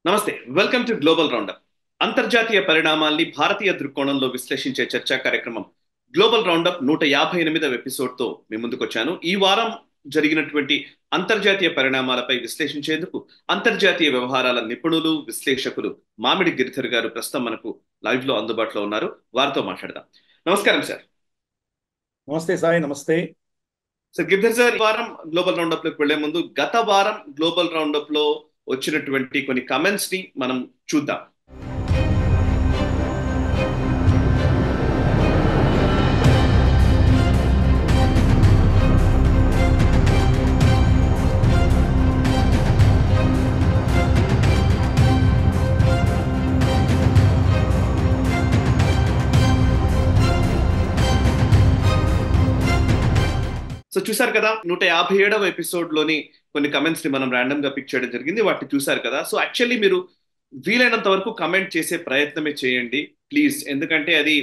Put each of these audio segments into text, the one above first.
నమస్తే. Welcome to global roundup. అంతర్జాతీయ పరిణామాల్ని భారతీయ దృక్కోణంలో విశ్లేషించే చర్చా కార్యక్రమం గ్లోబల్ రౌండప్ 158వ ఎపిసోడ్తో మీ ముందుకొచ్చాను. ఈ వారం జరిగినటువంటి అంతర్జాతీయ పరిణామాలపై విశ్లేషించేందుకు అంతర్జాతీయ వ్యవహారాల నిపుణులు, విశ్లేషకులు మామిడి గిరిధర్ గారు ప్రస్తుతం మనకు లైవ్ లో అందుబాటులో ఉన్నారు. వారితో మాట్లాడదాం. నమస్కారం సార్. నమస్తే సాయి. నమస్తే సార్. గిరిధర్ సార్, ఈ వారం గ్లోబల్ రౌండప్ లోకి వెళ్లే ముందు గత వారం గ్లోబల్ రౌండప్ లో వచ్చినటువంటి కొన్ని కమెంట్స్ ని మనం చూద్దాం. సో చూసారు కదా, 157వ ఎపిసోడ్ లోని కొన్ని కమెంట్స్ ని మనం ర్యాండమ్ గా పిక్ చేయడం జరిగింది. వాటిని చూసారు కదా. సో యాక్చువల్లీ మీరు వీలైనంత వరకు కమెంట్ చేసే ప్రయత్నమే చేయండి ప్లీజ్. ఎందుకంటే అది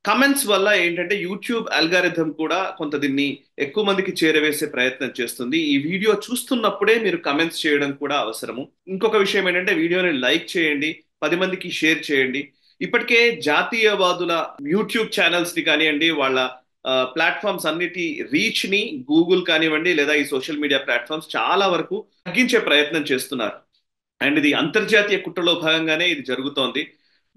కమెంట్స్ వల్ల ఏంటంటే యూట్యూబ్ అల్గారిథం కూడా కొంత దీన్ని ఎక్కువ మందికి చేరవేసే ప్రయత్నం చేస్తుంది. ఈ వీడియో చూస్తున్నప్పుడే మీరు కమెంట్స్ చేయడం కూడా అవసరము. ఇంకొక విషయం ఏంటంటే వీడియోని లైక్ చేయండి, 10 మందికి షేర్ చేయండి. ఇప్పటికే జాతీయవాదుల యూట్యూబ్ ఛానల్స్ ని కానివ్వండి, వాళ్ళ ప్లాట్ఫామ్స్ అన్నిటి రీచ్ ని గూగుల్ కానివ్వండి లేదా ఈ సోషల్ మీడియా ప్లాట్ఫామ్స్ చాలా వరకు తగ్గించే ప్రయత్నం చేస్తున్నారు. అండ్ ఇది అంతర్జాతీయ కుట్రలో భాగంగానే ఇది జరుగుతోంది.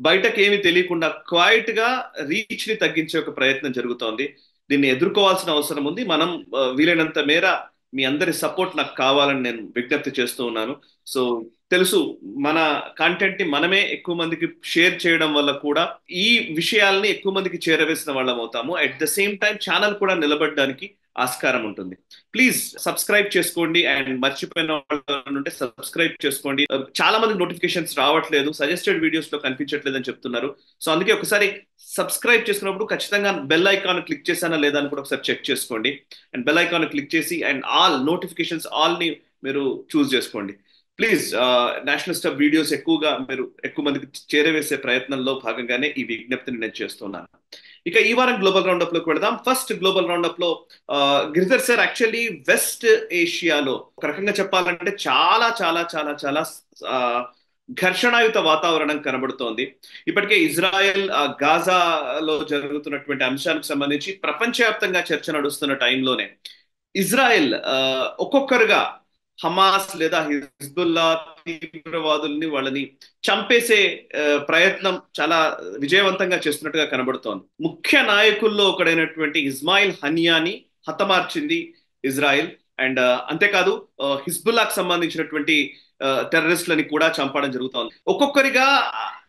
బయటకు ఏమి తెలియకుండా క్వైట్ గా రీచ్ ని తగ్గించే ఒక ప్రయత్నం జరుగుతోంది. దీన్ని ఎదుర్కోవాల్సిన అవసరం ఉంది. మనం వీలైనంత మేర మీ అందరి సపోర్ట్ నాకు కావాలని నేను విజ్ఞప్తి చేస్తూ ఉన్నాను. సో తెలుసు, మన కంటెంట్ ని మనమే ఎక్కువ మందికి షేర్ చేయడం వల్ల కూడా ఈ విషయాల్ని ఎక్కువ మందికి చేరవేసిన వాళ్ళం అవుతాము. At the same time channel కూడా నిలబడడానికి ఆస్కారం ఉంటుంది. ప్లీజ్ సబ్స్క్రైబ్ చేసుకోండి. అండ్ మర్చిపోయిన వాళ్ళు ఉంటే సబ్స్క్రైబ్ చేసుకోండి. చాలా మంది నోటిఫికేషన్స్ రావట్లేదు, సజెస్టెడ్ వీడియోస్ లో కనిపించట్లేదు అని చెప్తున్నారు. సో అందుకే ఒకసారి సబ్స్క్రైబ్ చేసుకున్నప్పుడు ఖచ్చితంగా బెల్ ఐకాన్ క్లిక్ చేశానా లేదా అని కూడా ఒకసారి చెక్ చేసుకోండి. అండ్ బెల్ ఐకాన్ క్లిక్ చేసి అండ్ ఆల్ నోటిఫికేషన్స్ ఆల్ ని మీరు చూస్ చేసుకోండి ప్లీజ్. నేషనల్ స్టఫ్ వీడియోస్ ఎక్కువగా మీరు ఎక్కువ మందికి చేరవేసే ప్రయత్నంలో భాగంగానే ఈ విజ్ఞప్తిని నేను చేస్తున్నాను. ఇక ఈ వారం గ్లోబల్ రౌండప్ లోకి వెళదాం. ఫస్ట్ గ్లోబల్ రౌండప్ లో గిరిధర్ సార్, యాక్చువల్లీ వెస్ట్ ఏషియాలో ఒక రకంగా చెప్పాలంటే చాలా చాలా చాలా చాలా ఘర్షణాయుత వాతావరణం కనబడుతోంది. ఇప్పటికే ఇజ్రాయెల్ గాజాలో జరుగుతున్నటువంటి అంశానికి సంబంధించి ప్రపంచవ్యాప్తంగా చర్చ నడుస్తున్న టైంలోనే ఇజ్రాయెల్ ఒక్కొక్కరుగా హమాస్ లేదా హిజ్బుల్లా తీవ్రవాదుల్ని వాళ్ళని చంపేసే ప్రయత్నం చాలా విజయవంతంగా చేస్తున్నట్టుగా కనబడుతోంది. ముఖ్య నాయకుల్లో ఒకడైనటువంటి ఇస్మాయిల్ హనియాని హతమార్చింది ఇజ్రాయెల్. అండ్ అంతేకాదు హిజ్బుల్లాకు సంబంధించినటువంటి టెర్రరిస్టులని కూడా చంపడం జరుగుతోంది ఒక్కొక్కరిగా.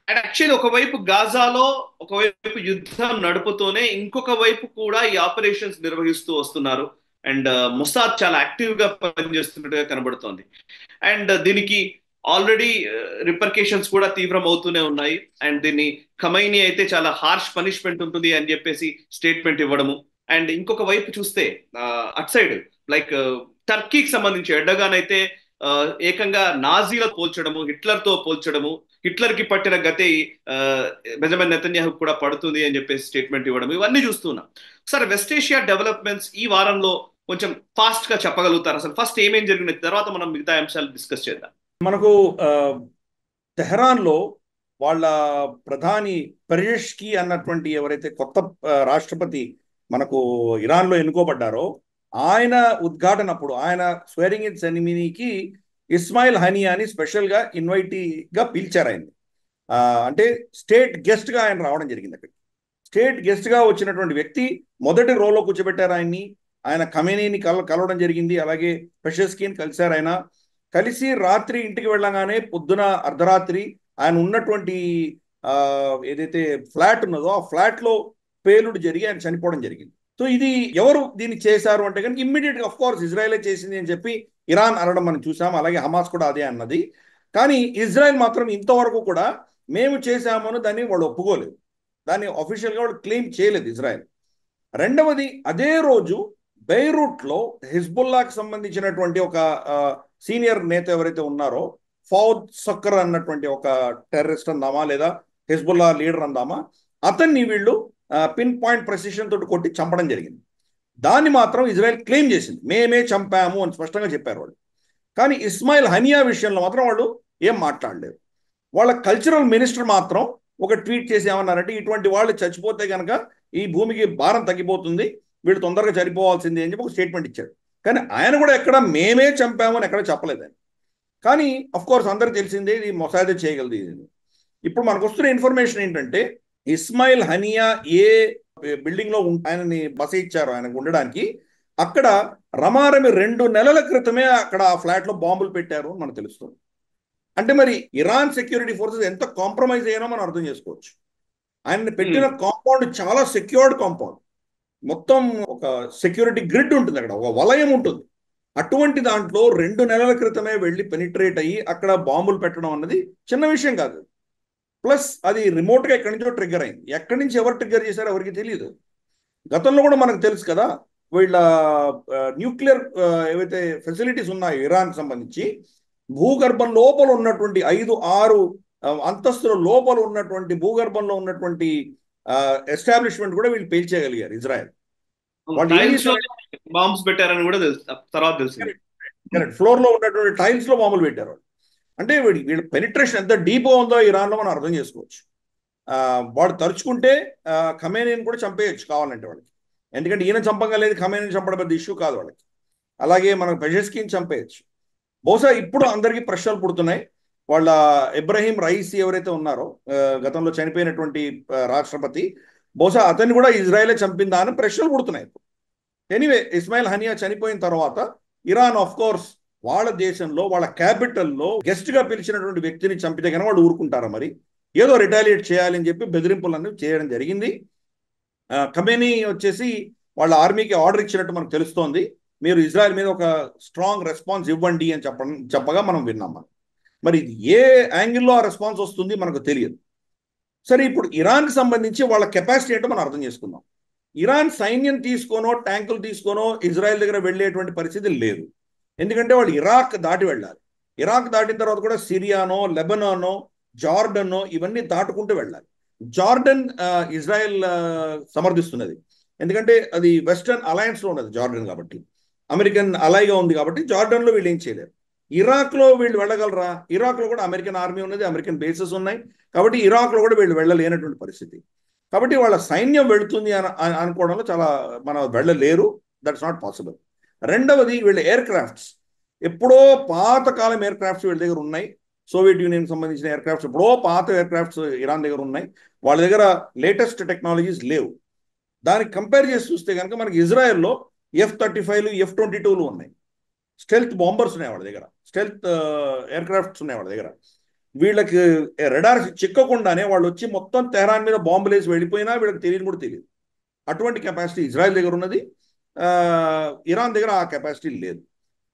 అండ్ యాక్చువల్లీ ఒకవైపు గాజాలో ఒకవైపు యుద్ధం నడుపుతూనే ఇంకొక వైపు కూడా ఈ ఆపరేషన్స్ నిర్వహిస్తూ వస్తున్నారు. అండ్ మొసాద్ చాలా యాక్టివ్ గా పనిచేస్తున్నట్టుగా కనబడుతోంది. అండ్ దీనికి ఆల్రెడీ రిపర్కేషన్స్ కూడా తీవ్రం అవుతూనే ఉన్నాయి. అండ్ దీన్ని ఖమైనీ అయితే చాలా హార్ష్ పనిష్మెంట్ ఉంటుంది అని చెప్పేసి స్టేట్మెంట్ ఇవ్వడము. అండ్ ఇంకొక వైపు చూస్తే అట్ సైడ్ లైక్ టర్కీకి సంబంధించి ఎర్డగాన్ అయితే ఏకంగా నాజీలతో పోల్చడము, హిట్లర్ తో పోల్చడము, హిట్లర్ కి పట్టిన గతే బెంజమిన్ నెతన్యాహు కూడా పడుతుంది అని చెప్పేసి స్టేట్మెంట్ ఇవ్వడం, ఇవన్నీ చూస్తున్నాం. సరే, వెస్ట్ ఏషియా డెవలప్మెంట్స్ ఈ వారంలో కొంచెం ఫాస్ట్ గా చెప్పగలుగుతారు? అసలు ఫస్ట్ ఏమేం జరిగిన తర్వాత మనం మిగతా అంశాలు డిస్కస్ చేద్దాం. మనకు తెహరాన్ లో వాళ్ళ ప్రధాని పెజెష్కి అన్నటువంటి ఎవరైతే కొత్త రాష్ట్రపతి మనకు ఇరాన్ లో ఎన్నుకోబడ్డారో ఆయన ఉద్ఘాటనప్పుడు ఆయన స్వేరింగ్ ఇన్ సెరమనీకి ఇస్మాయిల్ హనియాని స్పెషల్ గా ఇన్వైటీగా పిలిచారు ఆయన. అంటే స్టేట్ గెస్ట్ గా ఆయన రావడం జరిగింది. అక్కడ స్టేట్ గెస్ట్ గా వచ్చినటువంటి వ్యక్తి మొదటి రోలో కూర్చోబెట్టారు ఆయన్ని. ఆయన ఖమేనీని కలవడం జరిగింది, అలాగే పెషెస్కీని కలిశారు. ఆయన కలిసి రాత్రి ఇంటికి వెళ్ళగానే పొద్దున అర్ధరాత్రి ఆయన ఉన్నటువంటి ఏదైతే ఫ్లాట్ ఉన్నదో ఆ ఫ్లాట్ లో పేలుడు జరిగి ఆయన చనిపోవడం జరిగింది. సో ఇది ఎవరు దీన్ని చేశారు అంటే కనుక ఇమ్మీడియట్ గా ఆఫ్ కోర్స్ ఇజ్రాయెలే చేసింది అని చెప్పి ఇరాన్ అనడం మనం చూసాం, అలాగే హమాస్ కూడా అదే అన్నది. కానీ ఇజ్రాయెల్ మాత్రం ఇంతవరకు కూడా మేము చేశామని దాన్ని వాళ్ళు ఒప్పుకోలేదు, దాన్ని అఫీషియల్ గా వాళ్ళు క్లెయిమ్ చేయలేదు ఇజ్రాయెల్. రెండవది, అదే రోజు బెయిరూట్ లో హిజ్బుల్లాకి సంబంధించినటువంటి ఒక సీనియర్ నేత ఎవరైతే ఉన్నారో ఫౌద్ సక్కర్ అన్నటువంటి ఒక టెర్రరిస్ట్ అందామా లేదా హిజ్బుల్లా లీడర్ అందామా, అతన్ని వీళ్ళు పిన్ పాయింట్ ప్రెసిషన్ తోటి కొట్టి చంపడం జరిగింది. దాన్ని మాత్రం ఇజ్రాయెల్ క్లెయిమ్ చేసింది, మేమే చంపాము అని స్పష్టంగా చెప్పారు వాళ్ళు. కానీ ఇస్మాయిల్ హనియా విషయంలో మాత్రం వాళ్ళు ఏం మాట్లాడలేరు. వాళ్ళ కల్చరల్ మినిస్టర్ మాత్రం ఒక ట్వీట్ చేసి ఏమన్నారంటే, ఇటువంటి వాళ్ళు చచ్చిపోతే కనుక ఈ భూమికి భారం తగ్గిపోతుంది, వీళ్ళు తొందరగా చనిపోవాల్సిందే అని చెప్పి ఒక స్టేట్మెంట్ ఇచ్చాడు. కానీ ఆయన కూడా ఎక్కడ మేమే చంపామని ఎక్కడ చెప్పలేదు ఆయన. కానీ అఫ్ కోర్స్ అందరికి తెలిసిందే ఇది మొసాదే చేయగలదు ఇది. ఇప్పుడు మనకు వస్తున్న ఇన్ఫర్మేషన్ ఏంటంటే, ఇస్మాయిల్ హనియా ఏ బిల్డింగ్ లో ఆయనని బస ఇచ్చారో ఆయనకు ఉండడానికి, అక్కడ రమారమి 2 నెలల క్రితమే అక్కడ ఆ ఫ్లాట్ లో బాంబులు పెట్టారు అని మనకు తెలుస్తుంది. అంటే మరి ఇరాన్ సెక్యూరిటీ ఫోర్సెస్ ఎంత కాంప్రమైజ్ అయ్యానో మనం అర్థం చేసుకోవచ్చు. ఆయన పెట్టిన కాంపౌండ్ చాలా సెక్యూర్డ్ కాంపౌండ్, మొత్తం ఒక సెక్యూరిటీ గ్రిడ్ ఉంటుంది, అక్కడ ఒక వలయం ఉంటుంది. అటువంటి దాంట్లో 2 నెలల క్రితమే వెళ్ళి పెనిట్రేట్ అయ్యి అక్కడ బాంబులు పెట్టడం అన్నది చిన్న విషయం కాదు. ప్లస్ అది రిమోట్ గా ఎక్కడి నుంచో ట్రిగ్గర్ అయింది. ఎక్కడి నుంచి ఎవరు ట్రిగ్గర్ చేశారో ఎవరికి తెలియదు. గతంలో కూడా మనకు తెలుసు కదా, వీళ్ళ న్యూక్లియర్ ఏవైతే ఫెసిలిటీస్ ఉన్నాయో ఇరాన్ సంబంధించి, భూగర్భం లోపల ఉన్నటువంటి 5-6 అంతస్తుల లోపల ఉన్నటువంటి భూగర్భంలో ఉన్నటువంటి ఎస్టాబ్లిష్మెంట్ కూడా వీళ్ళు పేల్చేయగలిగారు ఇజ్రాయెల్. బాంబ్స్ పెట్టారని కూడా తెలుసు, తర్వాత తెలిసింది. ఫ్లోర్ లో ఉన్నటువంటి టైల్స్ లో బాంబులు పెట్టారు. అంటే వీళ్ళ పెనిట్రేషన్ ఎంత డీప్గా ఉందో ఇరాన్లో మనం అర్థం చేసుకోవచ్చు. వాడు తరుచుకుంటే ఖమేనీని కూడా చంపేయచ్చు కావాలంటే వాళ్ళకి, ఎందుకంటే ఈయన చంపగలేదు, ఖమేనీని చంపడం పెద్ద ఇష్యూ కాదు వాళ్ళకి. అలాగే మనం పెజెస్కిని చంపేయచ్చు. బహుశా ఇప్పుడు అందరికీ ప్రశ్నలు పుడుతున్నాయి. వాళ్ళ ఇబ్రహీం రైసీ ఎవరైతే ఉన్నారో గతంలో చనిపోయినటువంటి రాష్ట్రపతి, బహుశా అతన్ని కూడా ఇజ్రాయెలే చంపిందా అని ప్రశ్నలు పుడుతున్నాయి. ఎనీవే, ఇస్మాయిల్ హనియా చనిపోయిన తర్వాత ఇరాన్ ఆఫ్ కోర్స్ వాళ్ళ దేశంలో వాళ్ళ క్యాపిటల్లో గెస్ట్ గా పిలిచినటువంటి వ్యక్తిని చంపితే కనుక వాళ్ళు ఊరుకుంటారా? మరి ఏదో రిటాలియేట్ చేయాలని చెప్పి బెదిరింపులన్నీ చేయడం జరిగింది. ఖమేనీ వచ్చేసి వాళ్ళ ఆర్మీకి ఆర్డర్ ఇచ్చినట్టు మనకు తెలుస్తోంది, మీరు ఇజ్రాయెల్ మీద ఒక స్ట్రాంగ్ రెస్పాన్స్ ఇవ్వండి అని చెప్పగా మనం విన్నాం. మరి ఇది ఏ యాంగిల్లో ఆ రెస్పాన్స్ వస్తుంది మనకు తెలియదు. సరే, ఇప్పుడు ఇరాన్కి సంబంధించి వాళ్ళ కెపాసిటీ ఏంటో మనం అర్థం చేసుకుందాం. ఇరాన్ సైన్యం తీసుకోనో ట్యాంకులు తీసుకోనో ఇజ్రాయెల్ దగ్గర వెళ్ళేటువంటి పరిస్థితి లేదు. ఎందుకంటే వాళ్ళు ఇరాక్ దాటి వెళ్ళాలి. ఇరాక్ దాటిన తర్వాత కూడా సిరియానో, లెబనానో, జార్డనో ఇవన్నీ దాటుకుంటూ వెళ్ళాలి. జార్డన్ ఇజ్రాయెల్ సమర్థిస్తున్నది, ఎందుకంటే అది వెస్టర్న్ అలయన్స్ లో ఉన్నది జార్డన్, కాబట్టి అమెరికన్ అలైగా ఉంది కాబట్టి జార్డన్ లో వీళ్ళు ఏం చేయలేరు. ఇరాక్ లో వీళ్ళు వెళ్ళగలరా? ఇరాక్ లో కూడా అమెరికన్ ఆర్మీ ఉన్నది, అమెరికన్ బేసెస్ ఉన్నాయి, కాబట్టి ఇరాక్ లో కూడా వీళ్ళు వెళ్ళలేనటువంటి పరిస్థితి. కాబట్టి వాళ్ళ సైన్యం వెళుతుంది అనుకోవడంలో చాలా మనం వెళ్ళలేరు, దట్స్ నాట్ పాసిబుల్. రెండవది, వీళ్ళ ఎయిర్ క్రాఫ్ట్స్ ఎప్పుడో పాతకాలం ఎయిర్ క్రాఫ్ట్స్ వీళ్ళ దగ్గర ఉన్నాయి. సోవియట్ యూనియన్ సంబంధించిన ఎయిర్ క్రాఫ్ట్స్ ఎప్పుడో పాత ఎయిర్ క్రాఫ్ట్స్ ఇరాన్ దగ్గర ఉన్నాయి. వాళ్ళ దగ్గర లేటెస్ట్ టెక్నాలజీస్ లేవు. దానికి కంపేర్ చేసి చూస్తే కనుక మనకి ఇజ్రాయెల్లో F-35లు, F-22లు ఉన్నాయి. స్టెల్త్ బాంబర్స్ ఉన్నాయి వాళ్ళ దగ్గర, స్టెల్త్ ఎయిర్ క్రాఫ్ట్స్ ఉన్నాయి వాళ్ళ దగ్గర. వీళ్ళకి రెడార్ చిక్కకుండానే వాళ్ళు వచ్చి మొత్తం తెహరాన్ మీద బాంబులు వేసి వెళ్ళిపోయినా వీళ్ళకి తెలియదు కూడా తెలియదు. అటువంటి కెపాసిటీ ఇజ్రాయెల్ దగ్గర ఉన్నది. ఇరాన్ దగ్గర ఆ కెపాసిటీ లేదు.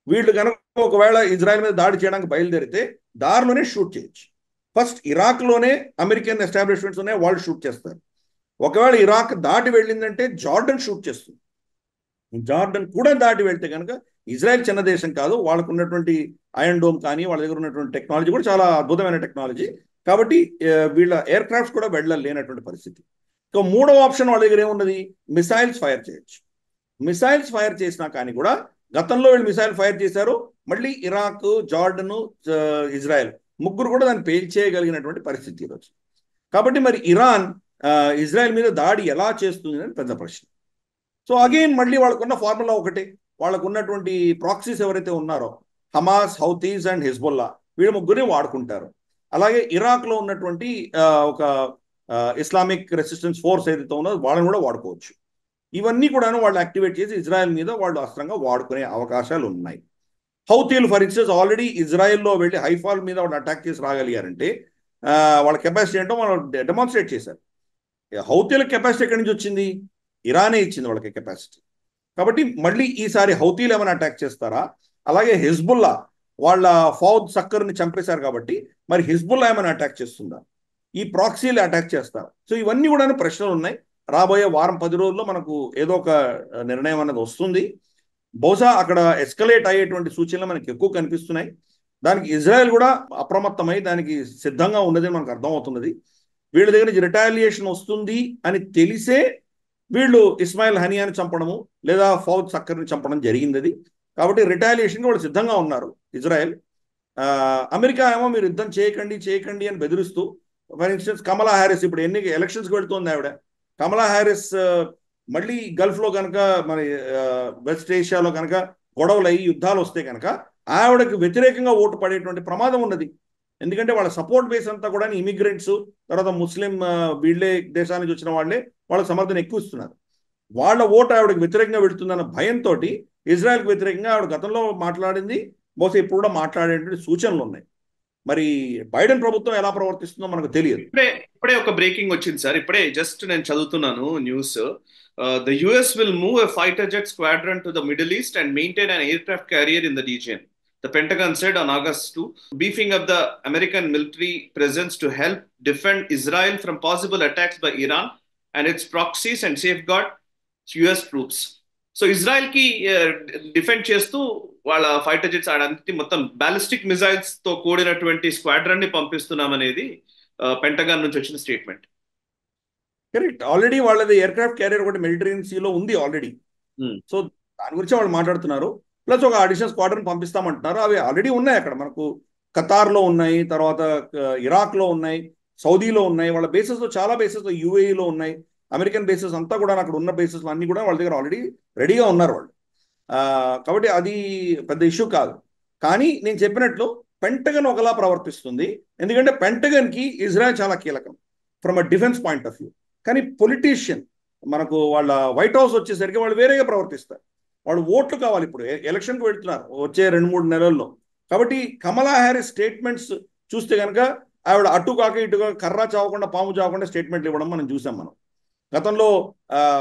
వీళ్ళు కనుక ఒకవేళ ఇజ్రాయెల్ మీద దాడి చేయడానికి బయలుదేరితే దారిలోనే షూట్ చేయొచ్చు. ఫస్ట్ ఇరాక్లోనే అమెరికన్ ఎస్టాబ్లిష్మెంట్స్ ఉన్నాయి, వాళ్ళు షూట్ చేస్తారు. ఒకవేళ ఇరాక్ దాటి వెళ్ళిందంటే జార్డన్ షూట్ చేస్తుంది. జార్డన్ కూడా దాటి వెళ్తే కనుక ఇజ్రాయెల్ చిన్న దేశం కాదు, వాళ్ళకు ఉన్నటువంటి ఐరన్ డోమ్ కానీ వాళ్ళ దగ్గర ఉన్నటువంటి టెక్నాలజీ కూడా చాలా అద్భుతమైన టెక్నాలజీ, కాబట్టి వీళ్ళ ఎయిర్ క్రాఫ్ట్స్ కూడా వెళ్ళలేనటువంటి పరిస్థితి. సో మూడవ ఆప్షన్ వాళ్ళ దగ్గర ఏమున్నది? మిసైల్స్ ఫైర్ చేయొచ్చు. మిసైల్స్ ఫైర్ చేసినా కానీ కూడా గతంలో వీళ్ళు మిసైల్ ఫైర్ చేశారు, మళ్ళీ ఇరాక్, జార్డన్, ఇజ్రాయెల్ ముగ్గురు కూడా దాన్ని పేల్చేయగలిగినటువంటి పరిస్థితి ఈరోజు. కాబట్టి మరి ఇరాన్ ఇజ్రాయెల్ మీద దాడి ఎలా చేస్తుంది అని పెద్ద ప్రశ్న. సో అగైన్ మళ్ళీ వాళ్ళకున్న ఫార్ములా ఒకటే, వాళ్ళకు ఉన్నటువంటి ప్రాక్సీస్ ఎవరైతే ఉన్నారో హమాస్, హౌతీస్ అండ్ హిజ్బుల్లా, వీళ్ళ ముగ్గురిని వాడుకుంటారు. అలాగే ఇరాక్లో ఉన్నటువంటి ఒక ఇస్లామిక్ రెసిస్టెన్స్ ఫోర్స్ ఏదైతే ఉన్నదో వాళ్ళని కూడా వాడుకోవచ్చు. ఇవన్నీ కూడాను వాళ్ళు యాక్టివేట్ చేసి ఇజ్రాయెల్ మీద వాళ్ళు అస్త్రంగా వాడుకునే అవకాశాలు ఉన్నాయి. హౌతీలు ఫర్ ఇన్స్టెన్స్ ఆల్రెడీ ఇజ్రాయెల్లో వెళ్ళి హైఫాల్ మీద వాళ్ళు అటాక్ చేసి రాగలిగారంటే వాళ్ళ కెపాసిటీ ఏంటో వాళ్ళు డెమాన్స్ట్రేట్ చేశారు. హౌతీల కెపాసిటీ ఎక్కడి నుంచి వచ్చింది? ఇరానే ఇచ్చింది వాళ్ళకి కెపాసిటీ. కాబట్టి మళ్ళీ ఈసారి హౌతీలు ఏమైనా అటాక్ చేస్తారా? అలాగే హిజ్బుల్లా వాళ్ళ ఫౌద్ సక్కర్ని చంపేశారు కాబట్టి మరి హిజ్బుల్లా ఏమైనా అటాక్ చేస్తుందా? ఈ ప్రాక్సీలు అటాక్ చేస్తారా? సో ఇవన్నీ కూడా ప్రశ్నలు ఉన్నాయి. రాబోయే వారం 10 రోజుల్లో మనకు ఏదో ఒక నిర్ణయం అన్నది వస్తుంది. బహుశా అక్కడ ఎస్కలేట్ అయ్యేటువంటి సూచనలు మనకి ఎక్కువ కనిపిస్తున్నాయి. దానికి ఇజ్రాయెల్ కూడా అప్రమత్తమై దానికి సిద్ధంగా ఉన్నదని మనకు అర్థమవుతున్నది. వీళ్ళ దగ్గర నుంచి రిటాలియేషన్ వస్తుంది అని తెలిసే వీళ్ళు ఇస్మాయిల్ హనియాని చంపడము లేదా ఫౌద్ సక్కర్ని చంపడం జరిగింది. కాబట్టి రిటాలియేషన్కి వాళ్ళు సిద్ధంగా ఉన్నారు ఇజ్రాయెల్. అమెరికా ఏమో మీరు యుద్ధం చేయకండి చేయకండి అని బెదిరిస్తూ, ఫర్ ఇన్స్టెన్స్ కమలా హ్యారిస్ ఇప్పుడు ఎలక్షన్స్కి వెళ్తుంది ఆవిడ. కమలా హ్యారిస్ మళ్ళీ గల్ఫ్లో కనుక మన వెస్ట్ ఏషియాలో కనుక గొడవలు అయ్యి యుద్ధాలు వస్తే కనుక ఆవిడకి వ్యతిరేకంగా ఓటు పడేటువంటి ప్రమాదం ఉన్నది. ఎందుకంటే వాళ్ళ సపోర్ట్ బేస్ అంతా కూడా ఇమిగ్రెంట్స్, తర్వాత ముస్లిం వీళ్ళే దేశాల నుంచి వచ్చిన వాళ్ళే వాళ్ళ సమర్థన ఎక్కువ ఇస్తున్నారు. వాళ్ళ ఓటు ఆవిడకి వ్యతిరేకంగా వెళుతుందన్న భయంతో ఇజ్రాయెల్కి వ్యతిరేకంగా ఆవిడ గతంలో మాట్లాడింది, బహుశా ఇప్పుడు కూడా మాట్లాడేటువంటి సూచనలు ఉన్నాయి. మరి బైడెన్ ప్రభుత్వం ఎలా ప్రవర్తిస్తుందో మనకు తెలియదు. ఇప్పుడే ఒక బ్రేకింగ్ వచ్చింది సార్. ఇప్పుడే జస్ట్ నేను చదువుతున్నాను news. The US will move a fighter jet squadron to the middle east and maintain an aircraft carrier in the region. The Pentagon said on August 2, beefing up the American military presence to help defend Israel from possible attacks by Iran and its proxies and safeguard US troops. So Israel కి defend చేస్తూ వాళ్ళ fighter jets ఆడానికి మొత్తం ballistic missiles తో కూడినటువంటి squadron ని పంపిస్తున్నామనేది pentagon నుంచి వచ్చిన statement. Correct. Already వాళ్ళది ఎయిర్క్రాఫ్ట్ క్యారియర్ ఒకటి మెడిటరేనియన్ సీలో ఉంది ఆల్రెడీ. సో దాని గురించి వాళ్ళు మాట్లాడుతున్నారు. ప్లస్ ఒక అడిషనల్ స్క్వాడ్రన్ పంపిస్తామంటున్నారు. అవి ఆల్రెడీ ఉన్నాయి అక్కడ, మనకు ఖతార్లో ఉన్నాయి, తర్వాత ఇరాక్లో ఉన్నాయి, సౌదీలో ఉన్నాయి, వాళ్ళ బేసెస్లో చాలా బేసెస్లో యూఏఈలో ఉన్నాయి. అమెరికన్ బేసెస్ అంతా కూడా అక్కడ ఉన్న బేసెస్ అన్ని కూడా వాళ్ళ దగ్గర ఆల్రెడీ రెడీగా ఉన్నారు వాళ్ళు. కాబట్టి అది పెద్ద ఇష్యూ కాదు. కానీ నేను చెప్పినట్లు పెంటగన్ ఒకలా ప్రవర్తిస్తుంది. ఎందుకంటే పెంటగన్కి ఇజ్రాయెల్ చాలా కీలకం from a defence point of view. కానీ పొలిటీషియన్ మనకు వాళ్ళ వైట్ హౌస్ వచ్చేసరికి వాళ్ళు వేరేగా ప్రవర్తిస్తారు. వాళ్ళు ఓట్లు కావాలి. ఇప్పుడు ఎలక్షన్కి వెళ్తున్నారు వచ్చే 2-3 నెలల్లో. కాబట్టి కమలా హ్యారిస్ స్టేట్మెంట్స్ చూస్తే కనుక ఆవిడ అటు కాక ఇటుగా కర్ర చావకుండా పాము చావకుండా స్టేట్మెంట్లు ఇవ్వడం మనం చూసాం. మనం గతంలో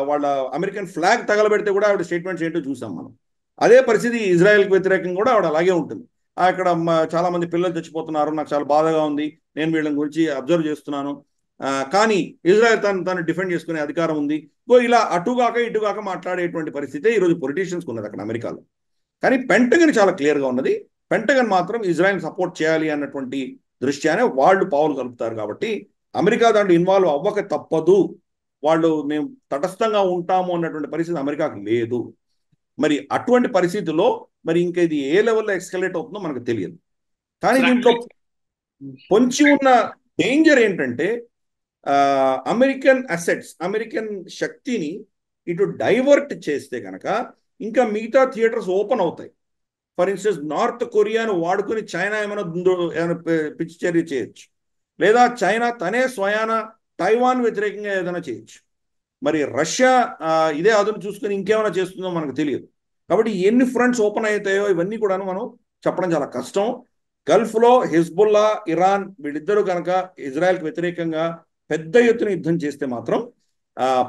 వాళ్ళ అమెరికన్ ఫ్లాగ్ తగలబెడితే కూడా ఆవిడ స్టేట్మెంట్స్ ఏంటో చూసాం మనం. అదే పరిస్థితి ఇజ్రాయెల్కి వ్యతిరేకంగా కూడా ఆవిడ అలాగే ఉంటుంది. అక్కడ చాలా మంది పిల్లలు చచ్చిపోతున్నారు, నాకు చాలా బాధగా ఉంది, నేను వీళ్ళ గురించి అబ్జర్వ్ చేస్తున్నాను, కానీ ఇజ్రాయెల్ తను డిఫెండ్ చేసుకునే అధికారం ఉంది. ఇలా అటుగాక ఇటుగాక మాట్లాడేటువంటి పరిస్థితి ఈరోజు పొలిటీషియన్స్కి ఉన్నది అక్కడ అమెరికాలో. కానీ పెంటగన్ చాలా క్లియర్గా ఉన్నది. పెంటగన్ మాత్రం ఇజ్రాయెల్ సపోర్ట్ చేయాలి అన్నటువంటి దృష్ట్యానే వాళ్ళు పావులు కలుపుతారు. కాబట్టి అమెరికా దాంట్లో ఇన్వాల్వ్ అవ్వక తప్పదు, వాళ్ళు మేము తటస్థంగా ఉంటాము అన్నటువంటి పరిస్థితి అమెరికాకి లేదు. మరి అటువంటి పరిస్థితుల్లో మరి ఇంకా ఇది ఏ లెవెల్లో ఎక్స్కలేట్ అవుతుందో మనకు తెలియదు. కానీ దీంట్లో పొంచి ఉన్న డేంజర్ ఏంటంటే అమెరికన్ అసెట్స్, అమెరికన్ శక్తిని ఇటు డైవర్ట్ చేస్తే కనుక ఇంకా మిగతా థియేటర్స్ ఓపెన్ అవుతాయి. ఫర్ ఇన్స్టెన్స్ నార్త్ కొరియాను వాడుకొని చైనా ఏమైనా పిచ్చి చర్య చేయొచ్చు, లేదా చైనా తనే స్వయాన తైవాన్ వ్యతిరేకంగా ఏదైనా చేయొచ్చు. మరి రష్యా ఇదే అదును చూసుకొని ఇంకేమైనా చేస్తుందో మనకు తెలియదు. కాబట్టి ఎన్ని ఫ్రంట్స్ ఓపెన్ అవుతాయో ఇవన్నీ కూడా మనం చెప్పడం చాలా కష్టం. గల్ఫ్లో హిజ్బుల్లా, ఇరాన్ వీళ్ళిద్దరూ కనుక ఇజ్రాయెల్కి వ్యతిరేకంగా పెద్ద ఎత్తున యుద్ధం చేస్తే మాత్రం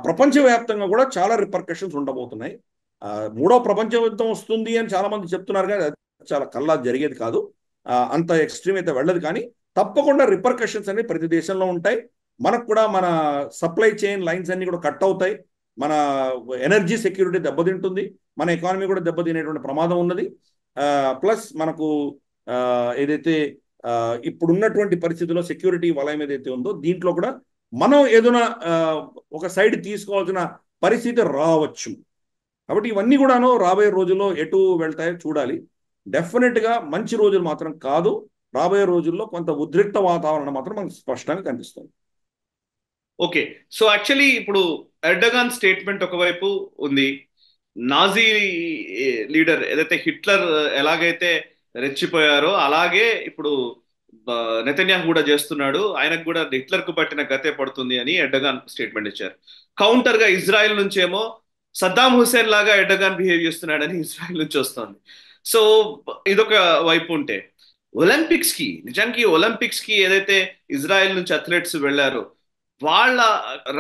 ప్రపంచవ్యాప్తంగా కూడా చాలా రిపర్కషన్స్ ఉండబోతున్నాయి. మూడో ప్రపంచ యుద్ధం వస్తుంది అని చాలా మంది చెప్తున్నారు, కానీ అది చాలా కల్లా జరిగేది కాదు, అంత ఎక్స్ట్రీమ్ అయితే వెళ్ళదు. కానీ తప్పకుండా రిపర్కషన్స్ అనేవి ప్రతి దేశంలో ఉంటాయి. మనకు కూడా మన సప్లై చైన్ లైన్స్ అన్ని కూడా కట్ అవుతాయి, మన ఎనర్జీ సెక్యూరిటీ దెబ్బతింటుంది, మన ఎకానమీ కూడా దెబ్బతినేటువంటి ప్రమాదం ఉన్నది. ప్లస్ మనకు ఏదైతే ఇప్పుడున్నటువంటి పరిస్థితుల్లో సెక్యూరిటీ వలయం ఏదైతే ఉందో దీంట్లో కూడా మనం ఏదైనా ఒక సైడ్ తీసుకోవాల్సిన పరిస్థితి రావచ్చు. కాబట్టి ఇవన్నీ కూడాను రాబోయే రోజుల్లో ఎటు వెళ్తాయో చూడాలి. డెఫినెట్గా మంచి రోజులు మాత్రం కాదు. రాబోయే రోజుల్లో కొంత ఉద్రిక్త వాతావరణం మాత్రం మనకు స్పష్టంగా కనిపిస్తుంది. ఓకే, సో యాక్చువల్లీ ఇప్పుడు ఎర్డగాన్ స్టేట్మెంట్ ఒకవైపు ఉంది, నాజీ లీడర్ ఏదైతే హిట్లర్ ఎలాగైతే రెచ్చిపోయారో అలాగే ఇప్పుడు నెతన్యాహు కూడా చేస్తున్నాడు, ఆయనకు కూడా హిట్లర్ కు పట్టిన గతే పడుతుంది అని ఎర్డగాన్ స్టేట్మెంట్ ఇచ్చారు. కౌంటర్ గా ఇజ్రాయెల్ నుంచేమో సద్దాం హుసేన్ లాగా ఎర్డగాన్ బిహేవ్ చేస్తున్నాడని ఇజ్రాయెల్ నుంచి వస్తుంది. సో ఇదొక వైపు ఉంటే నిజానికి ఒలింపిక్స్ కి ఏదైతే ఇజ్రాయెల్ నుంచి అథ్లెట్స్ వెళ్లారో వాళ్ళ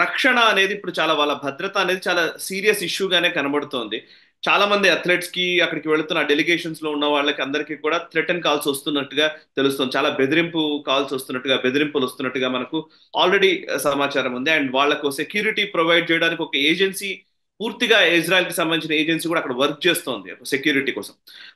రక్షణ అనేది ఇప్పుడు చాలా, వాళ్ళ భద్రత అనేది చాలా సీరియస్ ఇష్యూగానే కనబడుతోంది. చాలా మంది అథ్లెట్స్ కి అక్కడికి వెళుతున్న డెలిగేషన్స్ లో ఉన్న వాళ్ళకి అందరికీ కూడా థ్రెటన్ కాల్స్ వస్తున్నట్టుగా తెలుస్తుంది, చాలా బెదిరింపు కాల్స్ వస్తున్నట్టుగా, బెదిరింపులు వస్తున్నట్టుగా మనకు ఆల్రెడీ సమాచారం ఉంది. అండ్ వాళ్ళకు సెక్యూరిటీ ప్రొవైడ్ చేయడానికి ఒక ఏజెన్సీ, పూర్తిగా ఇజ్రాయెల్ కి సంబంధించిన ఏజెన్సీ కూడా అక్కడ వర్క్ చేస్తోంది సెక్యూరిటీ కోసం.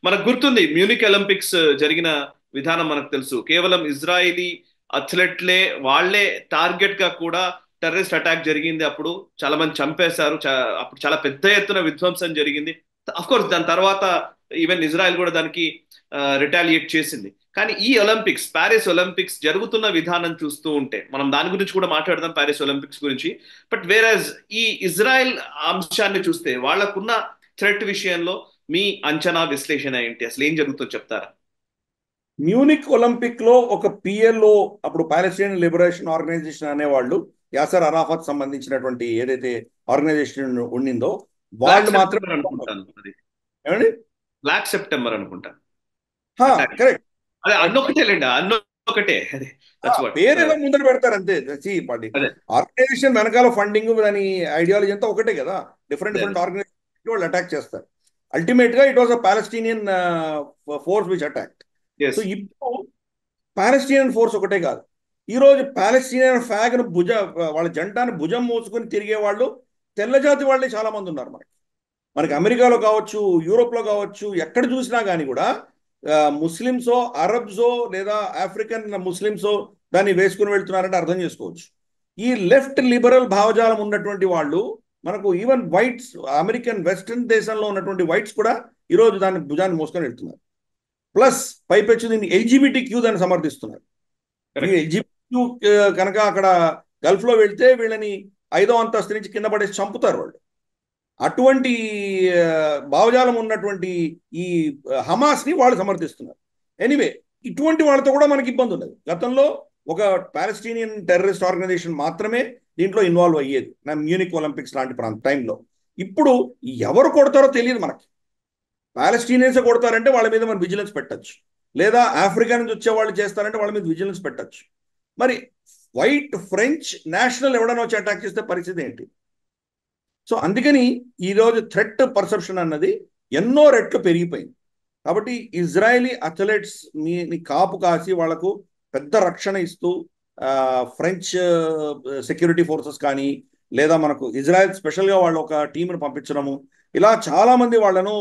మనకు గుర్తుంది మ్యూనిక్ ఒలింపిక్స్ జరిగిన విధానం మనకు తెలుసు. కేవలం ఇజ్రాయిలీ అథ్లెట్లే వాళ్లే టార్గెట్ గా కూడా టెర్రరిస్ట్ అటాక్ జరిగింది, అప్పుడు చాలా మంది చంపేశారు, అప్పుడు చాలా పెద్ద ఎత్తున విధ్వంసం జరిగింది. అఫ్ కోర్స్ దాని తర్వాత ఈవెన్ ఇజ్రాయెల్ కూడా దానికి రిటాలియేట్ చేసింది. కానీ ఈ ఒలింపిక్స్, ప్యారిస్ ఒలింపిక్స్ జరుగుతున్న విధానం చూస్తూ ఉంటే, మనం దాని గురించి కూడా మాట్లాడదాం, ప్యారిస్ ఒలింపిక్స్ గురించి. బట్ వేరస్ ఈ ఇజ్రాయెల్ అంశాన్ని చూస్తే వాళ్ళకున్న థ్రెట్ విషయంలో మీ అంచనా, విశ్లేషణ ఏంటి? అసలు ఏం జరుగుతుందో చెప్తారా? మ్యూనిక్ ఒలింపిక్ లో ఒక పిఎల్ఓ, అప్పుడు పాలస్తీనియన్ లిబరేషన్ ఆర్గనైజేషన్ అనేవాళ్ళు, యాసర్ అరాఫత్ సంబంధించినటువంటి ఏదైతే ఆర్గనైజేషన్ ఉండిందో బ్లాక్ వాళ్ళు మాత్రం సెప్టెంబర్ అనుకుంటాను అది. ఏమండి బ్లాక్ సెప్టెంబర్ అనుకుంటాను అటాక్. కరెక్ట్. అదే అన్నొకటేలేండి, అన్నొకటే అదే. That's what. పేరేదో ముందర పెడతారు అంతే. అదే ఆర్గనైజేషన్ వెనకాల ఫండింగ్ దాని ఐడియాలజీ అంతా ఒకటే కదా. డిఫరెంట్ అదే డిఫరెంట్ ఆర్గనైజేషన్ వాళ్ళు అటాక్ చేస్తారు. అల్టిమేట్ గా it was a Palestinian force which attack. So yes. ఇప్పుడు పాలస్తీనియన్ ఫోర్స్ ఒకటే కాదు, ఈ రోజు పాలస్తీనియన్ ఫ్లాగ్ ను వాళ్ళ జెండాను భుజం మోసుకొని తిరిగే వాళ్ళు తెల్ల జాతి వాళ్ళే చాలా మంది ఉన్నారు. మనకి అమెరికాలో కావచ్చు, యూరోప్ లో కావచ్చు, ఎక్కడ చూసినా కానీ కూడా ముస్లిమ్సో, అరబ్సో లేదా ఆఫ్రికన్ ముస్లిమ్సో దాన్ని వేసుకుని వెళ్తున్నారంటే అర్థం చేసుకోవచ్చు. ఈ లెఫ్ట్ లిబరల్ భావజాలం ఉన్నటువంటి వాళ్ళు, మనకు ఈవెన్ వైట్స్, అమెరికన్ వెస్టర్న్ దేశంలో ఉన్నటువంటి వైట్స్ కూడా ఈరోజు దాన్ని భుజాన్ని మోసుకొని వెళ్తున్నారు. ప్లస్ పైపెచ్చు దీన్ని ఎల్జిబిటి క్యూ దాన్ని సమర్థిస్తున్నారు. ఈ ఎల్జిబిటి క్యూ కనుక అక్కడ గల్ఫ్ లో వెళ్తే వీళ్ళని 5వ అంతస్తు నుంచి కింద పడేసి చంపుతారు వాళ్ళు. అటువంటి భావజాలం ఉన్నటువంటి ఈ హమాస్ ని వాళ్ళు సమర్థిస్తున్నారు. ఎనీవే, ఇటువంటి వాళ్ళతో కూడా మనకి ఇబ్బంది ఉన్నది. గతంలో ఒక పాలస్తీనియన్ టెర్రరిస్ట్ ఆర్గనైజేషన్ మాత్రమే దీంట్లో ఇన్వాల్వ్ అయ్యేది మ్యూనిక్ ఒలింపిక్స్ లాంటి టైంలో. ఇప్పుడు ఎవరు కొడతారో తెలియదు మనకి. పాలస్తీనియన్స్ కొడతారంటే వాళ్ళ మీద మనం విజిలెన్స్ పెట్టచ్చు, లేదా ఆఫ్రికా నుంచి వచ్చే వాళ్ళు చేస్తారంటే వాళ్ళ మీద విజిలెన్స్ పెట్టచ్చు. మరి వైట్ ఫ్రెంచ్ నేషనల్ ఎవడైనా వచ్చి అటాక్ చేస్తే పరిస్థితి ఏంటి? సో అందుకని ఈరోజు థ్రెట్ పర్సెప్షన్ అన్నది ఎన్నో రెట్లు పెరిగిపోయింది. కాబట్టి ఇజ్రాయలీ అథ్లెట్స్ మీ కాపు కాసి వాళ్లకు పెద్ద రక్షణ ఇస్తూ ఫ్రెంచ్ సెక్యూరిటీ ఫోర్సెస్ కానీ, లేదా మనకు ఇజ్రాయెల్ స్పెషల్గా వాళ్ళు ఒక టీంను పంపించడము, ఇలా చాలా మంది వాళ్ళను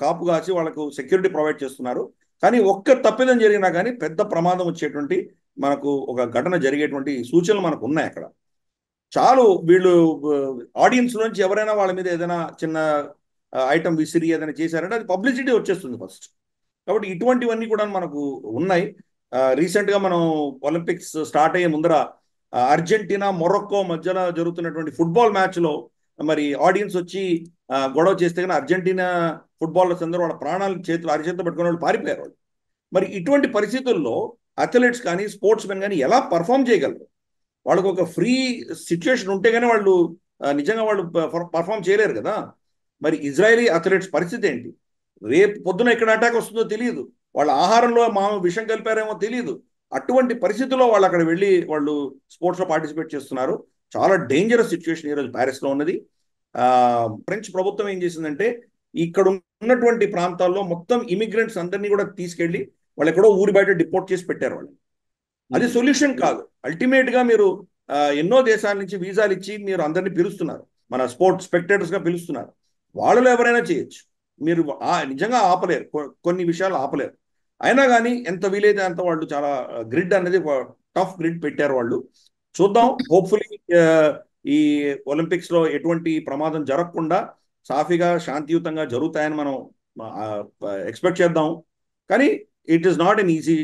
కాపు కాసి వాళ్ళకు సెక్యూరిటీ ప్రొవైడ్ చేస్తున్నారు. కానీ ఒక్క తప్పిదం జరిగినా కానీ పెద్ద ప్రమాదం వచ్చేటువంటి మనకు ఒక ఘటన జరిగేటువంటి సూచనలు మనకు ఉన్నాయి అక్కడ. చాలు వీళ్ళు ఆడియన్స్ నుంచి ఎవరైనా వాళ్ళ మీద ఏదైనా చిన్న ఐటమ్ విసిరి ఏదైనా చేశారంటే అది పబ్లిసిటీ వచ్చేస్తుంది ఫస్ట్. కాబట్టి ఇటువంటివన్నీ కూడా మనకు ఉన్నాయి. రీసెంట్గా మనం ఒలింపిక్స్ స్టార్ట్ అయ్యే ముందర అర్జెంటీనా మొరక్కో మధ్యలో జరుగుతున్నటువంటి ఫుట్బాల్ మ్యాచ్లో మరి ఆడియన్స్ వచ్చి గొడవ చేస్తే కానీ అర్జెంటీనా ఫుట్బాలర్స్ అందరూ వాళ్ళ ప్రాణాలు అరిచేతిలో పెట్టుకునే వాళ్ళు పారిపోయారు వాళ్ళు. మరి ఇటువంటి పరిస్థితుల్లో అథ్లెట్స్ కానీ స్పోర్ట్స్ మెన్ కానీ ఎలా పర్ఫామ్ చేయగలరు? వాళ్ళకు ఒక ఫ్రీ సిచ్యుయేషన్ ఉంటే కానీ వాళ్ళు నిజంగా వాళ్ళు పర్ఫామ్ చేయలేరు కదా. మరి ఇజ్రాయలీ అథ్లెట్స్ పరిస్థితి ఏంటి? రేపు పొద్దున ఎక్కడ అటాక్ వస్తుందో తెలియదు, వాళ్ళ ఆహారంలో విషం కలిపారేమో తెలియదు. అటువంటి పరిస్థితుల్లో వాళ్ళు అక్కడ వెళ్ళి వాళ్ళు స్పోర్ట్స్లో పార్టిసిపేట్ చేస్తున్నారు. చాలా డేంజరస్ సిచ్యువేషన్ ఈరోజు ప్యారిస్లో ఉన్నది. ఫ్రెంచ్ ప్రభుత్వం ఏం చేసిందంటే ఇక్కడ ఉన్నటువంటి ప్రాంతాల్లో మొత్తం ఇమిగ్రెంట్స్ అందరినీ కూడా తీసుకెళ్ళి వాళ్ళు ఎక్కడో ఊరి బయట డిపోర్ట్ చేసి పెట్టారు వాళ్ళు. అది సొల్యూషన్ కాదు. అల్టిమేట్ గా మీరు ఎన్నో దేశాల నుంచి వీసాలు ఇచ్చి మీరు అందరినీ పిలుస్తున్నారు, మన స్పోర్ట్స్ స్పెక్టేటర్స్ గా పిలుస్తున్నారు. వాళ్ళలో ఎవరైనా చేయొచ్చు, మీరు నిజంగా ఆపలేరు, కొన్ని విషయాలు ఆపలేరు. అయినా కానీ ఎంత వీలైతే అంత వాళ్ళు చాలా గ్రిడ్ అనేది టఫ్ గ్రిడ్ పెట్టారు వాళ్ళు. చూద్దాం, హోప్ఫుల్లీ ఈ ఒలింపిక్స్ లో ఎటువంటి ప్రమాదం జరగకుండా సాఫీగా శాంతియుతంగా జరుగుతాయని మనం ఎక్స్పెక్ట్ చేద్దాం. కానీ it is not an easy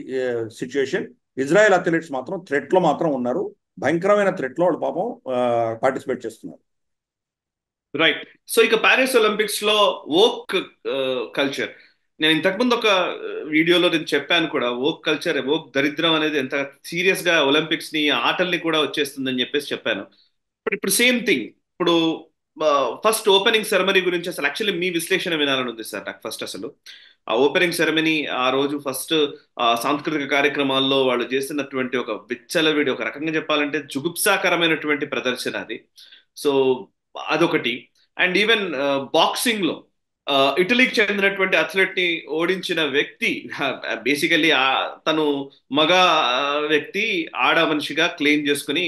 situation. Israel athletes మాత్రం థ్రెట్ లో మాత్రం ఉన్నారు, భయంకరమైన థ్రెట్ లో వాళ్ళు పాపం పార్టిసిపేట్ చేస్తున్నారు. రైట్. సో ఇక ప్యారిస్ ఒలింపిక్స్ లో వోక్ కల్చర్, నేను ఇంతకుముందు ఒక వీడియోలో నేను చెప్పాను కూడా, వోక్ కల్చర్, వోక్ దరిద్రం అనేది ఎంత సీరియస్ గా ఒలింపిక్స్ ని, ఆటల్ని కూడా వచ్చేస్తుందని చెప్పాను. బట్ ఇప్పుడు సేమ్ థింగ్. ఇప్పుడు ఫస్ట్ ఓపెనింగ్ సెరమనీ గురించి అసలు యాక్చువల్లీ మీ విశ్లేషణ వినాలని ఉంది సార్ నాకు. ఫస్ట్ అసలు ఆ ఓపెనింగ్ సెరమనీ ఆ రోజు ఫస్ట్ సాంస్కృతిక కార్యక్రమాల్లో వాళ్ళు చేసినటువంటి ఒక విచ్చలవిడి, ఒక రకంగా చెప్పాలంటే జుగుప్సాకరమైనటువంటి ప్రదర్శన అది. సో అదొకటి. అండ్ ఈవెన్ బాక్సింగ్ లో ఇటలీకి చెందినటువంటి అథ్లెట్ ని ఓడించిన వ్యక్తి బేసికల్లీ తను మగ వ్యక్తి ఆడ మనిషిగా క్లెయిమ్ చేసుకుని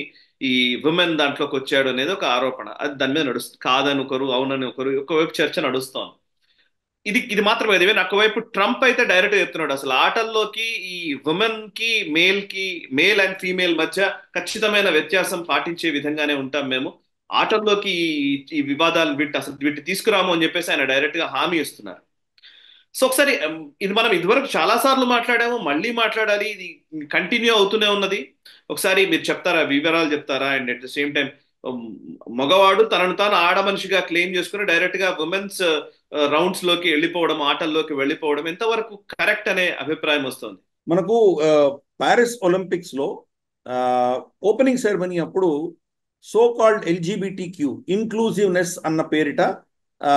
ఈ ఉమెన్ దాంట్లోకి వచ్చాడు అనేది ఒక ఆరోపణ. అది దాని మీద నడుస్తుంది, కాదని ఒకరు, అవునని ఒకరు, ఒకవైపు చర్చ నడుస్తోంది. ఇది మాత్రమే. ఇవే ఒకవైపు ట్రంప్ అయితే డైరెక్ట్ చెప్తున్నాడు అసలు ఆటల్లోకి ఈ ఉమెన్ కి మేల్ అండ్ ఫీమేల్ మధ్య ఖచ్చితమైన వ్యత్యాసం పాటించే విధంగానే ఉంటాం మేము, ఆటల్లోకి ఈ వివాదాలు వీటి తీసుకురాము అని చెప్పేసి ఆయన డైరెక్ట్ గా హామీ ఇస్తున్నారు. సో ఒకసారి ఇది మనం ఇదివరకు చాలా సార్లు మాట్లాడాము, మళ్ళీ మాట్లాడాలి, ఇది కంటిన్యూ అవుతూనే ఉన్నది. ఒకసారి మీరు చెప్తారా, వివరాలు చెప్తారా? And at the same time మగవాడు తనను తాను ఆడ మనిషిగా క్లెయిమ్ చేసుకుని డైరెక్ట్ గా ఉమెన్స్ రౌండ్స్ లోకి వెళ్ళిపోవడం, ఆటల్లోకి వెళ్ళిపోవడం ఎంతవరకు కరెక్ట్ అనే అభిప్రాయం వస్తుంది? మనకు ప్యారిస్ ఒలింపిక్స్ లో ఓపెనింగ్ సెరమనీ అప్పుడు so called LGBT Q inclusiveness అన్న పేరిట ఆ,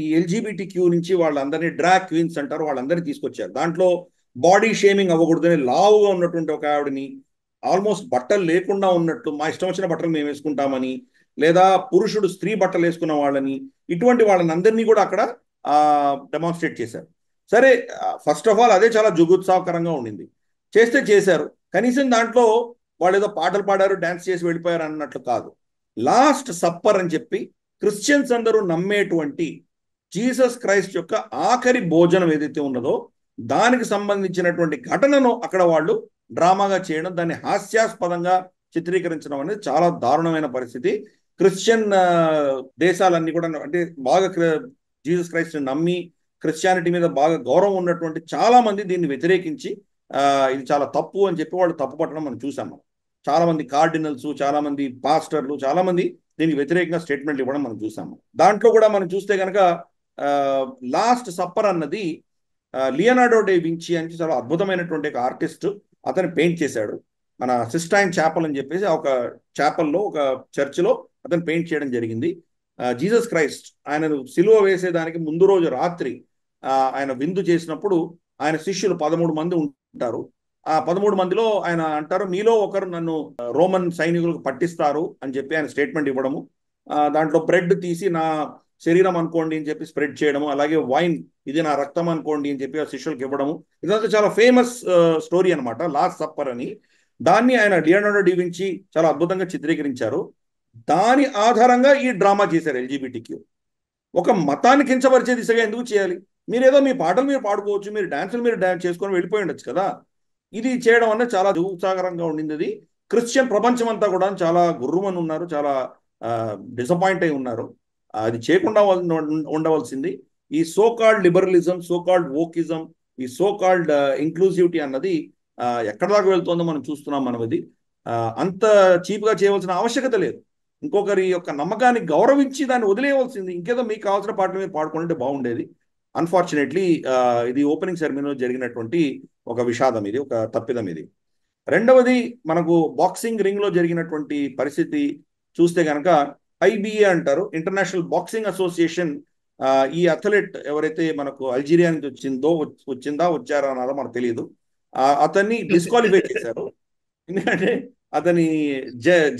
ఈ ఎల్జీబీటీ క్యూ నుంచి వాళ్ళందరినీ డ్రాగ్ క్వీన్స్ అంటారు, వాళ్ళందరినీ తీసుకొచ్చారు. దాంట్లో బాడీ షేమింగ్ అవ్వకూడదని లావుగా ఉన్నటువంటి ఒక ఆవిడని, ఆల్మోస్ట్ బట్టలు లేకుండా ఉన్నట్టు మా ఇష్టం వచ్చిన బట్టలు మేము వేసుకుంటామని, లేదా పురుషుడు స్త్రీ బట్టలు వేసుకున్న వాళ్ళని, ఇటువంటి వాళ్ళని అందరినీ కూడా అక్కడ డెమాన్స్ట్రేట్ చేశారు. సరే, ఫస్ట్ ఆఫ్ ఆల్ అదే చాలా జుగుత్సాహకరంగా ఉండింది. చేస్తే చేశారు, కనీసం దాంట్లో వాళ్ళు ఏదో పాటలు పాడారు, డాన్స్ చేసి వెళ్ళిపోయారు అన్నట్లు కాదు. లాస్ట్ సప్పర్ అని చెప్పి క్రిస్టియన్స్ అందరూ నమ్మేటువంటి జీసస్ క్రైస్ట్ యొక్క ఆఖరి భోజనం ఏదైతే ఉన్నదో దానికి సంబంధించినటువంటి ఘటనను అక్కడ వాళ్ళు డ్రామాగా చేయడం, దాన్ని హాస్యాస్పదంగా చిత్రీకరించడం అనేది చాలా దారుణమైన పరిస్థితి. క్రిస్టియన్ దేశాలన్నీ కూడా అంటే బాగా జీసస్ క్రైస్ట్ నమ్మి క్రిస్టియానిటీ మీద బాగా గౌరవం ఉన్నటువంటి చాలా మంది దీన్ని వ్యతిరేకించి ఇది చాలా తప్పు అని చెప్పి వాళ్ళు తప్పు పట్టడం మనం చూసాము. చాలా మంది కార్డినల్స్, చాలా మంది పాస్టర్లు, చాలా మంది దీనికి వ్యతిరేకంగా స్టేట్మెంట్లు ఇవ్వడం మనం చూసాము. దాంట్లో కూడా మనం చూస్తే కనుక లాస్ట్ సప్పర్ అన్నది లియనార్డో డే వించి అని చాలా అద్భుతమైనటువంటి ఒక ఆర్టిస్ట్ అతను పెయింట్ చేశాడు. మన సిస్టైన్ చాపల్ అని చెప్పేసి ఒక చాపల్లో ఒక చర్చిలో అతను పెయింట్ చేయడం జరిగింది. జీసస్ క్రైస్ట్ ఆయనను సిలువ వేసేదానికి ముందు రోజు రాత్రి ఆయన విందు చేసినప్పుడు ఆయన శిష్యులు 13 మంది ఉంటారు. ఆ 13 మందిలో ఆయన అంటారు, మీలో ఒకరు నన్ను రోమన్ సైనికులకు పట్టిస్తారు అని చెప్పి ఆయన స్టేట్మెంట్ ఇవ్వడము. దాంట్లో బ్రెడ్ తీసి నా శరీరం అనుకోండి అని చెప్పి స్ప్రెడ్ చేయడము, అలాగే వైన్ ఇది నా రక్తం అనుకోండి అని చెప్పి ఆ శిష్యులకు ఇవ్వడము. ఇదంతా చాలా ఫేమస్ స్టోరీ అనమాట, లాస్ట్ సప్పర్ అని. దాన్ని ఆయన లియనార్డో డా వించి చాలా అద్భుతంగా చిత్రీకరించారు. దాని ఆధారంగా ఈ డ్రామా చేశారు ఎల్జీబీటీక్యూ. ఒక మతాన్ని కించపరిచే దిశగా ఎందుకు చేయాలి? మీరేదో మీ పాటలు మీరు పాడుకోవచ్చు, మీరు డాన్సులు మీరు డాన్స్ చేసుకొని వెళ్ళిపోయి ఉండొచ్చు కదా. ఇది చేయడం వల్ల చాలా దుఃఖసాగరంగా ఉండింది. అది క్రిస్టియన్ ప్రపంచం అంతా కూడా చాలా గుర్రుమని ఉన్నారు, చాలా డిసప్పాయింట్ అయి ఉన్నారు. అది చేయకుండా ఉండవలసింది. ఈ so called liberalism, so called wokeism, ఈ సో కాల్డ్ ఇంక్లూసివిటీ అన్నది ఎక్కడ దాకా వెళ్తుందో మనం చూస్తున్నాం. మనం ఇది అంత చీప్గా చేయవలసిన ఆవశ్యకత లేదు. ఇంకొకరి యొక్క నమ్మకాన్ని గౌరవించి దాన్ని వదిలేయవలసింది. ఇంకేదో మీకు కావాల్సిన పాటలు మీరు పాడుకుంటే బాగుండేది. అన్ఫార్చునేట్లీ ఇది ఓపెనింగ్ సెరమనీలో జరిగినటువంటి ఒక విషాదం, ఇది ఒక తప్పిదం. ఇది రెండవది, మనకు బాక్సింగ్ రింగ్ లో జరిగినటువంటి పరిస్థితి చూస్తే కనుక ఐబిఏ అంటారు, ఇంటర్నేషనల్ బాక్సింగ్ అసోసియేషన్. ఈ అథ్లెట్ ఎవరైతే మనకు అల్జీరియా నుంచి వచ్చారా అన్నదో మనకు తెలియదు. అతన్ని డిస్క్వాలిఫై చేశారు. ఎందుకంటే అతని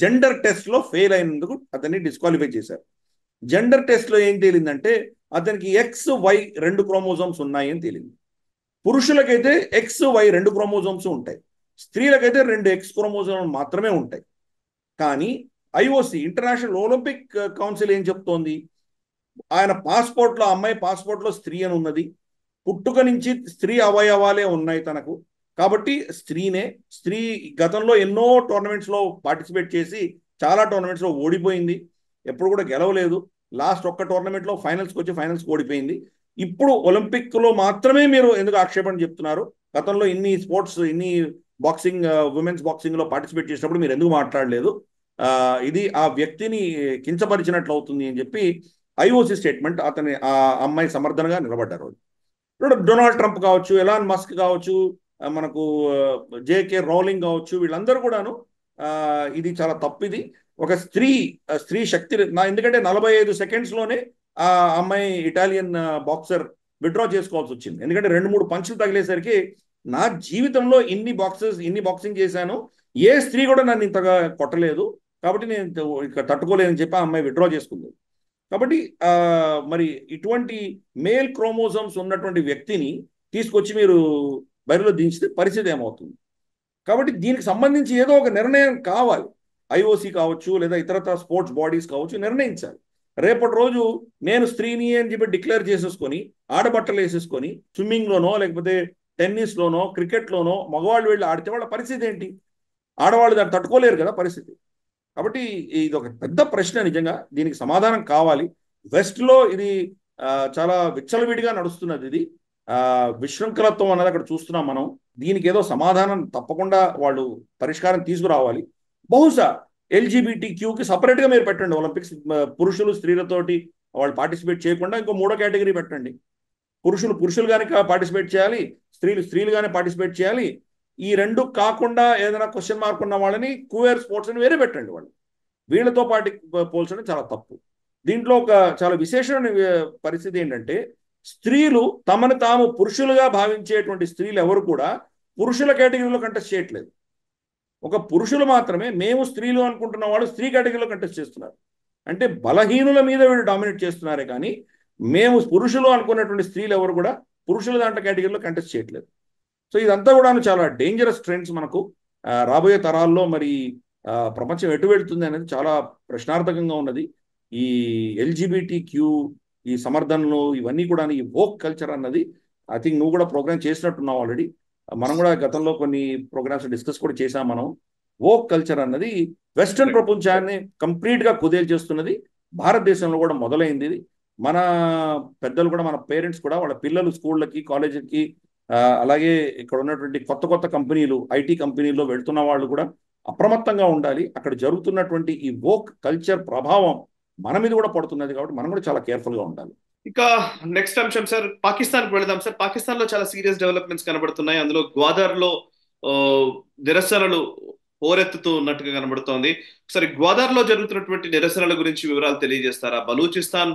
జెండర్ టెస్ట్ లో ఫెయిల్ అయినందుకు అతన్ని డిస్క్వాలిఫై చేశారు. జెండర్ టెస్ట్ లో ఏం తేలిందంటే అతనికి XY 2 క్రోమోజోమ్స్ ఉన్నాయి అని తేలింది. పురుషులకైతే XY 2 క్రోమోజోమ్స్ ఉంటాయి, స్త్రీలకైతే 2 X క్రోమోజోమ్ మాత్రమే ఉంటాయి. కానీ IOC ఇంటర్నేషనల్ ఒలింపిక్ కౌన్సిల్ ఏం చెప్తోంది? ఆయన పాస్పోర్ట్లో, అమ్మాయి పాస్పోర్ట్లో స్త్రీ అని ఉన్నది, పుట్టుక నుంచి స్త్రీ అవయవాలే ఉన్నాయి తనకు, కాబట్టి స్త్రీనే. స్త్రీ గతంలో ఎన్నో టోర్నమెంట్స్లో పార్టిసిపేట్ చేసి చాలా టోర్నమెంట్స్లో ఓడిపోయింది, ఎప్పుడు కూడా గెలవలేదు. లాస్ట్ ఒక్క టోర్నమెంట్లో ఫైనల్స్కి వచ్చి ఫైనల్స్కి ఓడిపోయింది. ఇప్పుడు ఒలింపిక్లో మాత్రమే మీరు ఎందుకు ఆక్షేపణ చెప్తున్నారు? గతంలో ఇన్ని స్పోర్ట్స్, ఇన్ని బాక్సింగ్, ఉమెన్స్ బాక్సింగ్లో పార్టిసిపేట్ చేసినప్పుడు మీరు ఎందుకు మాట్లాడలేదు? ఇది ఆ వ్యక్తిని కించపరిచినట్లు అవుతుంది అని చెప్పి IOC స్టేట్మెంట్. ఆ అమ్మాయి సమర్థనగా నిలబడ్డారు. ఇప్పుడు డొనాల్డ్ ట్రంప్ కావచ్చు, ఎలాన్ మస్క్ కావచ్చు, మనకు JK రౌలింగ్ కావచ్చు, వీళ్ళందరూ కూడాను ఇది చాలా తప్పిది. ఒక స్త్రీ శక్తి ఎందుకంటే 45 సెకండ్స్లోనే ఆ అమ్మాయి ఇటాలియన్ బాక్సర్ విత్డ్రా చేసుకోవాల్సి వచ్చింది. ఎందుకంటే 2-3 పంచులు తగిలేసరికి నా జీవితంలో ఇన్ని బాక్సింగ్ చేశాను, ఏ స్త్రీ కూడా నన్ను ఇంతగా కొట్టలేదు, కాబట్టి నేను ఇక తట్టుకోలేదని చెప్పి ఆ అమ్మాయి విత్డ్రా చేసుకుంది. కాబట్టి మరి ఇటువంటి మేల్ క్రోమోజోమ్స్ ఉన్నటువంటి వ్యక్తిని తీసుకొచ్చి మీరు బరిలో దించితే పరిస్థితి ఏమవుతుంది? కాబట్టి దీనికి సంబంధించి ఏదో ఒక నిర్ణయం కావాలి. IOC కావచ్చు, లేదా ఇతరత్ర స్పోర్ట్స్ బాడీస్ కావచ్చు, నిర్ణయించాలి. రేపటి రోజు నేను స్త్రీని అని చెప్పి డిక్లేర్ చేసేసుకొని ఆడబట్టలు వేసేసుకొని స్విమ్మింగ్లోనో లేకపోతే టెన్నిస్లోనో క్రికెట్లోనో మగవాళ్ళు వెళ్ళి ఆడితే వాళ్ళ పరిస్థితి ఏంటి? ఆడవాళ్ళు దాన్ని తట్టుకోలేరు కదా పరిస్థితి. కాబట్టి ఇది ఒక పెద్ద ప్రశ్న. నిజంగా దీనికి సమాధానం కావాలి. వెస్ట్లో ఇది చాలా విచ్చలవిడిగా నడుస్తున్నది. ఇది విశృంఖలత్వం అన్నది అక్కడ చూస్తున్నాం మనం. దీనికి ఏదో సమాధానం తప్పకుండా వాళ్ళు పరిష్కారం తీసుకురావాలి. బహుశా ఎల్జీబీటీ క్యూకి సపరేట్గా మీరు పెట్టండి ఒలింపిక్స్. పురుషులు స్త్రీలతోటి వాళ్ళు పార్టిసిపేట్ చేయకుండా ఇంకో మూడో కేటగిరీ పెట్టండి. పురుషులుగానే పార్టిసిపేట్ చేయాలి, స్త్రీలుగానే పార్టిసిపేట్ చేయాలి. ఈ రెండు కాకుండా ఏదైనా క్వశ్చన్ మార్క్ ఉన్న వాళ్ళని క్యూయర్ స్పోర్ట్స్ అని వేరే పెట్టండి. వాళ్ళు వీళ్ళతో పాటు పోల్చడం చాలా తప్పు. దీంట్లో ఒక చాలా విశేషమైన పరిస్థితి ఏంటంటే, స్త్రీలు తమను తాము పురుషులుగా భావించేటువంటి స్త్రీలు ఎవరు కూడా పురుషుల కేటగిరీలో కంటెస్ట్ చేయట్లేదు. ఒక పురుషులు మాత్రమే మేము స్త్రీలు అనుకుంటున్న వాళ్ళు స్త్రీ కేటగిరీలో కంటెస్ట్ చేస్తున్నారు. అంటే బలహీనుల మీద వీళ్ళు డామినేట్ చేస్తున్నారే కానీ మేము పురుషులు అనుకున్నటువంటి స్త్రీలు ఎవరు కూడా పురుషుల దాంట్లో కేటగిరీలో కంటెస్ట్ చేయట్లేదు. సో ఇదంతా కూడా చాలా డేంజరస్ ట్రెండ్స్. మనకు రాబోయే తరాల్లో మరి ప్రపంచం ఎటు వెళుతుంది అనేది చాలా ప్రశ్నార్థకంగా ఉన్నది. ఈ ఎల్జీబీటీ క్యూ, ఈ సమర్థనలు, ఇవన్నీ కూడా ఈ వోక్ కల్చర్ అన్నది ఐ థింక్ నువ్వు కూడా ప్రోగ్రామ్ చేసినట్టున్నావు ఆల్రెడీ. మనం కూడా గతంలో కొన్ని ప్రోగ్రామ్స్ డిస్కస్ కూడా చేసాం మనం. వోక్ కల్చర్ అన్నది వెస్టర్న్ ప్రపంచాన్ని కంప్లీట్గా కుదేల్చేస్తున్నది. భారతదేశంలో కూడా మొదలైంది ఇది. మన పెద్దలు కూడా, మన పేరెంట్స్ కూడా వాళ్ళ పిల్లలు స్కూళ్ళకి, కాలేజీకి, అలాగే ఇక్కడ ఉన్నటువంటి కొత్త కొత్త కంపెనీలు, ఐటీ కంపెనీల్లో వెళ్తున్న వాళ్ళు కూడా అప్రమత్తంగా ఉండాలి. అక్కడ జరుగుతున్నటువంటి ఈ వోక్ కల్చర్ ప్రభావం మన మీద కూడా పడుతున్నది కాబట్టి మనం కూడా చాలా కేర్ఫుల్గా ఉండాలి. ఇక నెక్స్ట్ అంశం సార్, పాకిస్తాన్కి వెళదాం సార్. పాకిస్తాన్లో చాలా సీరియస్ డెవలప్మెంట్స్ కనబడుతున్నాయి. అందులో గ్వాదర్లో నిరసనలు హోరెత్తుతూ ఉన్నట్టుగా కనబడుతోంది. ఒకసారి గ్వాదర్లో జరుగుతున్నటువంటి నిరసనల గురించి వివరాలు తెలియజేస్తారా? బలూచిస్తాన్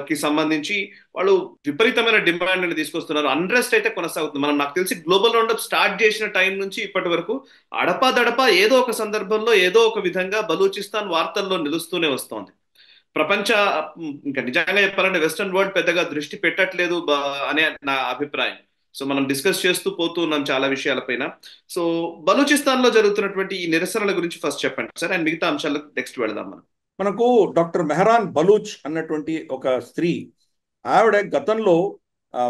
కి సంబంధించి వాళ్ళు విపరీతమైన డిమాండ్ తీసుకొస్తున్నారు. అన్రెస్ట్ అయితే కొనసాగుతుంది. నాకు తెలిసి గ్లోబల్ రౌండప్ స్టార్ట్ చేసిన టైం నుంచి ఇప్పటి వరకు అడపాదడపా ఏదో ఒక సందర్భంలో ఏదో ఒక విధంగా బలూచిస్తాన్ వార్తల్లో నిలుస్తూనే వస్తోంది. ప్రపంచ, ఇంకా నిజంగా చెప్పాలంటే వెస్టర్న్ వరల్డ్ పెద్దగా దృష్టి పెట్టట్లేదు అనే నా అభిప్రాయం. సో మనం డిస్కస్ చేస్తూ పోతూ ఉన్నాం చాలా విషయాలపైన. సో బలూచిస్తాన్ లో జరుగుతున్నటువంటి ఈ నిరసనల గురించి ఫస్ట్ చెప్పండి సార్, అండ్ మిగతా అంశాలకు నెక్స్ట్ వెళదాం మనం. మనకు డాక్టర్ మెహరాన్ బలూచ్ అన్నటువంటి ఒక స్త్రీ, ఆవిడ గతంలో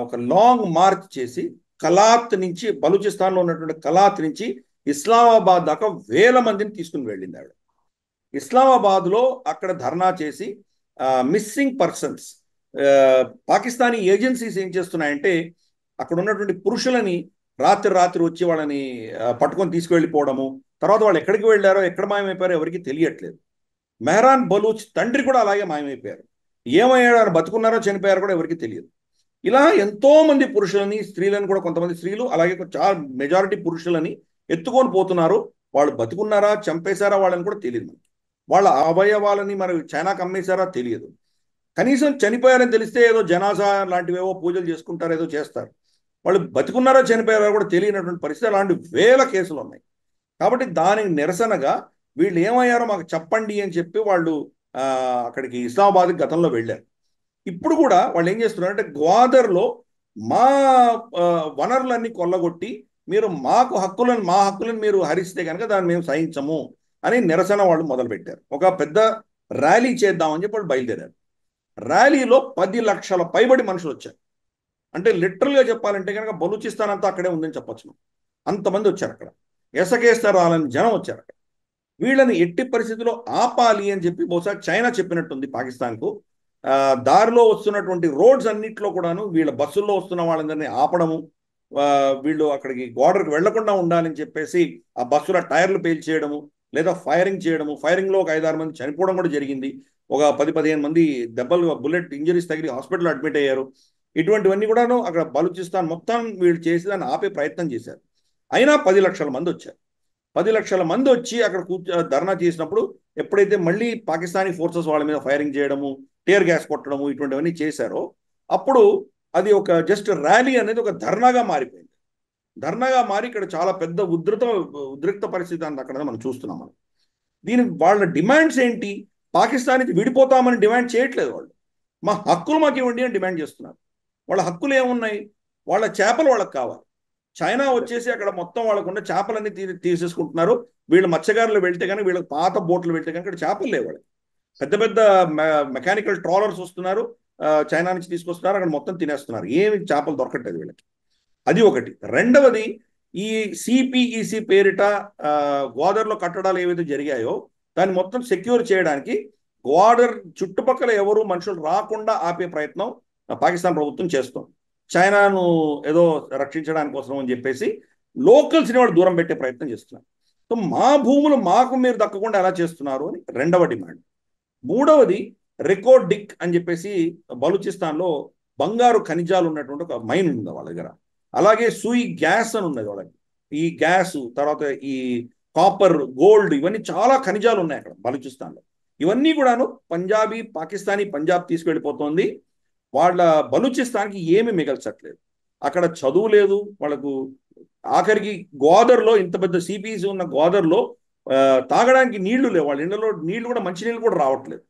ఒక లాంగ్ మార్చ్ చేసి కలాత్ నుంచి, బలూచిస్తాన్లో ఉన్నటువంటి కలాత్ నుంచి ఇస్లామాబాద్ దాకా వేల మందిని తీసుకుని వెళ్ళింది ఆవిడ. ఇస్లామాబాద్లో అక్కడ ధర్నా చేసి మిస్సింగ్ పర్సన్స్, పాకిస్తానీ ఏజెన్సీస్ ఏం చేస్తున్నాయంటే అక్కడ ఉన్నటువంటి పురుషులని రాత్రి వచ్చి వాళ్ళని పట్టుకొని తీసుకువెళ్ళిపోవడము, తర్వాత వాళ్ళు ఎక్కడికి వెళ్ళారో, ఎక్కడ మాయమైపోయారో ఎవరికి తెలియట్లేదు. మెహరాన్ బలూచ్ తండ్రి కూడా అలాగే మాయమైపోయారు. ఏమయ్యాడు, ఆయన బతుకున్నారో చనిపోయారో కూడా ఎవరికి తెలియదు. ఇలా ఎంతో మంది పురుషులని, స్త్రీలను కూడా, కొంతమంది స్త్రీలు అలాగే చాలా మెజారిటీ పురుషులని ఎత్తుకొని పోతున్నారు. వాళ్ళు బతుకున్నారా, చంపేశారా వాళ్ళని కూడా తెలియదు. మనకి వాళ్ళ అవయవాలని మరి చైనాకు అమ్మేశారా తెలియదు. కనీసం చనిపోయారని తెలిస్తే ఏదో జనాజా లాంటివేవో పూజలు చేసుకుంటారు, ఏదో చేస్తారు. వాళ్ళు బతుకున్నారో చనిపోయారో కూడా తెలియనటువంటి పరిస్థితి, అలాంటి వేల కేసులు ఉన్నాయి. కాబట్టి దానికి నిరసనగా వీళ్ళు ఏమయ్యారో మాకు చెప్పండి అని చెప్పి వాళ్ళు అక్కడికి ఇస్లామాబాద్కి గతంలో వెళ్ళారు. ఇప్పుడు కూడా వాళ్ళు ఏం చేస్తున్నారంటే గ్వాదర్లో మా వనరులన్నీ కొల్లగొట్టి మీరు మా హక్కులను మీరు హరిస్తే కనుక దాన్ని మేము సహించము అని నిరసన వాళ్ళు మొదలుపెట్టారు. ఒక పెద్ద ర్యాలీ చేద్దామని చెప్పి వాళ్ళు బయలుదేరారు. ర్యాలీలో 10 లక్షల పైబడి మనుషులు వచ్చారు. అంటే లిటరల్గా చెప్పాలంటే కనుక బలూచిస్తాన్ అంతా అక్కడే ఉందని చెప్పొచ్చు. అంతమంది వచ్చారు అక్కడ, ఎసకేస్తరాలని జనం వచ్చారు అక్కడ. వీళ్ళని ఎట్టి పరిస్థితుల్లో ఆపాలి అని చెప్పి బహుశా చైనా చెప్పినట్టుంది పాకిస్తాన్కు. దారిలో వస్తున్నటువంటి రోడ్స్ అన్నింటిలో కూడాను వీళ్ళ బస్సుల్లో వస్తున్న వాళ్ళందరినీ ఆపడము, వీళ్ళు అక్కడికి బోర్డర్కి వెళ్లకుండా ఉండాలని చెప్పేసి ఆ బస్సుల టైర్లు పేల్చేయడము, లేదా ఫైరింగ్ చేయడము. ఫైరింగ్లో ఒక 5-6 మంది చనిపోవడం కూడా జరిగింది. ఒక 10-15 మంది దెబ్బలు, బుల్లెట్ ఇంజరీస్ తగిలి హాస్పిటల్లో అడ్మిట్ అయ్యారు. ఇటువంటివన్నీ కూడాను అక్కడ బలూచిస్తాన్ మొత్తం వీళ్ళు చేసి దాన్ని ఆపే ప్రయత్నం చేశారు. అయినా 10 లక్షల మంది వచ్చారు. 10 లక్షల మంది వచ్చి అక్కడ ధర్నా చేసినప్పుడు ఎప్పుడైతే మళ్ళీ పాకిస్తానీ ఫోర్సెస్ వాళ్ళ మీద ఫైరింగ్ చేయడము, టీయర్ గ్యాస్ కొట్టడము, ఇటువంటివన్నీ చేశారో అప్పుడు అది ఒక జస్ట్ ర్యాలీ అనేది ఒక ధర్నాగా మారిపోయింది. ధర్నాగా మారి ఇక్కడ చాలా పెద్ద ఉద్రిక్త పరిస్థితి అంత అక్కడ మనం చూస్తున్నాం. మనం దీనికి వాళ్ళ డిమాండ్స్ ఏంటి? పాకిస్తాన్ నుంచి విడిపోతామని డిమాండ్ చేయట్లేదు. వాళ్ళు మా హక్కులు మాకు ఇవ్వండి అని డిమాండ్ చేస్తున్నారు. వాళ్ళ హక్కులు ఏమున్నాయి? వాళ్ళ చేపలు వాళ్ళకి కావాలి. చైనా వచ్చేసి అక్కడ మొత్తం వాళ్ళకున్న చేపలన్నీ తీసేసుకుంటున్నారు. వీళ్ళు మత్స్యకారులు వెళ్తే కనుక, వీళ్ళకి పాత బోట్లు వెళ్తే కనుక ఇక్కడ చేపలు లేవు. వాళ్ళకి పెద్ద పెద్ద మెకానికల్ ట్రాలర్స్ వస్తున్నారు, చైనా నుంచి తీసుకొస్తున్నారు, అక్కడ మొత్తం తినేస్తున్నారు. ఏమి చేపలు దొరకట్లేదు వీళ్ళకి. అది ఒకటి. రెండవది, ఈ సిపిఈసి పేరిట గ్వాదర్లో కట్టడాలు ఏవైతే జరిగాయో దాన్ని మొత్తం సెక్యూర్ చేయడానికి గ్వాదర్ చుట్టుపక్కల ఎవరు మనుషులు రాకుండా ఆపే ప్రయత్నం పాకిస్తాన్ ప్రభుత్వం చేస్తోంది. చైనాను ఏదో రక్షించడానికి కోసం అని చెప్పేసి లోకల్స్ని వాళ్ళు దూరం పెట్టే ప్రయత్నం చేస్తున్నారు. సో మా భూములు మాకు మీరు దక్కకుండా ఎలా చేస్తున్నారు అని రెండవ డిమాండ్. మూడవది రికోర్డిక్ అని చెప్పేసి బలూచిస్తాన్లో బంగారు ఖనిజాలు ఉన్నటువంటి ఒక మైన్ ఉంది వాళ్ళ దగ్గర. అలాగే సూయి గ్యాస్ అని ఉన్నది వాళ్ళకి. ఈ గ్యాస్ తర్వాత ఈ కాపర్, గోల్డ్, ఇవన్నీ చాలా ఖనిజాలు ఉన్నాయి అక్కడ బలూచిస్తాన్లో. ఇవన్నీ కూడాను పాకిస్తానీ పంజాబ్ తీసుకెళ్ళిపోతుంది. వాళ్ళ బలూచిస్తాన్కి ఏమి మిగల్చట్లేదు. అక్కడ చదువు లేదు వాళ్ళకు. ఆఖరికి గోదర్లో, ఇంత పెద్ద సిపిసి ఉన్న గోదర్లో తాగడానికి నీళ్లు లేవు. వాళ్ళ ఇళ్లలో నీళ్లు కూడా, మంచినీళ్ళు కూడా రావట్లేదు.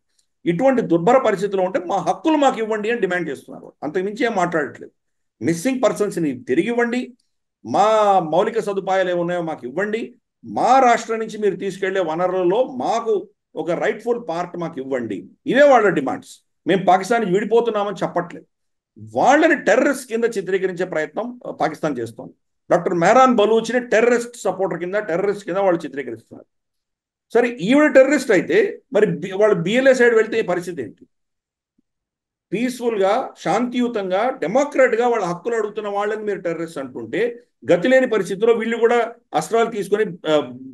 ఇటువంటి దుర్భర పరిస్థితిలో ఉంటే మా హక్కులు మాకు ఇవ్వండి అని డిమాండ్ చేస్తున్నారు. అంతకుమించి ఏం మాట్లాడట్లేదు. మిస్సింగ్ పర్సన్స్ని తిరిగి ఇవ్వండి, మా మౌలిక సదుపాయాలు ఏమున్నాయో మాకు ఇవ్వండి, మా రాష్ట్రం నుంచి మీరు తీసుకెళ్లే వనరులలో మాకు ఒక రైట్ఫుల్ పార్ట్ మాకు ఇవ్వండి. ఇవే వాళ్ళ డిమాండ్స్. మేము పాకిస్తాన్ విడిపోతున్నామని చెప్పట్లేదు. వాళ్ళని టెర్రరిస్ట్ కింద చిత్రీకరించే ప్రయత్నం పాకిస్తాన్ చేస్తోంది. డాక్టర్ మెహరాన్ బలూచ్ని టెర్రరిస్ట్ సపోర్టర్ కింద, టెర్రరిస్ట్ కింద వాళ్ళు చిత్రీకరిస్తున్నారు. సరే, ఈవిడ టెర్రరిస్ట్ అయితే మరి వాళ్ళు బిఎల్ఏ సైడ్ వెళ్తే ఈ పరిస్థితి ఏంటి? పీస్ఫుల్గా, శాంతియుతంగా, డెమోక్రాట్గా వాళ్ళ హక్కులు అడుగుతున్న వాళ్ళని మీరు టెర్రరిస్ట్ అంటుంటే, గతి లేని పరిస్థితిలో వీళ్ళు కూడా అస్త్రాలు తీసుకొని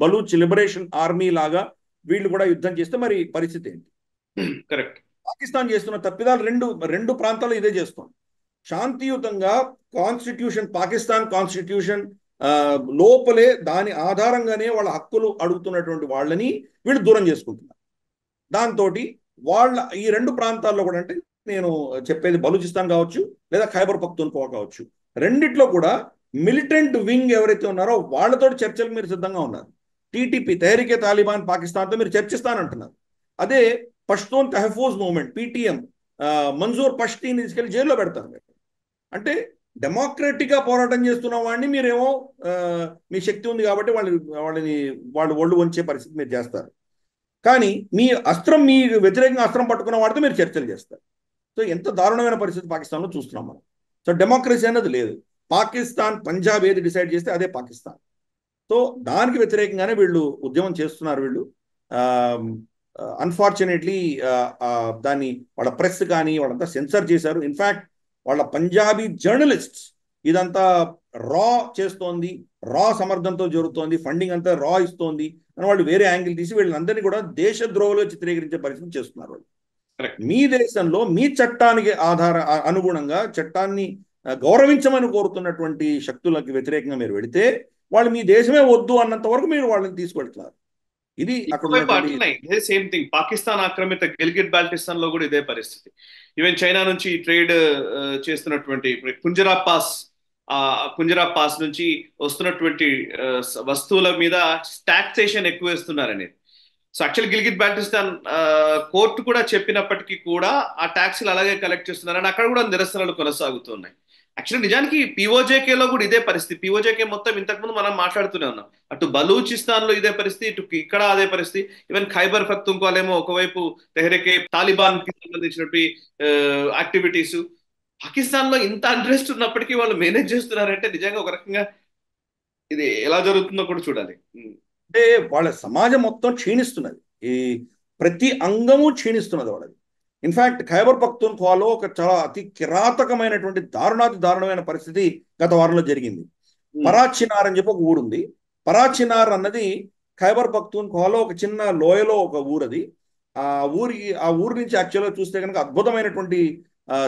బలూచ్ లిబరేషన్ ఆర్మీ లాగా వీళ్ళు కూడా యుద్ధం చేస్తే మరి పరిస్థితి ఏంటి? కరెక్ట్. పాకిస్తాన్ చేస్తున్న తప్పిదాలు రెండు ప్రాంతాలు ఇదే చేస్తుంది. శాంతియుతంగా పాకిస్తాన్ కాన్స్టిట్యూషన్ లోపలే దాని ఆధారంగానే వాళ్ళ హక్కులు అడుగుతున్నటువంటి వాళ్ళని వీళ్ళు దూరం చేసుకుంటున్నారు. దాంతో వాళ్ళ ఈ రెండు ప్రాంతాల్లో కూడా, అంటే నేను చెప్పేది బలూచిస్తాన్ కావచ్చు లేదా ఖైబర్ పఖ్తూన్ఖ్వా కావచ్చు, రెండిట్లో కూడా మిలిటెంట్ వింగ్ ఎవరైతే ఉన్నారో వాళ్ళతో చర్చలకు మీరు సిద్ధంగా ఉన్నారు. టీటీపీ, తెహ్రీకే తాలిబాన్ పాకిస్తాన్తో మీరు చర్చిస్తానంటున్నారు. అదే పష్తూన్ తహఫూజ్ మూవ్మెంట్, పీటీఎం, మంజూర్ పష్తీని తీసుకెళ్లి జైల్లో పెడతారు. అంటే డెమోక్రటిక్గా పోరాటం చేస్తున్న వాడిని మీరేమో మీ శక్తి ఉంది కాబట్టి వాళ్ళు ఒళ్ళు వంచే పరిస్థితి మీరు చేస్తారు. కానీ మీ వ్యతిరేకంగా అస్త్రం పట్టుకున్న వాడితో మీరు చర్చలు చేస్తారు. సో ఎంత దారుణమైన పరిస్థితి పాకిస్తాన్లో చూస్తున్నాం మనం. సో డెమోక్రసీ అన్నది లేదు. పాకిస్తాన్, పంజాబ్ ఏది డిసైడ్ చేస్తే అదే పాకిస్తాన్. సో దానికి వ్యతిరేకంగానే వీళ్ళు ఉద్యమం చేస్తున్నారు. వీళ్ళు అన్ఫార్చునేట్లీ దాన్ని వాళ్ళ ప్రెస్ కానీ వాళ్ళంతా సెన్సర్ చేశారు. ఇన్ఫ్యాక్ట్ వాళ్ళ పంజాబీ జర్నలిస్ట్స్ ఇదంతా రా చేస్తోంది, రా సమర్థంతో జరుగుతోంది, ఫండింగ్ అంతా రా ఇస్తోంది అని వాళ్ళు వేరే యాంగిల్ తీసి వీళ్ళందరినీ కూడా దేశద్రోహులుగా చిత్రీకరించే పరిస్థితి చేస్తున్నారు. వాళ్ళు మీ దేశంలో మీ చట్టానికి అనుగుణంగా చట్టాన్ని గౌరవించమని కోరుతున్నటువంటి శక్తులకు వ్యతిరేకంగా మీరు వెళితే వాళ్ళు మీ దేశమే వద్దు అన్నంత వరకు మీరు వాళ్ళని తీసుకెళ్తున్నారు. ఇది అక్కడ సేమ్ థింగ్. పాకిస్తాన్ ఆక్రమిత గిల్గిట్ బాల్టిస్తాన్ లో కూడా ఇదే పరిస్థితి. ఈవెన్ చైనా నుంచి ట్రేడ్ చేస్తున్నటువంటి కుంజరా పాస్ నుంచి వస్తున్నటువంటి వస్తువుల మీద టాక్సేషన్ ఎక్కువ వేస్తున్నారనేది. So actual Gilgit Baltistan court కూడా చెప్పినప్పటికీ కూడా ఆ ట్యాక్స్లు అలాగే కలెక్ట్ చేస్తున్నారని అక్కడ కూడా నిరసనలు కొనసాగుతున్నాయి. యాక్చువల్లీ నిజానికి పీఓజేకేలో కూడా ఇదే పరిస్థితి. పీఓజేకే మొత్తం ఇంతకుముందు మనం మాట్లాడుతూనే ఉన్నాం. అటు బలూచిస్తాన్ లో ఇదే పరిస్థితి, ఇటు ఇక్కడ అదే పరిస్థితి. ఈవెన్ ఖైబర్ పఖ్తూన్ఖ్వాలేమో ఒకవైపు తెహ్రీకే తాలిబాన్ కి సంబంధించినటువంటి యాక్టివిటీస్. పాకిస్తాన్ లో ఇంత ఇంట్రెస్ట్ ఉన్నప్పటికీ వాళ్ళు మేనేజ్ చేస్తున్నారంటే నిజంగా ఒక రకంగా ఇది ఎలా జరుగుతుందో కూడా చూడాలి. అంటే వాళ్ళ సమాజం మొత్తం క్షీణిస్తున్నది. ఈ ప్రతి అంగము క్షీణిస్తున్నది వాళ్ళది. ఇన్ఫ్యాక్ట్ ఖైబర్ పఖ్తూన్ఖ్వాలో ఒక చాలా అతి కిరాతకమైనటువంటి దారుణమైన పరిస్థితి గత వారంలో జరిగింది. పరాచినార్ అని చెప్పి ఒక ఊరుంది. పరాచినార్ అన్నది ఖైబర్ పఖ్తూన్ఖ్వాలో ఒక చిన్న లోయలో ఒక ఊరది. ఆ ఊరు నుంచి యాక్చువల్గా చూస్తే కనుక అద్భుతమైనటువంటి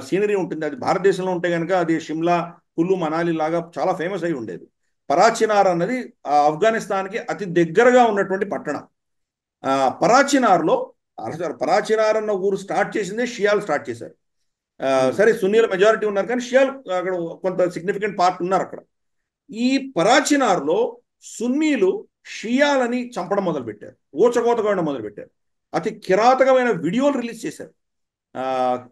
సీనరీ ఉంటుంది. అది భారతదేశంలో ఉంటే కనుక అది షిమ్లా, కుల్లు, మనాలి లాగా చాలా ఫేమస్ అయి ఉండేది. పరాచినార్ అన్నది ఆఫ్ఘనిస్తాన్కి అతి దగ్గరగా ఉన్నటువంటి పట్టణం. పరాచినార్ అన్న ఊరు స్టార్ట్ చేసిందే షియాలు స్టార్ట్ చేశారు. సరే, సున్నీల మెజారిటీ ఉన్నారు కానీ షియాలు అక్కడ కొంత సిగ్నిఫికెంట్ పార్ట్ ఉన్నారు అక్కడ. ఈ పరాచినార్లో సున్నీలు షియాలని చంపడం మొదలుపెట్టారు, ఊచకోతగా మొదలుపెట్టారు. అతి కిరాతకమైన వీడియోలు రిలీజ్ చేశారు.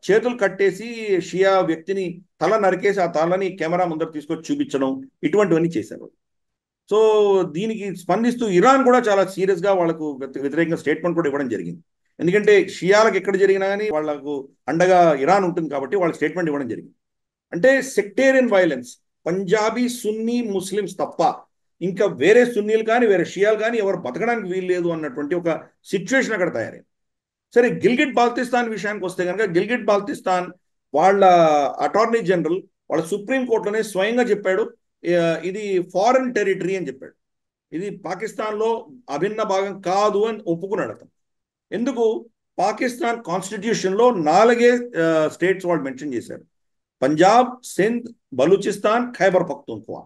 చేతులు కట్టేసి షియా వ్యక్తిని తల నరికేసి ఆ తలని కెమెరా ముందర తీసుకొచ్చి చూపించడం, ఇటువంటివన్నీ చేశారు. సో దీనికి స్పందిస్తూ ఇరాన్ కూడా చాలా సీరియస్గా వాళ్ళకు వ్యతిరేకంగా స్టేట్మెంట్ కూడా ఇవ్వడం జరిగింది. ఎందుకంటే షియాలకు ఎక్కడ జరిగినా కానీ వాళ్లకు అండగా ఇరాన్ ఉంటుంది కాబట్టి వాళ్ళు స్టేట్మెంట్ ఇవ్వడం జరిగింది. అంటే సెక్టేరియన్ వైలెన్స్, పంజాబీ సున్నీ ముస్లిమ్స్ తప్ప ఇంకా వేరే సున్నీలు కానీ వేరే షియాలు కానీ ఎవరు బతకడానికి వీలు లేదు అన్నటువంటి ఒక సిచ్యువేషన్ అక్కడ తయారైంది. సరే, గిల్గిట్ బాల్టిస్తాన్ విషయానికి వస్తే కనుక గిల్గిట్ బాల్టిస్తాన్ వాళ్ళ అటార్నీ జనరల్ వాళ్ళ సుప్రీంకోర్టులోనే స్వయంగా చెప్పాడు, ఇది ఫారెన్ టెరిటరీ అని చెప్పాడు. ఇది పాకిస్తాన్లో అభిన్న భాగం కాదు అని ఒప్పుకున్నాడు అతను. ఎందుకు? పాకిస్తాన్ కాన్స్టిట్యూషన్లో 4 స్టేట్స్ వాళ్ళు మెన్షన్ చేశారు: పంజాబ్, సింధ్, బలూచిస్తాన్, ఖైబర్ పఖ్తూన్ఖ్వా.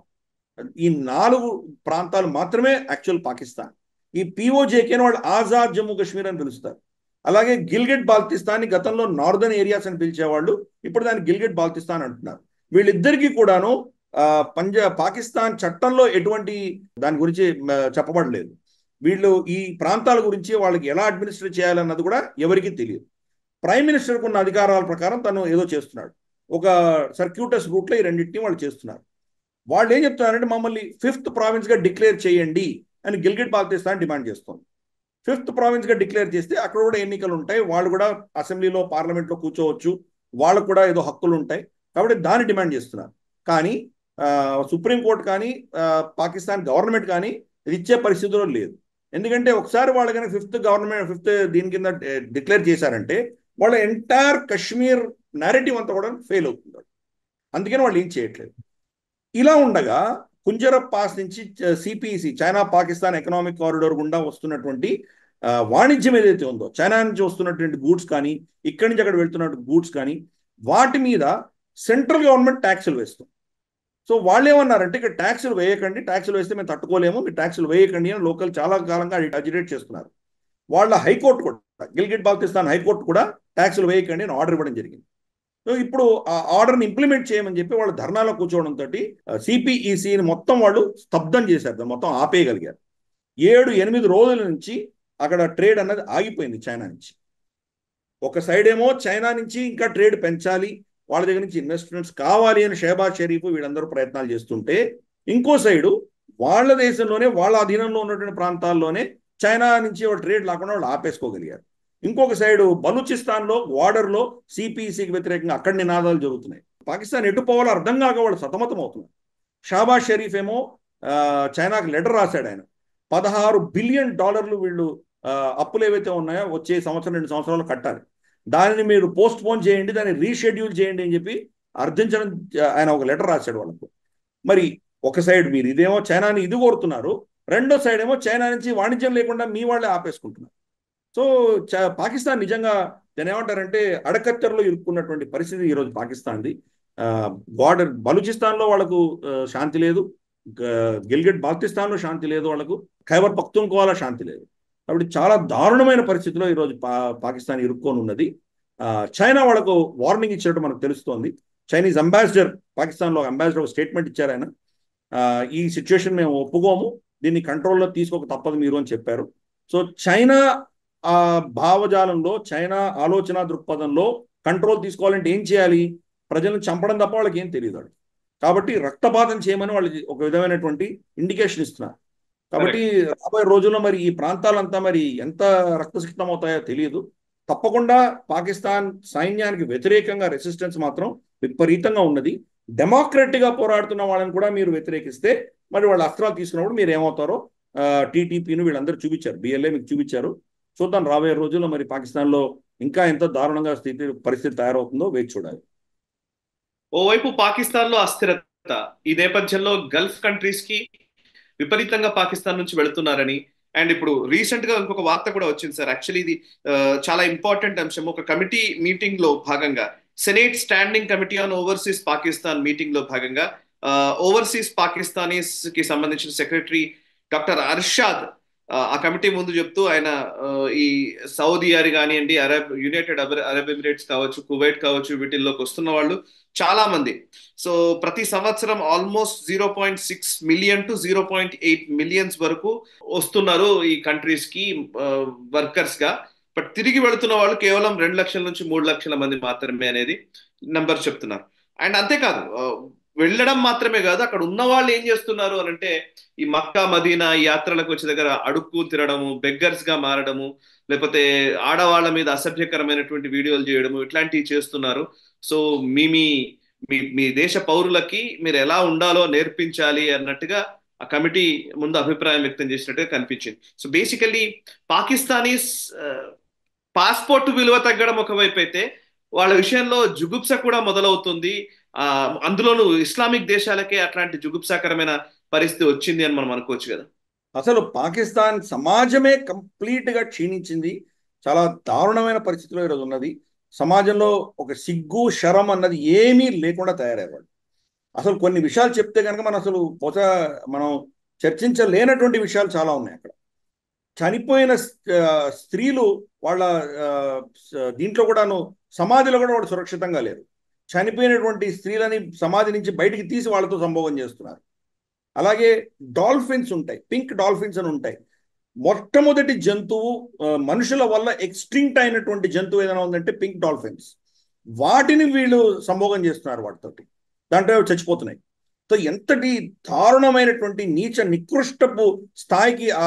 ఈ 4 ప్రాంతాలు మాత్రమే యాక్చువల్ పాకిస్తాన్. ఈ పిఓజేకేని వాళ్ళు ఆజాద్ జమ్మూ కాశ్మీర్ అని పిలుస్తారు. అలాగే గిల్గిట్ బాల్తిస్తాన్ని గతంలో నార్దర్న్ ఏరియాస్ అని పిలిచేవాళ్ళు, ఇప్పుడు దాన్ని గిల్గిట్ బాల్తిస్తాన్ అంటున్నారు. వీళ్ళిద్దరికీ కూడాను పాకిస్తాన్ చట్టంలో ఎటువంటి దాని గురించి చెప్పబడలేదు. వీళ్ళు ఈ ప్రాంతాల గురించి వాళ్ళకి ఎలా అడ్మినిస్ట్రేట్ చేయాలన్నది కూడా ఎవరికీ తెలియదు. ప్రైమ్ మినిస్టర్కు ఉన్న అధికారాల ప్రకారం తను ఏదో చేస్తున్నాడు. ఒక సర్క్యూటస్ రూట్లో ఈ రెండింటినీ వాళ్ళు చేస్తున్నారు. వాళ్ళు ఏం చెప్తున్నారంటే మమ్మల్ని 5th ప్రావిన్స్గా డిక్లేర్ చేయండి అని గిల్గిట్ బాల్తిస్తాన్ డిమాండ్ చేస్తుంది. 5th ప్రావిన్స్గా డిక్లేర్ చేస్తే అక్కడ కూడా ఎన్నికలు ఉంటాయి, వాళ్ళు కూడా అసెంబ్లీలో పార్లమెంట్లో కూర్చోవచ్చు, వాళ్ళకు కూడా ఏదో హక్కులు ఉంటాయి, కాబట్టి దాన్ని డిమాండ్ చేస్తున్నారు. కానీ సుప్రీంకోర్టు కానీ పాకిస్తాన్ గవర్నమెంట్ కానీ ఇది ఇచ్చే పరిస్థితిలో లేదు. ఎందుకంటే ఒకసారి వాళ్ళు కానీ 5th దీని కింద డిక్లేర్ చేశారంటే వాళ్ళ ఎంటైర్ కశ్మీర్ నేరేటివ్ అంతా కూడా ఫెయిల్ అవుతుంది. అందుకని వాళ్ళు ఏం చేయట్లేదు. ఇలా ఉండగా కుంజరప్ పాస్ నుంచి CPC, China Pakistan economic corridor గుండా వస్తున్నటువంటి వాణిజ్యం ఏదైతే ఉందో, చైనా నుంచి వస్తున్నటువంటి గూడ్స్ కానీ, ఇక్కడి నుంచి అక్కడ వెళ్తున్న గూడ్స్ కానీ, వాటి మీద సెంట్రల్ గవర్నమెంట్ ట్యాక్సులు వేస్తుంది. సో వాళ్ళు ఏమన్నారంటే ఇక్కడ ట్యాక్సులు వేయకండి, ట్యాక్సులు వేస్తే మేము తట్టుకోలేము, మీరు ట్యాక్సులు వేయకండి అని లోకల్ చాలా కాలంగా అజిటేట్ చేస్తున్నారు. వాళ్ళ హైకోర్టు కూడా, గిల్గిట్ బాల్తిస్తాన్ హైకోర్టు కూడా ట్యాక్సులు వేయకండి అని ఆర్డర్ ఇవ్వడం జరిగింది. సో ఇప్పుడు ఆ ఆర్డర్ని ఇంప్లిమెంట్ చేయమని చెప్పి వాళ్ళు ధర్నాలో కూర్చోవడంతో సిపిఈసిని మొత్తం వాళ్ళు స్తబ్దం చేశారు, దాన్ని మొత్తం ఆపేయగలిగారు. 7-8 రోజుల నుంచి అక్కడ ట్రేడ్ అన్నది ఆగిపోయింది చైనా నుంచి. ఒక సైడ్ ఏమో చైనా నుంచి ఇంకా ట్రేడ్ పెంచాలి, వాళ్ళ దగ్గర నుంచి ఇన్వెస్ట్మెంట్స్ కావాలి అని షెహబాజ్ షరీఫ్ వీళ్ళందరూ ప్రయత్నాలు చేస్తుంటే, ఇంకో సైడు వాళ్ళ దేశంలోనే వాళ్ళ అధీనంలో ఉన్నటువంటి ప్రాంతాల్లోనే చైనా నుంచి ట్రేడ్ లేకుండా వాళ్ళు ఆపేసుకోగలిగారు. ఇంకొక సైడు బలూచిస్తాన్లో బార్డర్లో సిపిసికి వ్యతిరేకంగా అక్కడ నినాదాలు జరుగుతున్నాయి. పాకిస్తాన్ ఎటు పోవాలో అర్థం కాక వాళ్ళు సతమతం అవుతున్నారు. షహబాజ్ షరీఫ్ ఏమో చైనాకి లెటర్ రాశాడు. ఆయన $16 బిలియన్ వీళ్ళు అప్పులు ఏవైతే ఉన్నాయో వచ్చే సంవత్సరం 2 సంవత్సరాలు కట్టాలి, దానిని మీరు పోస్ట్ పోన్ చేయండి, దాన్ని రీషెడ్యూల్ చేయండి అని చెప్పి అర్థించడం ఆయన ఒక లెటర్ రాశాడు వాళ్ళకు. మరి ఒక సైడ్ మీరు ఇదేమో చైనాని ఇది కోరుతున్నారు, రెండో సైడ్ ఏమో చైనా నుంచి వాణిజ్యం లేకుండా మీ వాళ్ళే ఆపేసుకుంటున్నారు. సో పాకిస్తాన్ నిజంగా దాన్ని ఏమంటారంటే అడకత్తెరలో ఇరుక్కున్నటువంటి పరిస్థితి ఈరోజు పాకిస్తాన్ది. బార్డర్ బలూచిస్తాన్లో వాళ్ళకు శాంతి లేదు, గిల్గిట్ బాల్తిస్తాన్లో శాంతి లేదు, వాళ్ళకు ఖైబర్ పఖ్తూన్ఖ్వాలో శాంతి లేదు. కాబట్టి చాలా దారుణమైన పరిస్థితిలో ఈరోజు పాకిస్తాన్ ఇరుక్కొని ఉన్నది. చైనా వాళ్ళకు వార్నింగ్ ఇచ్చినట్టు మనకు తెలుస్తోంది. చైనీస్ అంబాసిడర్, పాకిస్తాన్లో అంబాసిడర్ ఒక స్టేట్మెంట్ ఇచ్చారు. ఆయన ఈ సిచ్యువేషన్ మేము ఒప్పుకోము, దీన్ని కంట్రోల్లో తీసుకోక తప్పదు మీరు అని చెప్పారు. సో చైనా భావజాలంలో, చైనా ఆలోచన దృక్పథంలో కంట్రోల్ తీసుకోవాలంటే ఏం చేయాలి? ప్రజలను చంపడం తప్ప వాళ్ళకి ఏం తెలియదు. కాబట్టి రక్తపాతం చేయమని వాళ్ళు ఒక విధమైనటువంటి ఇండికేషన్ ఇస్తున్నారు. కాబట్టి రాబోయే రోజుల్లో మరి ఈ ప్రాంతాలంతా మరి ఎంత రక్తసిక్తం అవుతాయో తెలియదు. తప్పకుండా పాకిస్తాన్ సైన్యానికి వ్యతిరేకంగా రెసిస్టెన్స్ మాత్రం విపరీతంగా ఉన్నది. డెమోక్రటిక్గా పోరాడుతున్న వాళ్ళని కూడా మీరు వ్యతిరేకిస్తే మరి వాళ్ళ అస్త్రాలు తీసుకున్నప్పుడు మీరు ఏమవుతారో టీటీపీని వీళ్ళందరూ చూపించారు, బిఎల్ఏ మీకు చూపించారు. చూద్దాం రాబోయే రోజుల్లో మరి పాకిస్తాన్లో ఇంకా ఎంత దారుణంగా పరిస్థితి తయారవుతుందో వేచి చూడాలి. ఓవైపు పాకిస్తాన్లో అస్థిరత, ఈ నేపథ్యంలో గల్ఫ్ కంట్రీస్ కి విపరీతంగా పాకిస్తాన్ నుంచి వెళుతున్నారని, అండ్ ఇప్పుడు రీసెంట్ గా ఇంకొక వార్త కూడా వచ్చింది సార్. యాక్చువల్లీ ఇది చాలా ఇంపార్టెంట్ అంశం. ఒక కమిటీ మీటింగ్ లో భాగంగా, senate standing committee on overseas Pakistan meeting లో భాగంగా ఓవర్సీస్ పాకిస్తానీస్ కి సంబంధించిన సెక్రటరీ డాక్టర్ అర్షాద్ ఆ కమిటీ ముందు చెప్తూ ఆయన ఈ సౌదీ అరి కానివ్వండి, యునైటెడ్ అరబ్ ఎమిరేట్స్ కావచ్చు, కువైట్ కావచ్చు, వీటిల్లోకి వస్తున్న వాళ్ళు చాలా మంది. సో ప్రతి సంవత్సరం ఆల్మోస్ట్ 0.6 మిలియన్ టు 0.8 మిలియన్స్ వరకు వస్తున్నారు ఈ కంట్రీస్ కి వర్కర్స్ గా. బట్ తిరిగి వెళుతున్న వాళ్ళు కేవలం 2 లక్షల నుంచి 3 లక్షల మంది మాత్రమే అనేది నంబర్ చెప్తున్నారు. అండ్ అంతేకాదు, వెళ్ళడం మాత్రమే కాదు, అక్కడ ఉన్న వాళ్ళు ఏం చేస్తున్నారు అని అంటే, ఈ మక్కా మదీనా యాత్రలకు వచ్చే దగ్గర అడుక్కు తిరగడము, బెగ్గర్స్ గా మారడము, లేకపోతే ఆడవాళ్ళ మీద అసభ్యకరమైనటువంటి వీడియోలు చేయడము, ఇట్లాంటివి చేస్తున్నారు. సో మీ మీ దేశ పౌరులకి మీరు ఎలా ఉండాలో నేర్పించాలి అన్నట్టుగా ఆ కమిటీ ముందు అభిప్రాయం వ్యక్తం చేసినట్టుగా కనిపించింది. సో బేసికల్లీ పాకిస్తానీస్ పాస్పోర్ట్ విలువ తగ్గడం ఒకవైపు అయితే, వాళ్ళ విషయంలో జుగుప్స కూడా మొదలవుతుంది. అందులోనూ ఇస్లామిక్ దేశాలకే అట్లాంటి జుగుప్సాకరమైన పరిస్థితి వచ్చింది అని మనం అనుకోవచ్చు కదా. అసలు పాకిస్తాన్ సమాజమే కంప్లీట్ గా క్షీణించింది. చాలా దారుణమైన పరిస్థితిలో ఈరోజు ఉన్నది. సమాజంలో ఒక సిగ్గు శరం అన్నది ఏమీ లేకుండా తయారయ్యేవాడు. అసలు కొన్ని విషయాలు చెప్తే కనుక మనం చర్చించలేనటువంటి విషయాలు చాలా ఉన్నాయి అక్కడ. చనిపోయిన స్త్రీలు వాళ్ళ దీంట్లో కూడాను సమాధిలో కూడా వాళ్ళు సురక్షితంగా లేరు. చనిపోయినటువంటి స్త్రీలని సమాధి నుంచి బయటికి తీసి వాళ్ళతో సంభోగం చేస్తున్నారు. అలాగే డాల్ఫిన్స్ ఉంటాయి, పింక్ డాల్ఫిన్స్ అని ఉంటాయి. మొట్టమొదటి జంతువు మనుషుల వల్ల ఎక్స్టింక్ట్ అయినటువంటి జంతువు ఏదైనా ఉందంటే పింక్ డాల్ఫిన్స్. వాటిని వీళ్ళు సంభోగం చేస్తున్నారు వాటితోటి, దాంట్లో చచ్చిపోతున్నాయి. సో ఎంతటి దారుణమైనటువంటి నీచ నికృష్టపు స్థాయికి ఆ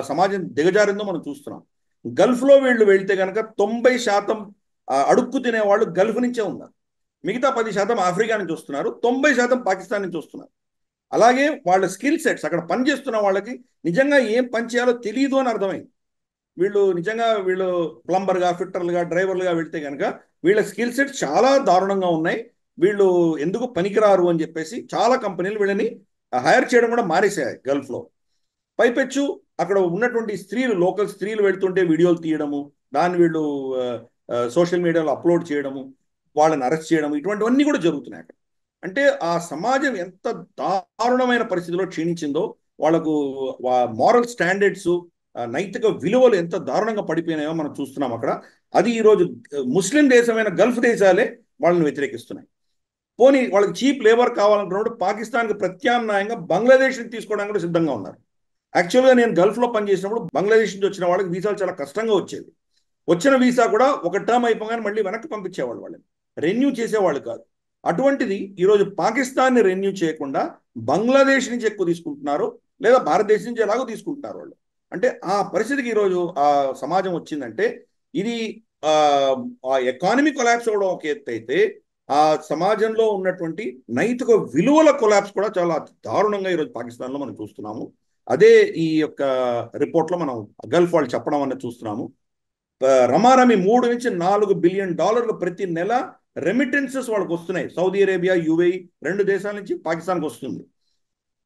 సమాజం దిగజారిందో మనం చూస్తున్నాం. గల్ఫ్లో వీళ్ళు వెళ్తే కనుక 90% అడుక్కు తినేవాళ్ళు గల్ఫ్ నుంచే ఉన్నారు. మిగతా 10% ఆఫ్రికా నుంచి వస్తున్నారు, 90% పాకిస్తాన్ నుంచి వస్తున్నారు. అలాగే వాళ్ళ స్కిల్ సెట్స్, అక్కడ పనిచేస్తున్న వాళ్ళకి నిజంగా ఏం పని చేయాలో తెలియదు అని అర్థమైంది. వీళ్ళు ప్లంబర్గా, ఫిట్టర్లుగా, డ్రైవర్లుగా వెళ్తే కనుక వీళ్ళ స్కిల్ సెట్స్ చాలా దారుణంగా ఉన్నాయి. వీళ్ళు ఎందుకు పనికిరారు అని చెప్పేసి చాలా కంపెనీలు వీళ్ళని హైర్ చేయడం కూడా మానేసాయి గల్ఫ్లో. పైపెచ్చు అక్కడ ఉన్నటువంటి స్త్రీలు, లోకల్ స్త్రీలు వెళ్తుంటే వీడియోలు తీయడము, దాన్ని వీళ్ళు సోషల్ మీడియాలో అప్లోడ్ చేయడము, వాళ్ళని అరెస్ట్ చేయడము, ఇటువంటివన్నీ కూడా జరుగుతున్నాయి అక్కడ. అంటే ఆ సమాజం ఎంత దారుణమైన పరిస్థితిలో క్షీణించిందో, వాళ్ళకు మారల్ స్టాండర్డ్స్, నైతిక విలువలు ఎంత దారుణంగా పడిపోయినాయో మనం చూస్తున్నాం అక్కడ. అది ఈరోజు ముస్లిం దేశమైన గల్ఫ్ దేశాలే వాళ్ళని వ్యతిరేకిస్తున్నాయి. పోనీ వాళ్ళకి చీప్ లేబర్ కావాలనుకున్నప్పుడు పాకిస్తాన్కి ప్రత్యామ్నాయంగా బంగ్లాదేశ్ని తీసుకోవడానికి కూడా సిద్ధంగా ఉన్నారు. యాక్చువల్గా నేను గల్ఫ్లో పనిచేసినప్పుడు బంగ్లాదేశ్ నుంచి వచ్చిన వాళ్ళకి వీసాలు చాలా కష్టంగా వచ్చేది. వచ్చిన వీసా కూడా ఒక టర్మ్ అయిపోగానే మళ్ళీ వెనక్కి పంపించేవాళ్ళు, వాళ్ళని రెన్యూ చేసేవాళ్ళు కాదు. అటువంటిది ఈరోజు పాకిస్తాన్ని రెన్యూ చేయకుండా బంగ్లాదేశ్ నుంచి ఎక్కువ తీసుకుంటున్నారు, లేదా భారతదేశం నుంచి ఎలాగో తీసుకుంటున్నారు వాళ్ళు. అంటే ఆ పరిస్థితికి ఈరోజు ఆ సమాజం వచ్చిందంటే, ఇది ఆ ఎకానమీ కొలాప్స్ అవ్వడం ఒక ఎత్తు అయితే, ఆ సమాజంలో ఉన్నటువంటి నైతిక విలువల కొలాప్స్ కూడా చాలా దారుణంగా ఈరోజు పాకిస్తాన్లో మనం చూస్తున్నాము. అదే ఈ యొక్క రిపోర్ట్లో మనం గల్ఫ్ వాళ్ళు చెప్పడం అనేది చూస్తున్నాము. రమారమి $3 నుంచి $4 బిలియన్ ప్రతి నెల రెమిటెన్సెస్ వాళ్ళకి వస్తున్నాయి. సౌదీ అరేబియా, యుఏఈ 2 దేశాల నుంచి పాకిస్తాన్కి వస్తుంది.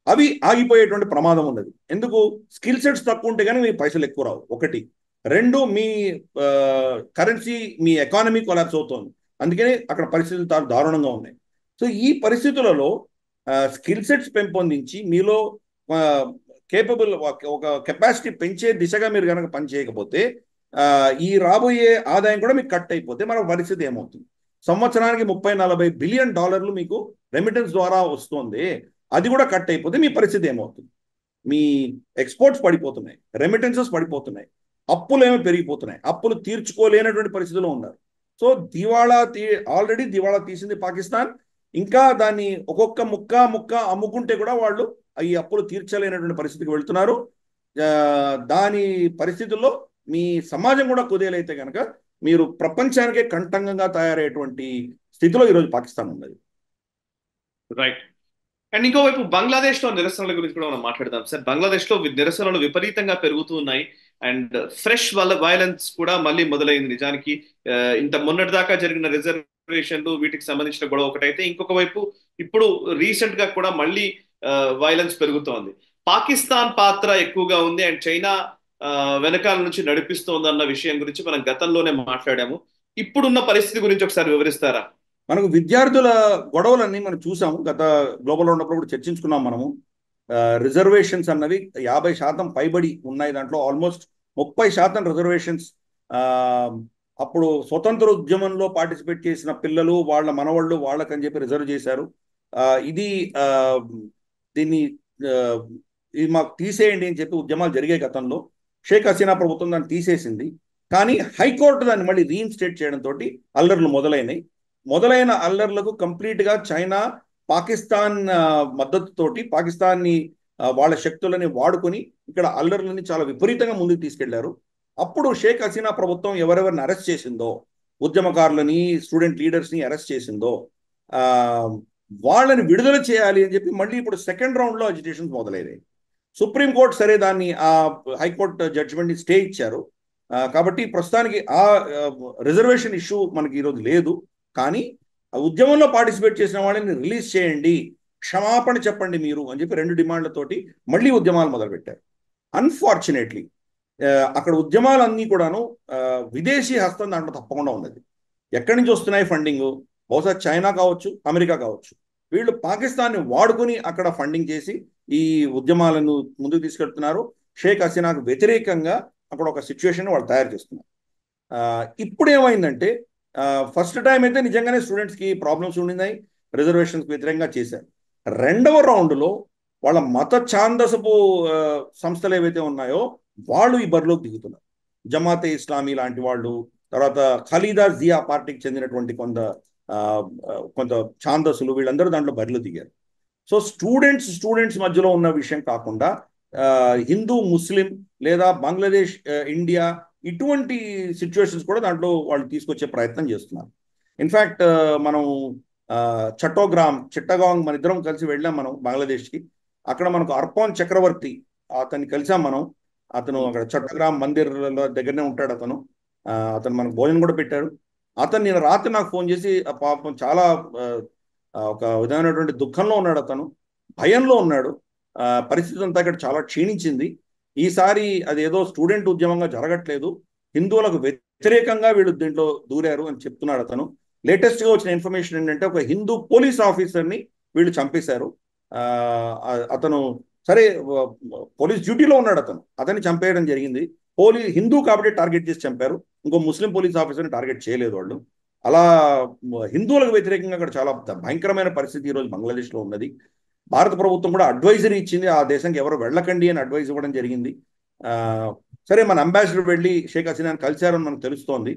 అవి ఆగిపోయేటువంటి ప్రమాదం ఉన్నది. ఎందుకు? స్కిల్ సెట్స్ తక్కువ ఉంటే కానీ మీ పైసలు ఎక్కువ రావు, ఒకటి. 2, మీ కరెన్సీ, మీ ఎకానమీ కొలాప్స్ అవుతుంది. అందుకని అక్కడ పరిస్థితులు చాలా దారుణంగా ఉన్నాయి. సో ఈ పరిస్థితులలో స్కిల్ సెట్స్ పెంపొందించి మీలో కేపబుల్ ఒక కెపాసిటీ పెంచే దిశగా మీరు కనుక పని చేయకపోతే, ఈ రాబోయే ఆదాయం కూడా మీకు కట్ అయిపోతే మన పరిస్థితి ఏమవుతుంది? సంవత్సరానికి $30-40 బిలియన్ మీకు రెమిటెన్స్ ద్వారా వస్తుంది. అది కూడా కట్ అయిపోతే మీ పరిస్థితి ఏమవుతుంది? మీ ఎక్స్పోర్ట్స్ పడిపోతున్నాయి, రెమిటెన్సెస్ పడిపోతున్నాయి, అప్పులు ఏమో పెరిగిపోతున్నాయి, అప్పులు తీర్చుకోలేనటువంటి పరిస్థితిలో ఉన్నారు. సో ఆల్రెడీ దివాళా తీసింది పాకిస్తాన్. ఇంకా దాన్ని ఒక్కొక్క ముక్క అమ్ముకుంటే కూడా వాళ్ళు ఈ అప్పులు తీర్చలేనటువంటి పరిస్థితికి వెళ్తున్నారు. దాని పరిస్థితుల్లో మీ సమాజం కూడా కుదేలైతే కనుక మీరు ప్రపంచానికే కంటంగా తయారయ్యేటువంటి స్థితిలో ఈరోజు పాకిస్తాన్ ఉన్నది. రైట్. అండ్ ఇంకోవైపు బంగ్లాదేశ్లో నిరసనల గురించి కూడా మనం మాట్లాడదాం సార్. బంగ్లాదేశ్లో నిరసనలు విపరీతంగా పెరుగుతూ ఉన్నాయి. అండ్ ఫ్రెష్ వైలెన్స్ కూడా మళ్ళీ మొదలైంది. నిజానికి ఇంత మొన్నటి దాకా జరిగిన రిజర్వేషన్లు, వీటికి సంబంధించిన గొడవ ఒకటైతే, ఇంకొక వైపు ఇప్పుడు రీసెంట్ గా కూడా మళ్ళీ వైలెన్స్ పెరుగుతోంది. పాకిస్తాన్ పాత్ర ఎక్కువగా ఉంది అండ్ చైనా వెనకాల నుంచి నడిపిస్తోంది అన్న విషయం గురించి మనం గతంలోనే మాట్లాడాము. ఇప్పుడున్న పరిస్థితి గురించి ఒకసారి వివరిస్తారా? మనకు విద్యార్థుల గొడవలన్నీ మనం చూసాము, గత గ్లోబల్ ఉన్నప్పుడు కూడా చర్చించుకున్నాం మనము. రిజర్వేషన్స్ అన్నవి 50% పైబడి ఉన్నాయి. దాంట్లో ఆల్మోస్ట్ 30% రిజర్వేషన్స్ అప్పుడు స్వతంత్ర ఉద్యమంలో పార్టిసిపేట్ చేసిన పిల్లలు, వాళ్ళ మనవాళ్ళు, వాళ్ళకని చెప్పి రిజర్వ్ చేశారు. దీన్ని మాకు తీసేయండి అని చెప్పి ఉద్యమాలు జరిగాయి గతంలో. షేక్ హసీనా ప్రభుత్వం దాన్ని తీసేసింది. కానీ హైకోర్టు దాన్ని మళ్ళీ రీఇన్స్టేట్ చేయడంతో అల్లర్లు మొదలైన అల్లర్లకు కంప్లీట్గా చైనా, పాకిస్తాన్ మద్దతుతోటి పాకిస్తాన్ని వాళ్ళ శక్తులని వాడుకొని ఇక్కడ అల్లర్లని చాలా విపరీతంగా ముందుకు తీసుకెళ్లారు. అప్పుడు షేక్ హసీనా ప్రభుత్వం ఎవరెవరిని అరెస్ట్ చేసిందో, ఉద్యమకారులని, స్టూడెంట్ లీడర్స్ని అరెస్ట్ చేసిందో, వాళ్ళని విడుదల చేయాలి అని చెప్పి మళ్ళీ ఇప్పుడు సెకండ్ రౌండ్లో అజిటేషన్స్ మొదలయ్యాయి. సుప్రీంకోర్టు సరే దాన్ని ఆ హైకోర్టు జడ్జిమెంట్ని స్టే ఇచ్చారు. కాబట్టి ప్రస్తుతానికి ఆ రిజర్వేషన్ ఇష్యూ మనకి ఈరోజు లేదు. కానీ ఆ ఉద్యమంలో పార్టిసిపేట్ చేసిన వాళ్ళని రిలీజ్ చేయండి, క్షమాపణ చెప్పండి మీరు అని చెప్పి 2 డిమాండ్లతోటి మళ్ళీ ఉద్యమాలు మొదలుపెట్టారు. అన్ఫార్చునేట్లీ అక్కడ ఉద్యమాలన్నీ కూడాను విదేశీ హస్తం దాంట్లో తప్పకుండా ఉన్నది. ఎక్కడి నుంచి వస్తున్నాయి ఫండింగ్? బహుశా చైనా కావచ్చు, అమెరికా కావచ్చు. వీళ్ళు పాకిస్తాన్ని వాడుకుని అక్కడ ఫండింగ్ చేసి ఈ ఉద్యమాలను ముందుకు తీసుకెళ్తున్నారు. షేక్ హసీనాకు వ్యతిరేకంగా అక్కడ ఒక సిచ్యువేషన్ వాళ్ళు తయారు చేస్తున్నారు. ఇప్పుడు ఏమైందంటే ఫస్ట్ టైం అయితే నిజంగానే స్టూడెంట్స్కి ప్రాబ్లమ్స్ ఉండినాయి, రిజర్వేషన్స్కి వ్యతిరేకంగా చేశారు. రెండవ రౌండ్లో వాళ్ళ మత ఛాందసపు సంస్థలు ఏవైతే ఉన్నాయో వాళ్ళు ఈ బరిలోకి దిగుతున్నారు. జమాతే ఇస్లామీ లాంటి వాళ్ళు, తర్వాత ఖలీదా జియా పార్టీకి చెందినటువంటి కొంత ఛాందసులు, వీళ్ళందరూ దాంట్లో బరిలో దిగారు. సో స్టూడెంట్స్ మధ్యలో ఉన్న విషయం కాకుండా హిందూ ముస్లిం లేదా బంగ్లాదేశ్ ఇండియా ఇటువంటి సిచ్యువేషన్స్ కూడా దాంట్లో వాళ్ళు తీసుకొచ్చే ప్రయత్నం చేస్తున్నారు. ఇన్ఫ్యాక్ట్ మనం చిట్టగాంగ్ మన ఇద్దరం కలిసి వెళ్ళాం మనం బంగ్లాదేశ్కి. అక్కడ మనకు అర్పాన్ చక్రవర్తి అతన్ని కలిసాం మనం. అతను అక్కడ చట్టగ్రామ్ మందిర్ దగ్గరనే ఉంటాడు. అతను మనకు భోజనం కూడా పెట్టాడు. అతను నేను రాత్రి నాకు ఫోన్ చేసి పాపం చాలా ఒక విధమైనటువంటి దుఃఖంలో ఉన్నాడు, అతను భయంలో ఉన్నాడు. పరిస్థితి అంతా ఇక్కడ చాలా క్షీణించింది. ఈసారి అదేదో స్టూడెంట్ ఉద్యమంగా జరగట్లేదు, హిందువులకు వ్యతిరేకంగా వీళ్ళు దీంట్లో దూరారు అని చెప్తున్నాడు అతను. లేటెస్ట్గా వచ్చిన ఇన్ఫర్మేషన్ ఏంటంటే ఒక హిందూ పోలీస్ ఆఫీసర్ని వీళ్ళు చంపేశారు. అతను సరే పోలీస్ డ్యూటీలో ఉన్నాడు, అతన్ని చంపేయడం జరిగింది. హిందూ కాబట్టి టార్గెట్ చేసి చంపారు, ఇంకో ముస్లిం పోలీస్ ఆఫీసర్ని టార్గెట్ చేయలేదు వాళ్ళు. అలా హిందువులకు వ్యతిరేకంగా అక్కడ చాలా భయంకరమైన పరిస్థితి ఈరోజు బంగ్లాదేశ్లో ఉన్నది. భారత ప్రభుత్వం కూడా అడ్వైజరీ ఇచ్చింది, ఆ దేశానికి ఎవరు వెళ్ళకండి అని అడ్వైజ్ ఇవ్వడం జరిగింది. సరే మన అంబాసిడర్ వెళ్ళి షేక్ హసీనాని కలిశారని మనకు తెలుస్తోంది.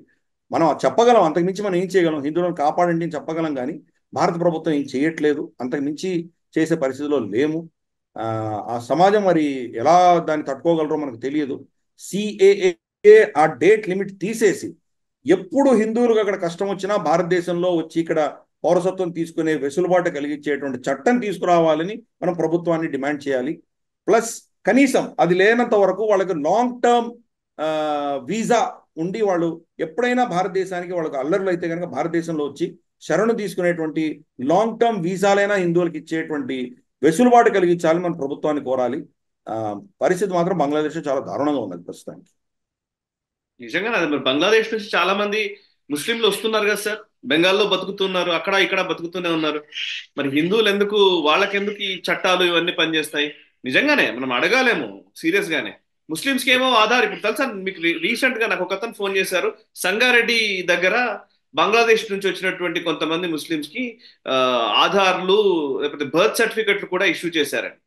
మనం చెప్పగలం, అంతకుమించి మనం ఏం చేయగలం? హిందువులను కాపాడండి అని చెప్పగలం, కానీ భారత ప్రభుత్వం ఏం చేయట్లేదు, అంతకుమించి చేసే పరిస్థితిలో లేము. ఆ సమాజం మరి ఎలా దాన్ని తట్టుకోగలరో మనకు తెలియదు. సిఏఏ ఆ డేట్ లిమిట్ తీసేసి ఎప్పుడు హిందువులకు అక్కడ కష్టం వచ్చినా భారతదేశంలో వచ్చి ఇక్కడ పౌరసత్వం తీసుకునే వెసులుబాటు కలిగించేటువంటి చట్టం తీసుకురావాలని మనం ప్రభుత్వాన్ని డిమాండ్ చేయాలి. ప్లస్ కనీసం అది లేనంత వరకు వాళ్ళకి లాంగ్ టర్మ్ వీసా ఉండి వాళ్ళు ఎప్పుడైనా భారతదేశానికి వాళ్ళకి అల్లర్లు అయితే కనుక భారతదేశంలో వచ్చి శరణు తీసుకునేటువంటి లాంగ్ టర్మ్ వీసాలైనా హిందువులకు ఇచ్చేటువంటి వెసులుబాటు కలిగించాలని మన ప్రభుత్వాన్ని కోరాలి. పరిస్థితి మాత్రం బంగ్లాదేశ్లో చాలా దారుణంగా ఉన్నది ప్రస్తుతానికి. నిజంగానే అది మరి బంగ్లాదేశ్ నుంచి చాలా మంది ముస్లింలు వస్తున్నారు కదా సార్, బెంగాల్లో బతుకుతున్నారు, అక్కడ ఇక్కడ బతుకుతూనే ఉన్నారు. మరి హిందువులు ఎందుకు, వాళ్ళకెందుకు ఈ చట్టాలు ఇవన్నీ పనిచేస్తాయి? నిజంగానే మనం అడగాలేమో సీరియస్ గానే. ముస్లింస్కి ఏమో ఆధార్, ఇప్పుడు తెలుసా మీకు, రీసెంట్ గా నాకు ఒక అతను ఫోన్ చేశారు, సంగారెడ్డి దగ్గర బంగ్లాదేశ్ నుంచి వచ్చినటువంటి కొంతమంది ముస్లింస్ కి ఆధార్లు లేకపోతే బర్త్ సర్టిఫికెట్లు కూడా ఇష్యూ చేశారని.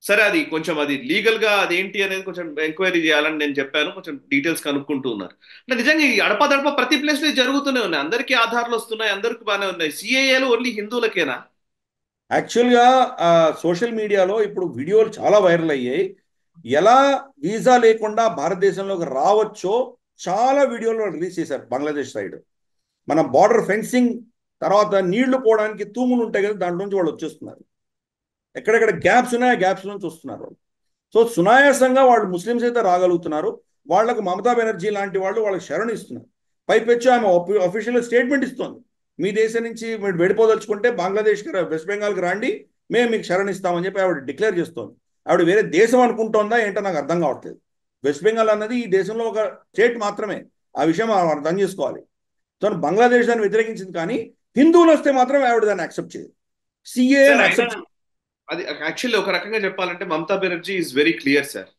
సరే అది కొంచెం అది లీగల్ గా అదేంటి అనేది కొంచెం ఎంక్వైరీ చేయాలని నేను చెప్పాను, కొంచెం డీటెయిల్స్ కనుక్కుంటూ ఉన్నారు. అంటే నిజంగా ఈ అడపదడప ప్రతి ప్లేస్ లో జరుగుతూనే ఉన్నాయి, అందరికీ ఆధార్లు వస్తున్నాయి, అందరికి బాగానే ఉన్నాయి. సిఏఏలు ఓన్లీ హిందువులకేనా? యాక్చువల్గా సోషల్ మీడియాలో ఇప్పుడు వీడియోలు చాలా వైరల్ అయ్యాయి. ఎలా వీసా లేకుండా భారతదేశంలోకి రావచ్చో చాలా వీడియోలు రిలీజ్ చేశారు బంగ్లాదేశ్ సైడ్. మన బార్డర్ ఫెన్సింగ్ తర్వాత నీళ్లు పోవడానికి తూములు ఉంటాయి కదా, దాంట్లో నుంచి వాళ్ళు వచ్చేస్తున్నారు. ఎక్కడెక్కడ గ్యాప్స్ ఉన్నాయో ఆ గ్యాప్స్ నుంచి వస్తున్నారు వాళ్ళు. సో సునాయాసంగా వాళ్ళు ముస్లిమ్స్ అయితే రాగలుగుతున్నారు. వాళ్లకు మమతా బెనర్జీ లాంటి వాళ్ళు వాళ్ళకి శరణు ఇస్తున్నారు. పైపెచ్చు ఆమె అఫీషియల్ స్టేట్మెంట్ ఇస్తుంది, మీ దేశం నుంచి మీరు వెళ్ళిపోదలుచుకుంటే బంగ్లాదేశ్కి వెస్ట్ బెంగాల్కి రండి, మేము మీకు శరణ్ ఇస్తామని చెప్పి ఆవిడ డిక్లేర్ చేస్తోంది. ఆవిడ వేరే దేశం అనుకుంటోందా ఏంటో నాకు అర్థం కావట్లేదు. వెస్ట్ బెంగాల్ అన్నది ఈ దేశంలో ఒక స్టేట్ మాత్రమే, ఆ విషయం అర్థం చేసుకోవాలి. సో బంగ్లాదేశ్ దాన్ని వ్యతిరేకించింది, కానీ హిందువులు వస్తే మాత్రం ఆవిడ దాన్ని యాక్సెప్ట్ చేయదు. సిఏ అది యాక్చువల్లీ ఒక రకంగా చెప్పాలంటే Mamata Banerjee is very clear sir.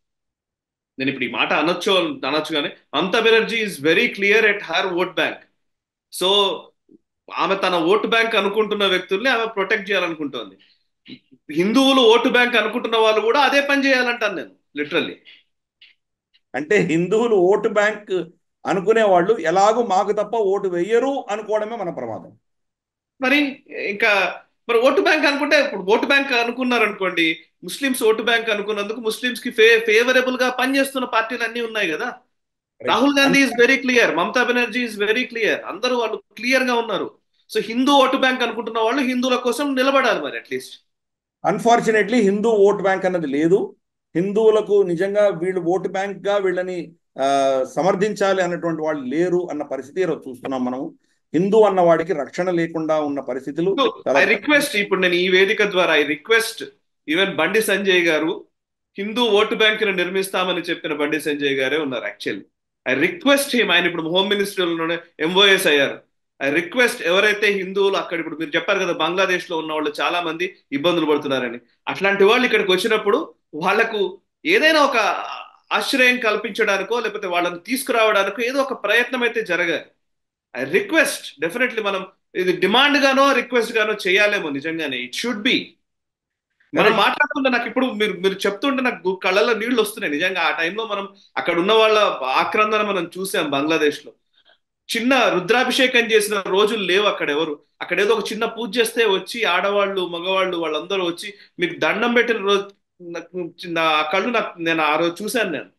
నేను ఇప్పుడు ఈ మాట అనొచ్చు కానీ Mamata Banerjee is very clear at her vote bank. So ఆమె తన ఓటు బ్యాంక్ అనుకుంటున్న వ్యక్తుల్ని ఆమె ప్రొటెక్ట్ చేయాలనుకుంటోంది. హిందువులు ఓటు బ్యాంక్ అనుకుంటున్న వాళ్ళు కూడా అదే పని చేయాలంటాను నేను లిటరల్లీ. అంటే హిందువులు ఓటు బ్యాంక్ అనుకునే వాళ్ళు ఎలాగో మాకు తప్ప ఓటు వెయ్యరు అనుకోవడమే మన ప్రమాదం. మరి ఇంకా మరి ఓటు బ్యాంక్ అనుకుంటే, ఇప్పుడు ఓటు బ్యాంక్ అనుకున్నారు అనుకోండి, ముస్లిమ్స్ ఓటు బ్యాంక్ అనుకున్నందుకు ముస్లిమ్స్ కి ఫేవరబుల్ గా పనిచేస్తున్న పార్టీలు అన్ని ఉన్నాయి కదా. Rahul Gandhi is very clear, Mamata Banerjee is very clear, అందరూ వాళ్ళు క్లియర్ గా ఉన్నారు. సో హిందూ ఓటు బ్యాంక్ అనుకుంటున్న వాళ్ళు హిందువుల కోసం నిలబడాలి మరి at least. Unfortunately Hindu vote bank అన్నది లేదు. హిందువులకు నిజంగా వీళ్ళు ఓటు బ్యాంక్ గా వీళ్ళని సమర్థించాలి అన్నటువంటి వాళ్ళు లేరు అన్న పరిస్థితి ఈరోజు చూస్తున్నాం మనం. హిందూ అన్నవాడికి రక్షణ లేకుండా ఉన్న పరిస్థితులు చాలా. ఐ రిక్వెస్ట్, ఇప్పుడు నేను ఈ వేదిక ద్వారా I request even Bandi Sanjay గారు హిందూ ఓటు బ్యాంకును నిర్మిస్తామని చెప్పిన బండి సంజయ్ గారే ఉన్నారు యాక్చువల్లీ. ఐ రిక్వెస్ట్ హిమ్, ఆయన ఇప్పుడు హోమ్ మినిస్టర్లోనే ఎంఓఎస్ అయ్యారు. ఐ రిక్వెస్ట్ ఎవరైతే హిందువులు అక్కడ, ఇప్పుడు మీరు చెప్పారు కదా బంగ్లాదేశ్ లో ఉన్న వాళ్ళు చాలా మంది ఇబ్బందులు పడుతున్నారని, అట్లాంటి వాళ్ళు ఇక్కడికి వచ్చినప్పుడు వాళ్లకు ఏదైనా ఒక ఆశ్రయం కల్పించడానికో లేకపోతే వాళ్ళని తీసుకురావడానికో ఏదో ఒక ప్రయత్నం అయితే జరగాలి. ఐ రిక్వెస్ట్ డెఫినెట్లీ మనం ఇది డిమాండ్ గానో రిక్వెస్ట్ గానో చేయాలేమో నిజంగానే. It should be. మనం మాట్లాడుతుంటే నాకు ఇప్పుడు మీరు మీరు చెప్తుంటే నాకు కళ్ళల్లో నీళ్లు వస్తున్నాయి నిజంగా. ఆ టైంలో మనం అక్కడ ఉన్న వాళ్ళ ఆక్రందన మనం చూసాం బంగ్లాదేశ్ లో. చిన్న రుద్రాభిషేకం చేసిన రోజులు లేవు అక్కడ. ఎవరు అక్కడ ఏదో ఒక చిన్న పూజ చేస్తే వచ్చి ఆడవాళ్ళు మగవాళ్ళు వాళ్ళందరూ వచ్చి మీకు దండం పెట్టిన రోజు ఆ కళ్ళు నేను ఆ రోజు చూశాను. నేను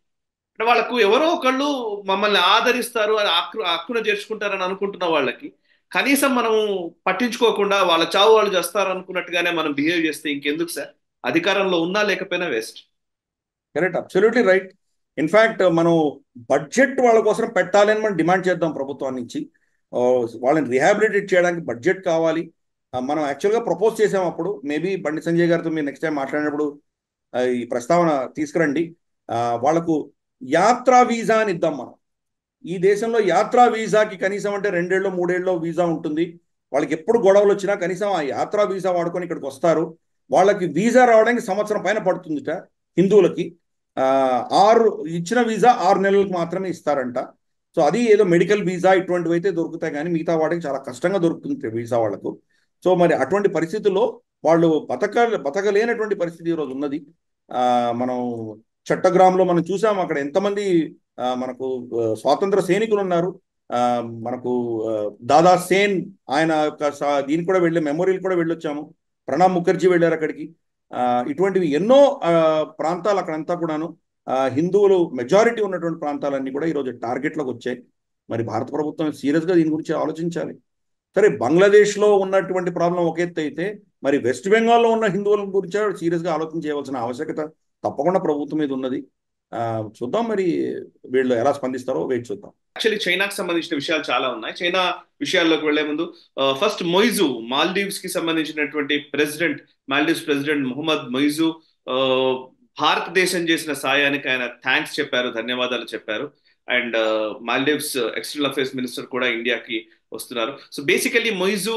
అంటే వాళ్ళకు ఎవరో ఒకళ్ళు మమ్మల్ని ఆదరిస్తారు అని హక్కున చేర్చుకుంటారని అనుకుంటున్న వాళ్ళకి కనీసం మనం పట్టించుకోకుండా వాళ్ళ చావు వాళ్ళు చేస్తారు అనుకున్నట్టుగానే మనం బిహేవ్ చేస్తే ఇంకెందుకు సార్? అధికారంలో ఉన్నా లేకపోయినా waste. Correct, absolutely right. In fact మనం బడ్జెట్ వాళ్ళ కోసం పెట్టాలని మనం డిమాండ్ చేద్దాం ప్రభుత్వం నుంచి. వాళ్ళని రీహాబిలిటేట్ చేయడానికి బడ్జెట్ కావాలి. మనం యాక్చువల్గా ప్రపోజ్ చేసాం అప్పుడు. మేబీ బండి సంజయ్ గారితో మీరు నెక్స్ట్ టైం మాట్లాడినప్పుడు ఈ ప్రస్తావన తీసుకురండి. వాళ్ళకు యాత్రా వీసా అని ఇద్దాం మనం. ఈ దేశంలో యాత్రా వీసాకి కనీసం అంటే 2 ఏళ్ళు 3 ఏళ్ళు వీసా ఉంటుంది. వాళ్ళకి ఎప్పుడు గొడవలు వచ్చినా కనీసం ఆ యాత్రా వీసా వాడుకొని ఇక్కడికి వస్తారు. వాళ్ళకి వీసా రావడానికి సంవత్సరం పైన పడుతుందిట హిందువులకి. 6 ఇచ్చిన వీసా 6 నెలలకు మాత్రమే ఇస్తారంట. సో అది ఏదో మెడికల్ వీసా ఇటువంటివి అయితే దొరుకుతాయి, కానీ మిగతా వాడికి చాలా కష్టంగా దొరుకుతుంది వీసా వాళ్ళకు. సో మరి అటువంటి పరిస్థితుల్లో వాళ్ళు బతకలేనటువంటి పరిస్థితి ఈరోజు ఉన్నది. మనం చట్టగ్రామ్లో మనం చూసాం అక్కడ ఎంతమంది మనకు స్వాతంత్ర సైనికులు ఉన్నారు. మనకు దాదా సేన్ ఆయన యొక్క దీనికి కూడా వెళ్ళి మెమోరియల్ కూడా వెళ్ళొచ్చాము. ప్రణబ్ ముఖర్జీ వెళ్ళారు అక్కడికి. ఇటువంటివి ఎన్నో ప్రాంతాలు అక్కడంతా కూడాను హిందువులు మెజారిటీ ఉన్నటువంటి ప్రాంతాలన్నీ కూడా ఈరోజు టార్గెట్లోకి వచ్చాయి. మరి భారత ప్రభుత్వం సీరియస్గా దీని గురించి ఆలోచించాలి. సరే, బంగ్లాదేశ్లో ఉన్నటువంటి ప్రాబ్లం ఒక ఎత్తు అయితే, మరి వెస్ట్ బెంగాల్లో ఉన్న హిందువుల గురించి సీరియస్గా ఆలోచన చేయవలసిన ఆవశ్యకత తప్పకుండా ప్రభుత్వం మీద ఉన్నది. చూద్దాం మరి వీళ్ళు ఎలా స్పందిస్తారో వెయిట్ చూద్దాం. యాక్చువల్లీ చైనాకి సంబంధించిన విషయాలు చాలా ఉన్నాయి. చైనా విషయాల్లోకి వెళ్లే ముందు ఫస్ట్ మొయిజు, మాల్దీవ్స్ కి సంబంధించినటువంటి మాల్దీవ్స్ ప్రెసిడెంట్ మొహమ్మద్ మొయిజు భారతదేశం చేసిన సాయానికి ఆయన థ్యాంక్స్ చెప్పారు, ధన్యవాదాలు చెప్పారు. And Maldives external affairs minister కూడా ఇండియాకి వస్తున్నారు. సో బేసికలీ మొయిజు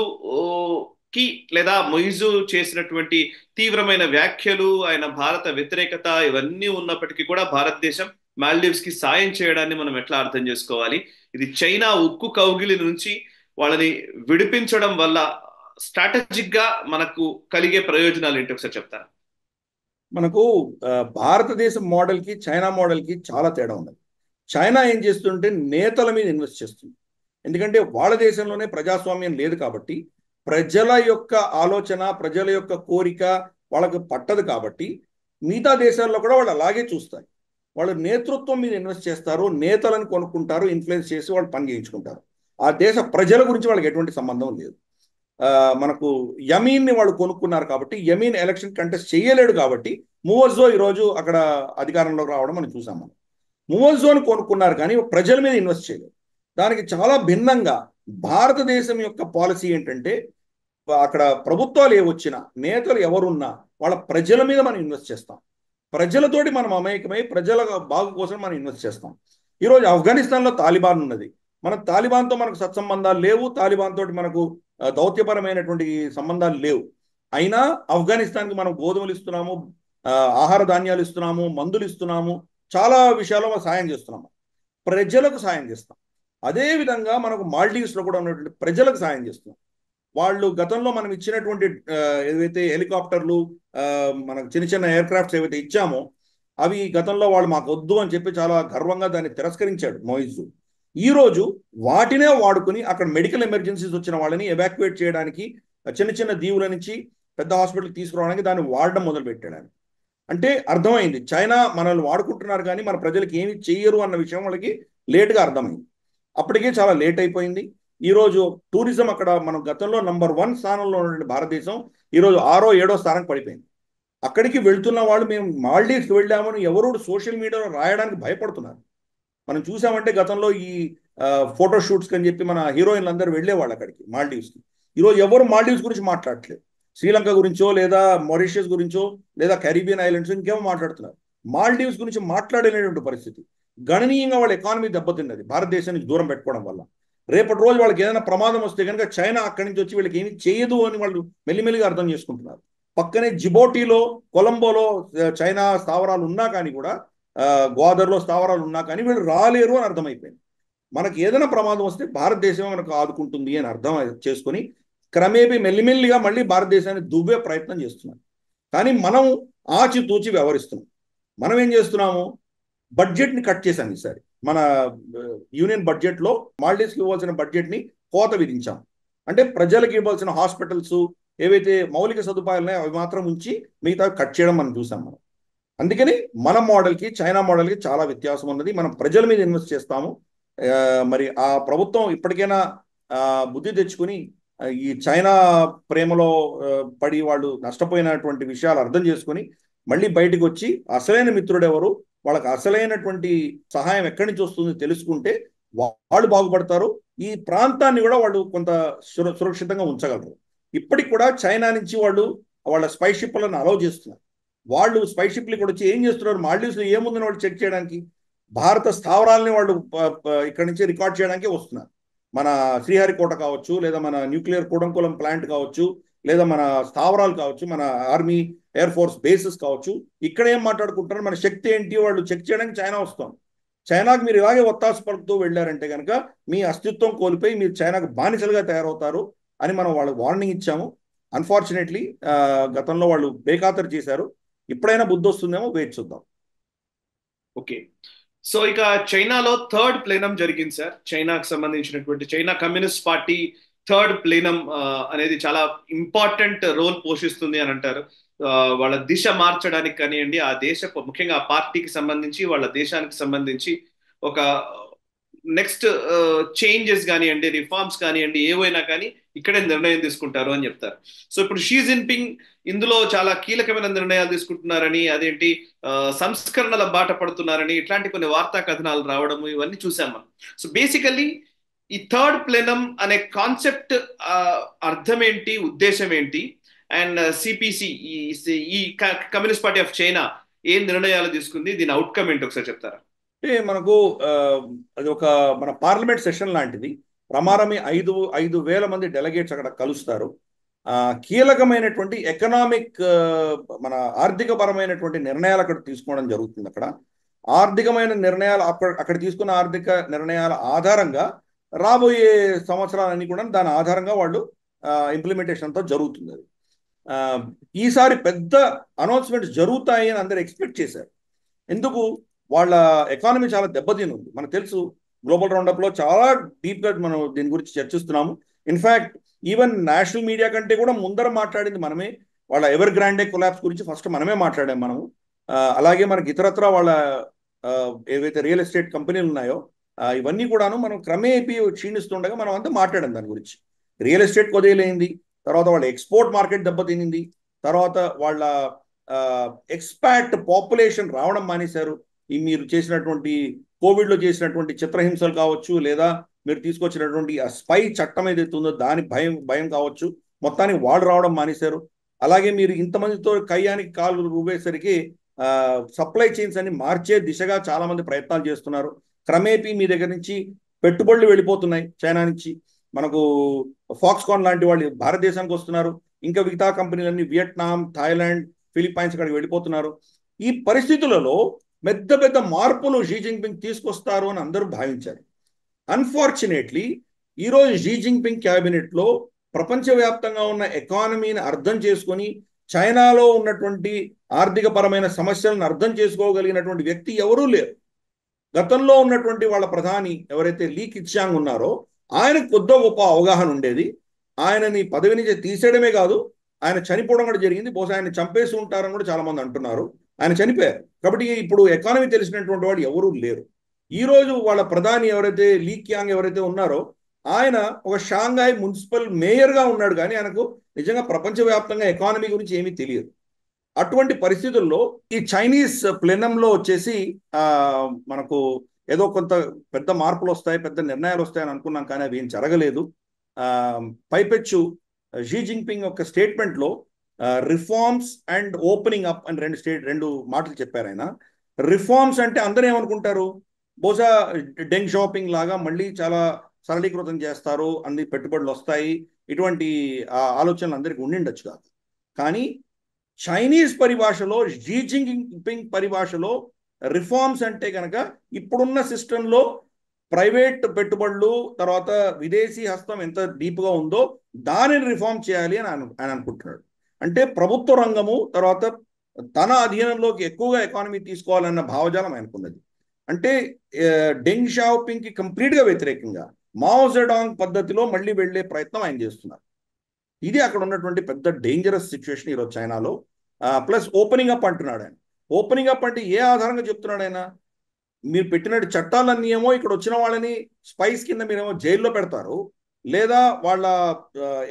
లేదా మొయిజు చేసినటువంటి తీవ్రమైన వ్యాఖ్యలు, ఆయన భారత వ్యతిరేకత ఇవన్నీ ఉన్నప్పటికీ కూడా భారతదేశం మాల్దీవ్స్ కి సాయం చేయడాన్ని మనం ఎట్లా అర్థం చేసుకోవాలి? ఇది చైనా ఉక్కు కౌగిలి నుంచి వాళ్ళని విడిపించడం వల్ల స్ట్రాటజిక్ గా మనకు కలిగే ప్రయోజనాలు ఏంటి ఒకసారి చెప్తారా? మనకు భారతదేశం మోడల్ కి చైనా మోడల్ కి చాలా తేడా ఉన్నది. చైనా ఏం చేస్తుంటే నేతల మీద ఇన్వెస్ట్ చేస్తుంది. ఎందుకంటే వాళ్ళ దేశంలోనే ప్రజాస్వామ్యం లేదు కాబట్టి, ప్రజల యొక్క ఆలోచన, ప్రజల యొక్క కోరిక వాళ్ళకు పట్టదు కాబట్టి మిగతా దేశాల్లో కూడా వాళ్ళు అలాగే చూస్తారు. వాళ్ళు నేతృత్వం మీద ఇన్వెస్ట్ చేస్తారు, నేతలను కొనుక్కుంటారు, ఇన్ఫ్లుయెన్స్ చేసి వాళ్ళు పని చేయించుకుంటారు. ఆ దేశ ప్రజల గురించి వాళ్ళకి ఎటువంటి సంబంధం లేదు. మనకు యమీన్ని వాళ్ళు కొనుక్కున్నారు కాబట్టి, యమీన్ ఎలక్షన్ కంటెస్ట్ చేయలేడు కాబట్టి మువజ్జో ఈరోజు అక్కడ అధికారంలోకి రావడం మనం చూసాం. మనం మువజ్జోని కొనుక్కున్నారు కానీ ప్రజల మీద ఇన్వెస్ట్ చేయలేదు. దానికి చాలా భిన్నంగా భారతదేశం యొక్క పాలసీ ఏంటంటే, అక్కడ ప్రభుత్వాలు ఏవొచ్చినా, నేతలు ఎవరున్నా వాళ్ళ ప్రజల మీద మనం ఇన్వెస్ట్ చేస్తాం. ప్రజలతోటి మనం అమాయకమై ప్రజల బాగు కోసం మనం ఇన్వెస్ట్ చేస్తాం. ఈరోజు ఆఫ్ఘనిస్తాన్లో తాలిబాన్ ఉన్నది. మన తాలిబాన్తో మనకు సత్సంబంధాలు లేవు, తాలిబాన్ తోటి మనకు దౌత్యపరమైనటువంటి సంబంధాలు లేవు. అయినా ఆఫ్ఘనిస్తాన్కి మనం గోధుమలు ఇస్తున్నాము, ఆహార ధాన్యాలు ఇస్తున్నాము, మందులు ఇస్తున్నాము, చాలా విషయాల్లో సాయం చేస్తున్నాము. ప్రజలకు సాయం చేస్తాం. అదేవిధంగా మనకు మాల్దీవ్స్లో కూడా ఉన్నటువంటి ప్రజలకు సాయం చేస్తున్నాం. వాళ్ళు గతంలో మనం ఇచ్చినటువంటి ఏదైతే హెలికాప్టర్లు, మనకు చిన్న చిన్న ఎయిర్ క్రాఫ్ట్స్ ఏవైతే ఇచ్చామో అవి గతంలో వాళ్ళు మాకు వద్దు అని చెప్పి చాలా గర్వంగా దాన్ని తిరస్కరించాడు మొయిజు. ఈరోజు వాటినే వాడుకుని అక్కడ మెడికల్ ఎమర్జెన్సీస్ వచ్చిన వాళ్ళని ఎవాక్యుయేట్ చేయడానికి, చిన్న చిన్న దీవుల నుంచి పెద్ద హాస్పిటల్కి తీసుకురావడానికి దాన్ని వాడడం మొదలుపెట్టాడు. అంటే అర్థమైంది చైనా మనల్ని వాడుకుంటున్నారు కానీ మన ప్రజలకు ఏమి చెయ్యరు అన్న విషయం వాళ్ళకి లేట్గా అర్థమైంది. అప్పటికే చాలా లేట్ అయిపోయింది. ఈరోజు టూరిజం అక్కడ మనం గతంలో నంబర్ 1 స్థానంలో ఉన్న భారతదేశం ఈరోజు 6వ 7వ స్థానానికి పడిపోయింది. అక్కడికి వెళ్తున్న వాళ్ళు మేము మాల్దీవ్స్కి వెళ్ళామని ఎవరు సోషల్ మీడియాలో రాయడానికి భయపడుతున్నారు. మనం చూసామంటే గతంలో ఈ ఫోటో షూట్స్కి అని చెప్పి మన హీరోయిన్లు అందరూ వెళ్ళేవాళ్ళు అక్కడికి మాల్డీవ్స్కి. ఈరోజు ఎవరు మాల్డీవ్స్ గురించి మాట్లాడట్లేదు. శ్రీలంక గురించో లేదా మారిషియస్ గురించో లేదా కరీబియన్ ఐలాండ్స్ ఇంకేమో మాట్లాడుతున్నారు. మాల్డీవ్స్ గురించి మాట్లాడలేనటువంటి పరిస్థితి. గణనీయంగా వాళ్ళ ఎకానమీ దెబ్బతిన్నది భారతదేశానికి దూరం పెట్టుకోవడం వల్ల. రేపటి రోజు వాళ్ళకి ఏదైనా ప్రమాదం వస్తే కనుక చైనా అక్కడి నుంచి వచ్చి వీళ్ళకి ఏమీ చేయదు అని వాళ్ళు మెల్లిమెల్లిగా అర్థం చేసుకుంటున్నారు. పక్కనే జిబోటీలో, కొలంబోలో చైనా స్థావరాలు ఉన్నా కానీ కూడా, గ్వాదర్లో స్థావరాలు ఉన్నా కానీ వీళ్ళు రాలేరు అని అర్థమైపోయింది. మనకి ఏదైనా ప్రమాదం వస్తే భారతదేశమే మనకు ఆదుకుంటుంది అని అర్థం చేసుకొని క్రమేపీ మెల్లిమెల్లిగా మళ్ళీ భారతదేశాన్ని దువ్వే ప్రయత్నం చేస్తున్నాం. కానీ మనం ఆచితూచి వ్యవహరిస్తున్నాం. మనం ఏం చేస్తున్నాము, బడ్జెట్ని కట్ చేశాం ఈసారి. మన యూనియన్ బడ్జెట్లో మాల్డీవ్స్కి ఇవ్వాల్సిన బడ్జెట్ని కోత విధించాం. అంటే ప్రజలకు ఇవ్వాల్సిన హాస్పిటల్స్ ఏవైతే మౌలిక సదుపాయాలు ఉన్నాయో అవి మాత్రం ఉంచి మిగతా కట్ చేయడం మనం చూసాం. మనం అందుకని మన మోడల్కి చైనా మోడల్కి చాలా వ్యత్యాసం ఉన్నది. మనం ప్రజల మీద ఇన్వెస్ట్ చేస్తాము. మరి ఆ ప్రభుత్వం ఇప్పటికైనా బుద్ధి తెచ్చుకుని ఈ చైనా ప్రేమలో పడి వాళ్ళు నష్టపోయినటువంటి విషయాలు అర్థం చేసుకుని మళ్ళీ బయటకు వచ్చి అసలైన మిత్రుడు ఎవరు, వాళ్ళకి అసలైనటువంటి సహాయం ఎక్కడి నుంచి వస్తుంది తెలుసుకుంటే వాళ్ళు బాగుపడతారు. ఈ ప్రాంతాన్ని కూడా వాళ్ళు కొంత సురక్షితంగా ఉంచగలరు. ఇప్పటికి కూడా చైనా నుంచి వాళ్ళు వాళ్ళ స్పై షిప్లను అలౌ చేస్తున్నారు. వాళ్ళు స్పై షిప్లు కూడా వచ్చి ఏం చేస్తున్నారు, మాల్డీవ్స్లో ఏముందని వాళ్ళు చెక్ చేయడానికి, భారత స్థావరాలని వాళ్ళు ఇక్కడి నుంచి రికార్డ్ చేయడానికి వస్తున్నారు. మన శ్రీహరికోట కావచ్చు, లేదా మన న్యూక్లియర్ కూడంకులం ప్లాంట్ కావచ్చు, లేదా మన స్థావరాలు కావచ్చు, మన ఆర్మీ ఎయిర్ ఫోర్స్ బేసెస్ కావచ్చు. ఇక్కడ ఏం మాట్లాడుకుంటున్నారు, మన శక్తి ఏంటి వాళ్ళు చెక్ చేయడానికి చైనా వస్తాం. చైనాకు మీరు ఇలాగే ఒత్తాసు పలుకుతూ వెళ్ళారంటే కనుక మీ అస్తిత్వం కోల్పోయి మీరు చైనాకు బానిసలుగా తయారవుతారు అని మనం వాళ్ళకి వార్నింగ్ ఇచ్చాము. అన్ఫార్చునేట్లీ గతంలో వాళ్ళు బేఖాతరు చేశారు. ఇప్పుడైనా బుద్ధి వస్తుందేమో, వేచి చూద్దాం. ఓకే, సో ఇక చైనాలో థర్డ్ ప్లేనం జరిగింది సార్. చైనాకు సంబంధించినటువంటి చైనా కమ్యూనిస్ట్ పార్టీ థర్డ్ ప్లేనం అనేది చాలా ఇంపార్టెంట్ రోల్ పోషిస్తుంది అని అంటారు. వాళ్ళ దిశ మార్చడానికి కానివ్వండి, ఆ దేశ ముఖ్యంగా ఆ పార్టీకి సంబంధించి వాళ్ళ దేశానికి సంబంధించి ఒక నెక్స్ట్ చేంజెస్ కానివ్వండి, రిఫార్మ్స్ కానివ్వండి, ఏవైనా కానీ ఇక్కడే నిర్ణయం తీసుకుంటారు అని చెప్తారు. సో ఇప్పుడు షీ జిన్పింగ్ ఇందులో చాలా కీలకమైన నిర్ణయాలు తీసుకుంటున్నారని, అదేంటి సంస్కరణల బాట పడుతున్నారని ఇట్లాంటి కొన్ని వార్తా కథనాలు రావడము ఇవన్నీ చూసాం మనం. సో బేసికల్లీ ఈ థర్డ్ ప్లేనం అనే కాన్సెప్ట్ అర్థం ఏంటి, ఉద్దేశం ఏంటి, అండ్ సిపిసి ఈ కమ్యూనిస్ట్ పార్టీ ఆఫ్ చైనా ఏం నిర్ణయాలు తీసుకుంది, దీని అవుట్కమ్ ఏంటి ఒకసారి చెప్తారా? అంటే మనకు అది ఒక మన పార్లమెంట్ సెషన్ లాంటిది. ప్రమాణమే 5,000 మంది డెలిగేట్స్ అక్కడ కలుస్తారు. కీలకమైనటువంటి ఎకనామిక్, మన ఆర్థిక పరమైనటువంటి నిర్ణయాలు అక్కడ తీసుకోవడం జరుగుతుంది. అక్కడ ఆర్థికమైన నిర్ణయాలు అక్కడ తీసుకున్న ఆర్థిక నిర్ణయాల ఆధారంగా రాబోయే సంవత్సరాలన్నీ కూడా దాని ఆధారంగా వాళ్ళు ఇంప్లిమెంటేషన్ అంతా జరుగుతుంది. ఈసారి పెద్ద అనౌన్స్మెంట్స్ జరుగుతాయి అని అందరూ ఎక్స్పెక్ట్ చేశారు. ఎందుకు, వాళ్ళ ఎకానమీ చాలా దెబ్బతిని ఉంది. మనకు తెలుసు, గ్లోబల్ రౌండప్లో చాలా డీప్గా మనం దీని గురించి చర్చిస్తున్నాము. ఇన్ఫ్యాక్ట్ ఈవెన్ నేషనల్ మీడియా కంటే కూడా ముందర మాట్లాడింది మనమే. వాళ్ళ ఎవర్ గ్రాండే కొలాప్స్ గురించి ఫస్ట్ మనమే మాట్లాడాం మనము. అలాగే మనకి ఇతరత్ర వాళ్ళ ఏవైతే రియల్ ఎస్టేట్ కంపెనీలు ఉన్నాయో ఇవన్నీ కూడాను మనం క్రమేపీ క్షీణిస్తుండగా మనం అంతా మాట్లాడాం దాని గురించి. రియల్ ఎస్టేట్ కొదేలైంది, తర్వాత వాళ్ళ ఎక్స్పోర్ట్ మార్కెట్ దెబ్బతినింది, తర్వాత వాళ్ళ ఎక్స్పాట్ పాపులేషన్ రావడం మానేశారు. ఈ మీరు చేసినటువంటి కోవిడ్లో చేసినటువంటి చిత్రహింసలు కావచ్చు, లేదా మీరు తీసుకొచ్చినటువంటి ఆ స్పై చట్టం ఏదైతే ఉందో దాని భయం కావచ్చు, మొత్తానికి వాళ్ళు రావడం మానేశారు. అలాగే మీరు ఇంతమందితో కయ్యానికి కాలు రూపేసరికి సప్లై చైన్స్ అన్ని మార్చే దిశగా చాలా మంది ప్రయత్నాలు చేస్తున్నారు. క్రమేపీ మీ దగ్గర నుంచి పెట్టుబడులు వెళ్ళిపోతున్నాయి చైనా నుంచి. మనకు ఫాక్స్కాన్ లాంటి వాళ్ళు భారతదేశానికి వస్తున్నారు. ఇంకా మిగతా కంపెనీలన్నీ వియట్నాం, థాయిలాండ్, ఫిలిప్పైన్స్ అక్కడికి వెళ్ళిపోతున్నారు. ఈ పరిస్థితులలో పెద్ద పెద్ద మార్పులు షీ జిన్పింగ్ తీసుకొస్తారు అని అందరూ భావించారు. అన్ఫార్చునేట్లీ ఈరోజు షీ జిన్పింగ్ క్యాబినెట్లో ప్రపంచవ్యాప్తంగా ఉన్న ఎకానమీని అర్థం చేసుకొని చైనాలో ఉన్నటువంటి ఆర్థిక పరమైన సమస్యలను అర్థం చేసుకోగలిగినటువంటి వ్యక్తి ఎవరూ లేరు. గతంలో ఉన్నటువంటి వాళ్ళ ప్రధాని ఎవరైతే లీ కిత్చాంగ్ ఉన్నారో ఆయనకు కొద్ది గొప్ప అవగాహన ఉండేది. ఆయనని పదవి నుంచి తీసేయడమే కాదు, ఆయన చనిపోవడం కూడా జరిగింది. బహుశా ఆయన చంపేసి ఉంటారని కూడా చాలా మంది అంటున్నారు. ఆయన చనిపోయారు. కాబట్టి ఇప్పుడు ఎకానమీ తెలిసినటువంటి వాడు ఎవరూ లేరు. ఈరోజు వాళ్ళ ప్రధాని ఎవరైతే లీ క్యాంగ్ ఎవరైతే ఉన్నారో ఆయన ఒక షాంఘాయ్ మున్సిపల్ మేయర్గా ఉన్నాడు, కానీ ఆయనకు నిజంగా ప్రపంచవ్యాప్తంగా ఎకానమీ గురించి ఏమీ తెలియదు. అటువంటి పరిస్థితుల్లో ఈ చైనీస్ ప్లెనంలో వచ్చేసి మనకు ఏదో కొంత పెద్ద మార్పులు వస్తాయి, పెద్ద నిర్ణయాలు వస్తాయని అనుకున్నాం, కానీ అవి ఏం జరగలేదు. పైపెచ్చు షీ జిన్పింగ్ యొక్క స్టేట్మెంట్లో రిఫార్మ్స్ అండ్ ఓపెనింగ్ అప్ అని రెండు మాటలు చెప్పారు ఆయన. రిఫార్మ్స్ అంటే అందరూ ఏమనుకుంటారు, బహుశా డెంగ్ షాపింగ్ లాగా మళ్ళీ చాలా సరళీకృతం చేస్తారు, అన్ని పెట్టుబడులు వస్తాయి, ఇటువంటి ఆలోచనలు అందరికీ ఉండిండొచ్చు కాదు. కానీ చైనీస్ పరిభాషలో, షీ జిన్పింగ్ పరిభాషలో రిఫార్మ్స్ అంటే కనుక ఇప్పుడున్న సిస్టంలో ప్రైవేట్ పెట్టుబడులు తర్వాత విదేశీ హస్తం ఎంత డీప్గా ఉందో దానిని రిఫార్మ్ చేయాలి అని ఆయన అనుకుంటున్నాడు. అంటే ప్రభుత్వ రంగము తర్వాత తన అధీనంలోకి ఎక్కువగా ఎకానమీ తీసుకోవాలన్న భావజాలం ఆయనకున్నది. అంటే డెంగ్ షాపింగ్కి కంప్లీట్గా వ్యతిరేకంగా మావో జెడాంగ్ పద్ధతిలో మళ్ళీ వెళ్లే ప్రయత్నం ఆయన చేస్తున్నారు. ఇది అక్కడ ఉన్నటువంటి పెద్ద డేంజరస్ సిచ్యువేషన్ ఈరోజు చైనాలో. ప్లస్ ఓపెనింగ్ అప్ అంటున్నాడు ఆయన. ఓపెనింగ్ అప్ అంటే ఏ ఆధారంగా చెప్తున్నాడు ఆయన? మీరు పెట్టినట్టు చట్టాలన్నీ ఏమో ఇక్కడ వచ్చిన వాళ్ళని స్పైస్ కింద మీరేమో జైల్లో పెడతారు, లేదా వాళ్ళ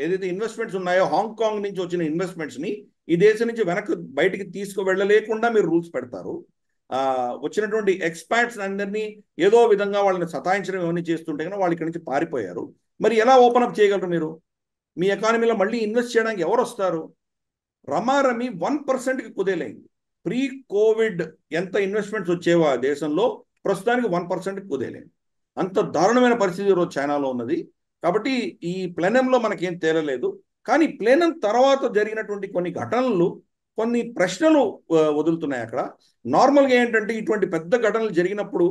ఏదైతే ఇన్వెస్ట్మెంట్స్ ఉన్నాయో హాంకాంగ్ నుంచి వచ్చిన ఇన్వెస్ట్మెంట్స్ని ఈ దేశం నుంచి వెనక్కి బయటికి తీసుకువెళ్ళలేకుండా మీరు రూల్స్ పెడతారు. వచ్చినటువంటి ఎక్స్పాట్స్ అందరినీ ఏదో విధంగా వాళ్ళని సతాయించడం ఇవన్నీ చేస్తుంటే కనుక వాళ్ళు ఇక్కడి నుంచి పారిపోయారు. మరి ఎలా ఓపెన్ అప్ చేయగలరు మీరు? మీ ఎకానమీలో మళ్ళీ ఇన్వెస్ట్ చేయడానికి ఎవరు వస్తారు? రమారమి 1%కి కుదేలైంది. ప్రీ కోవిడ్ ఎంత ఇన్వెస్ట్మెంట్స్ వచ్చేవో ఆ దేశంలో ప్రస్తుతానికి 1%కి కుదేలైంది. అంత దారుణమైన పరిస్థితి ఈరోజు చైనాలో ఉన్నది. కాబట్టి ఈ ప్లెనంలో మనకేం తేలలేదు, కానీ ప్లెనం తర్వాత జరిగినటువంటి కొన్ని ఘటనలు కొన్ని ప్రశ్నలు వదులుతున్నాయి అక్కడ. నార్మల్గా ఏంటంటే ఇటువంటి పెద్ద ఘటనలు జరిగినప్పుడు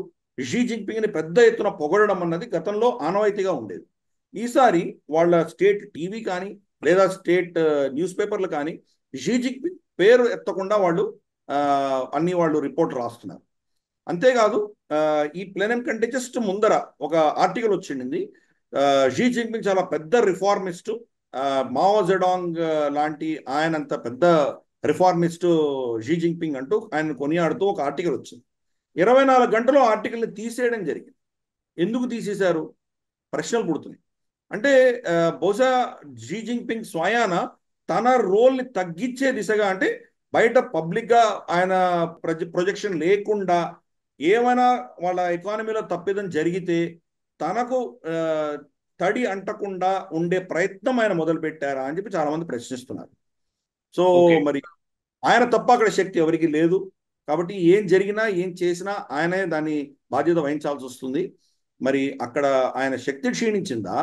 షీ జిన్పింగ్ని పెద్ద ఎత్తున పొగడడం అన్నది గతంలో ఆనవాయితీగా ఉండేది. ఈసారి వాళ్ళ స్టేట్ టీవీ కానీ లేదా స్టేట్ న్యూస్ పేపర్లు కానీ షీ జిన్పింగ్ పేరు ఎత్తకుండా వాళ్ళు వాళ్ళు రిపోర్ట్ రాస్తున్నారు. అంతేకాదు ఈ ప్లెనం కంటే జస్ట్ ముందర ఒక ఆర్టికల్ వచ్చింది, షీ జిన్పింగ్ చాలా పెద్ద రిఫార్మిస్టు, మావో జెడాంగ్ లాంటి ఆయనంత పెద్ద రిఫార్మిస్టు షీ జిన్పింగ్ అంటూ ఆయన కొనియాడుతూ ఒక ఆర్టికల్ వచ్చింది. 24 గంటలు ఆర్టికల్ని తీసేయడం జరిగింది. ఎందుకు తీసేశారు? ప్రశ్నలు పుడుతున్నాయి. అంటే బహుశా షీ జిన్పింగ్ స్వయాన తన రోల్ని తగ్గించే దిశగా, అంటే బయట పబ్లిక్గా ఆయన ప్రొజెక్షన్ లేకుండా ఏమైనా వాళ్ళ ఎకానమీలో తప్పిదం జరిగితే తనకు తడి అంటకుండా ఉండే ప్రయత్నం ఆయన మొదలు పెట్టారా అని చెప్పి చాలా మంది ప్రశ్నిస్తున్నారు. సో మరి ఆయన తప్ప అక్కడ శక్తి ఎవరికి లేదు. కాబట్టి ఏం జరిగినా ఏం చేసినా ఆయనే దాన్ని బాధ్యత వహించాల్సి వస్తుంది. మరి అక్కడ ఆయన శక్తి క్షీణించిందా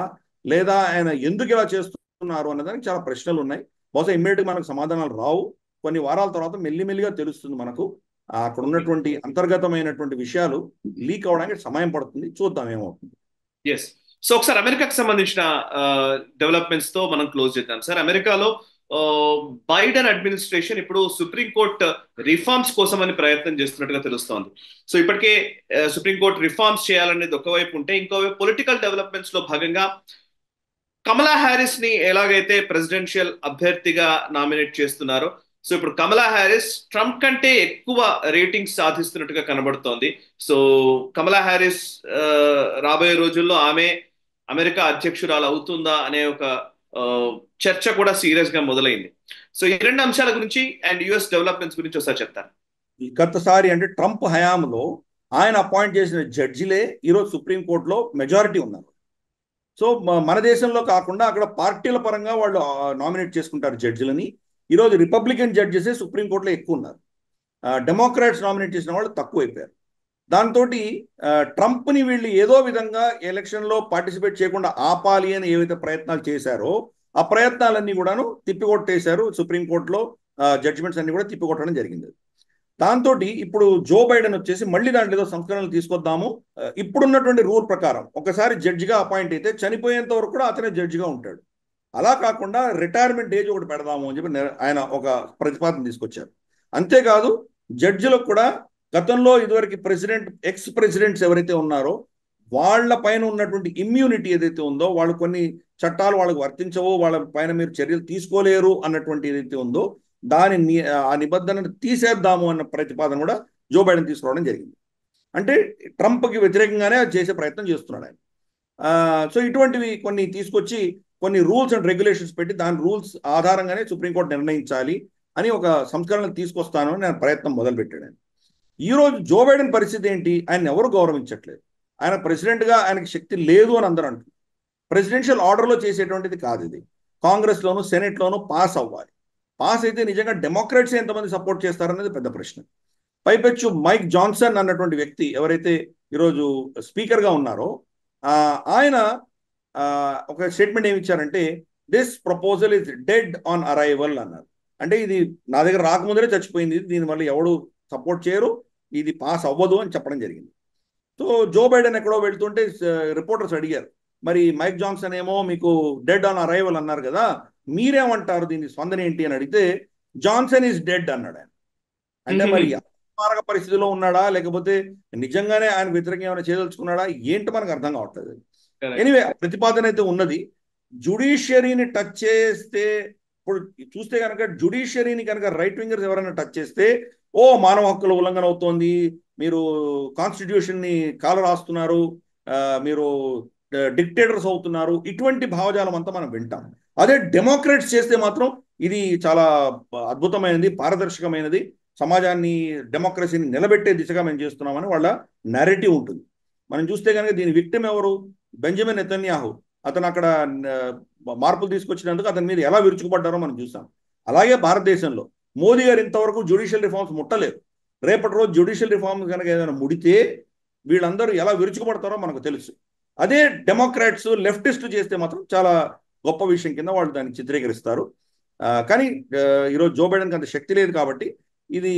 లేదా ఆయన ఎందుకు ఇలా చేస్తున్నారు అన్నదానికి చాలా ప్రశ్నలు ఉన్నాయి. బహుశా ఇమ్మీడియట్గా మనకు సమాధానాలు రావు. కొన్ని వారాల తర్వాత మెల్లిమెల్లిగా తెలుస్తుంది మనకు. అక్కడ ఉన్నటువంటి అంతర్గతమైనటువంటి విషయాలు లీక్ అవడానికి సమయం పడుతుంది. చూద్దాం ఏమవుతుంది. ఎస్. సో ఒకసారి అమెరికాకు సంబంధించిన డెవలప్మెంట్స్ తో మనం క్లోజ్ చేద్దాం సార్. అమెరికాలో బైడెన్ అడ్మినిస్ట్రేషన్ ఇప్పుడు సుప్రీంకోర్టు రిఫార్మ్స్ కోసం అని ప్రయత్నం చేస్తున్నట్టుగా తెలుస్తోంది. సో ఇప్పటికే సుప్రీంకోర్టు రిఫార్మ్స్ చేయాలనేది ఒకవైపు ఉంటే, ఇంకోవైపు పొలిటికల్ డెవలప్మెంట్స్ లో భాగంగా కమలా హ్యారిస్ ని ఎలాగైతే ప్రెసిడెన్షియల్ అభ్యర్థిగా నామినేట్ చేస్తున్నారో, సో ఇప్పుడు కమలా హ్యారిస్ ట్రంప్ కంటే ఎక్కువ రేటింగ్స్ సాధిస్తున్నట్టుగా కనబడుతోంది. సో కమలా హ్యారిస్ రాబోయే రోజుల్లో ఆమె అమెరికా అధ్యక్షురాలు అవుతుందా అనే ఒక చర్చ కూడా సీరియస్ గా మొదలైంది. సో ఈ రెండు అంశాల గురించి అండ్ యుఎస్ డెవలప్మెంట్స్ గురించి ఒకసారి చెప్తారు. గతసారి అంటే ట్రంప్ హయాంలో ఆయన అపాయింట్ చేసిన జడ్జిలే ఈరోజు సుప్రీంకోర్టులో మెజారిటీ ఉన్నారు. సో మన దేశంలో కాకుండా అక్కడ పార్టీల పరంగా వాళ్ళు నామినేట్ చేసుకుంటారు జడ్జిలని. ఈరోజు రిపబ్లికన్ జడ్జెసే సుప్రీంకోర్టులో ఎక్కువ ఉన్నారు. డెమోక్రాట్స్ నామినేట్ చేసిన వాళ్ళు తక్కువైపోయారు. దాంతో ట్రంప్ని వీళ్ళు ఏదో విధంగా ఎలక్షన్లో పార్టిసిపేట్ చేయకుండా ఆపాలి అని ఏవైతే ప్రయత్నాలు చేశారో ఆ ప్రయత్నాలన్నీ కూడాను తిప్పికొట్టేశారు. సుప్రీంకోర్టులో జడ్జిమెంట్స్ అన్ని కూడా తిప్పికొట్టడం జరిగింది. దాంతో ఇప్పుడు జో బైడెన్ వచ్చేసి మళ్ళీ దాంట్లో ఏదో సంస్కరణలు తీసుకొద్దాము, ఇప్పుడున్నటువంటి రూల్ ప్రకారం ఒకసారి జడ్జిగా అపాయింట్ అయితే చనిపోయేంత వరకు కూడా అతనే జడ్జిగా ఉంటాడు, అలా కాకుండా రిటైర్మెంట్ ఏజ్ ఒకటి పెడదాము అని చెప్పి ఆయన ఒక ప్రతిపాదన తీసుకొచ్చారు. అంతేకాదు జడ్జిలకు కూడా గతంలో ఇదివరకు ఎక్స్ ప్రెసిడెంట్స్ ఎవరైతే ఉన్నారో వాళ్ళ పైన ఉన్నటువంటి ఇమ్యూనిటీ ఏదైతే ఉందో, వాళ్ళు కొన్ని చట్టాలు వాళ్ళకు వర్తించవో, వాళ్ళ పైన మీరు చర్యలు తీసుకోలేరు అన్నటువంటి ఏదైతే ఉందో ఆ నిబంధనను తీసేద్దాము అన్న ప్రతిపాదన కూడా జో బైడెన్ తీసుకురావడం జరిగింది. అంటే ట్రంప్కి వ్యతిరేకంగానే అది చేసే ప్రయత్నం చేస్తున్నాడు ఆయన. సో ఇటువంటివి కొన్ని తీసుకొచ్చి కొన్ని రూల్స్ అండ్ రెగ్యులేషన్స్ పెట్టి దాని రూల్స్ ఆధారంగానే సుప్రీంకోర్టు నిర్ణయించాలి అని ఒక సంస్కరణ తీసుకొస్తాను అని ప్రయత్నం మొదలుపెట్టాడు ఆయన. ఈ రోజు జో బైడెన్ పరిస్థితి ఏంటి? ఆయన ఎవరు గౌరవించట్లేదు. ఆయన ప్రెసిడెంట్గా ఆయనకి శక్తి లేదు అని అందరూ అంటున్నారు. ప్రెసిడెన్షియల్ ఆర్డర్లో చేసేటువంటిది కాదు ఇది. కాంగ్రెస్లోను సెనెట్లోను పాస్ అవ్వాలి. పాస్ అయితే నిజంగా డెమోక్రాట్స్ ఎంతమంది సపోర్ట్ చేస్తారనేది పెద్ద ప్రశ్న. పైపెచ్చు మైక్ జాన్సన్ అన్నటువంటి వ్యక్తి ఎవరైతే ఈరోజు స్పీకర్గా ఉన్నారో ఆయన ఒక స్టేట్మెంట్ ఏమి ఇచ్చారంటే, this proposal is dead on arrival అన్నారు. అంటే ఇది నా దగ్గర రాకముందరే చచ్చిపోయింది, దీనివల్ల ఎవడు సపోర్ట్ చేయరు, ఇది పాస్ అవ్వదు అని చెప్పడం జరిగింది. సో జో బైడెన్ ఎక్కడో వెళ్తుంటే రిపోర్టర్స్ అడిగారు, మరి మైక్ జాన్సన్ ఏమో మీకు డెడ్ ఆన్ అరైవల్ అన్నారు కదా, మీరేమంటారు, దీని స్పందన ఏంటి అని అడిగితే జాన్సన్ ఈజ్ డెడ్ అన్నాడు ఆయన. అంటే మరి మారక పరిస్థితిలో ఉన్నాడా, లేకపోతే నిజంగానే ఆయన వ్యతిరేకంగా ఏమైనా చేయదలుచుకున్నాడా ఏంటి మనకు అర్థం కావట్లేదు. ఎనీవే ప్రతిపాదన అయితే ఉన్నది. జుడిషియరీని టచ్ చేస్తే, ఇప్పుడు చూస్తే కనుక జుడిషియరీని కనుక రైట్ వింగర్స్ ఎవరైనా టచ్ చేస్తే, ఓ మానవ హక్కుల ఉల్లంఘన అవుతోంది, మీరు కాన్స్టిట్యూషన్ని కాలు రాస్తున్నారు, మీరు డిక్టేటర్స్ అవుతున్నారు, ఇటువంటి భావజాలం అంతా మనం వింటాం. అదే డెమోక్రాట్స్ చేస్తే మాత్రం ఇది చాలా అద్భుతమైనది, పారదర్శకమైనది, సమాజాన్ని డెమోక్రసీని నిలబెట్టే దిశగా మేము చేస్తున్నామని వాళ్ళ నెరేటివ్ ఉంటుంది. మనం చూస్తే కనుక దీని విక్టిమ్ ఎవరు? Benjamin Netanyahu. అతను అక్కడ మార్పులు తీసుకొచ్చినందుకు అతని మీద ఎలా విరుచుకుపడ్డారో మనం చూసాం. అలాగే భారతదేశంలో మోదీ గారు ఇంతవరకు జ్యుడిషియల్ రిఫార్మ్స్ ముట్టలేదు. రేపటి రోజు జ్యుడిషియల్ రిఫార్మ్స్ కనుక ఏదైనా ముడితే వీళ్ళందరూ ఎలా విరుచుకుపడతారో మనకు తెలుసు. అదే డెమోక్రాట్స్ లెఫ్టిస్టులు చేస్తే మాత్రం చాలా గొప్ప విషయం కింద వాళ్ళు దాన్ని చిత్రీకరిస్తారు. కానీ ఈరోజు జో బైడెన్కి అంత శక్తి లేదు కాబట్టి ఇది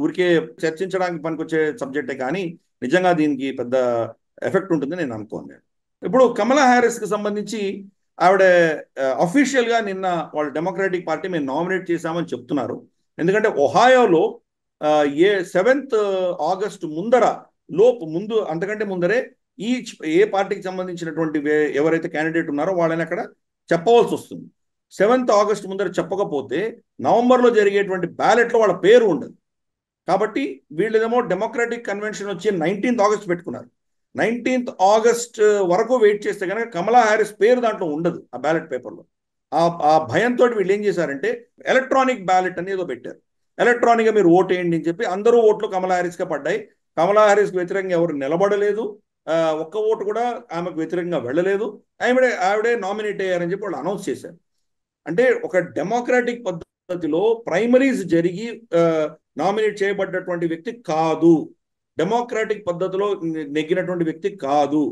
ఊరికే చర్చించడానికి పనికొచ్చే సబ్జెక్టే, కానీ నిజంగా దీనికి పెద్ద ఎఫెక్ట్ ఉంటుందని నేను అనుకోను. ఇప్పుడు కమలా హ్యారిస్కి సంబంధించి ఆవిడ అఫీషియల్గా నిన్న వాళ్ళు డెమోక్రాటిక్ పార్టీ మేము నామినేట్ చేశామని చెప్తున్నారు. ఎందుకంటే ఒహాయోలో 7th ఆగస్ట్ ముందు అంతకంటే ముందరే ఏ పార్టీకి సంబంధించినటువంటి ఎవరైతే క్యాండిడేట్ ఉన్నారో వాళ్ళని అక్కడ చెప్పవలసి వస్తుంది. 7th ఆగస్ట్ ముందర చెప్పకపోతే నవంబర్లో జరిగేటువంటి బ్యాలెట్లో వాళ్ళ పేరు ఉండదు. కాబట్టి వీళ్ళేమో డెమోక్రాటిక్ కన్వెన్షన్ వచ్చి 19th ఆగస్ట్ పెట్టుకున్నారు. 19th ఆగస్ట్ వరకు వెయిట్ చేస్తే కనుక కమలా హ్యారిస్ పేరు దాంట్లో ఉండదు ఆ బ్యాలెట్ పేపర్లో. ఆ భయంతో వీళ్ళు ఏం చేశారంటే ఎలక్ట్రానిక్ బ్యాలెట్ అని ఏదో పెట్టారు. ఎలక్ట్రానిక్గా మీరు ఓటు వేయండి అని చెప్పి అందరూ ఓట్లు కమలా హ్యారిస్గా పడ్డాయి. కమలా హ్యారిస్కి వ్యతిరేకంగా ఎవరు నిలబడలేదు, ఒక్క ఓటు కూడా ఆమెకు వ్యతిరేకంగా వెళ్ళలేదు. ఆవిడే నామినేట్ అయ్యారని చెప్పి వాళ్ళు అనౌన్స్ చేశారు. అంటే ఒక డెమోక్రాటిక్ పద్ధతిలో ప్రైమరీస్ జరిగి నామినేట్ చేయబడ్డటువంటి వ్యక్తి కాదు, డెమోక్రాటిక్ పద్ధతిలో నెగ్గినటువంటి వ్యక్తి కాదు.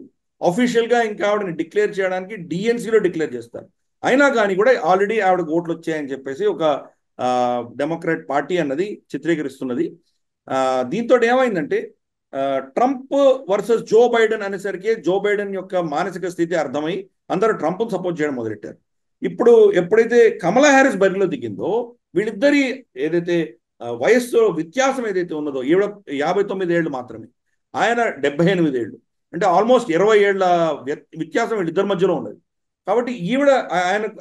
అఫీషియల్గా ఇంకా ఆవిడని డిక్లేర్ చేయడానికి డిఎన్సీలో డిక్లేర్ చేస్తారు. అయినా కానీ కూడా ఆల్రెడీ ఆవిడకు ఓట్లు వచ్చాయని చెప్పేసి ఒక డెమోక్రాట్ పార్టీ అన్నది చిత్రీకరిస్తున్నది. దీంతో ఏమైందంటే ట్రంప్ వర్సెస్ జో బైడెన్ అనేసరికి జో బైడెన్ యొక్క మానసిక స్థితి అర్థమై అందరూ ట్రంప్ను సపోర్ట్ చేయడం మొదలెట్టారు. ఇప్పుడు ఎప్పుడైతే కమలా హ్యారిస్ బరిలో దిగిందో వీళ్ళిద్దరి ఏదైతే వయస్సు వ్యత్యాసం ఏదైతే ఉన్నదో 59 ఏళ్ళు మాత్రమే, ఆయన 78 ఏళ్ళు, అంటే ఆల్మోస్ట్ 20 ఏళ్ల వ్యత్యాసం వీళ్ళిద్దరి మధ్యలో ఉన్నది. కాబట్టి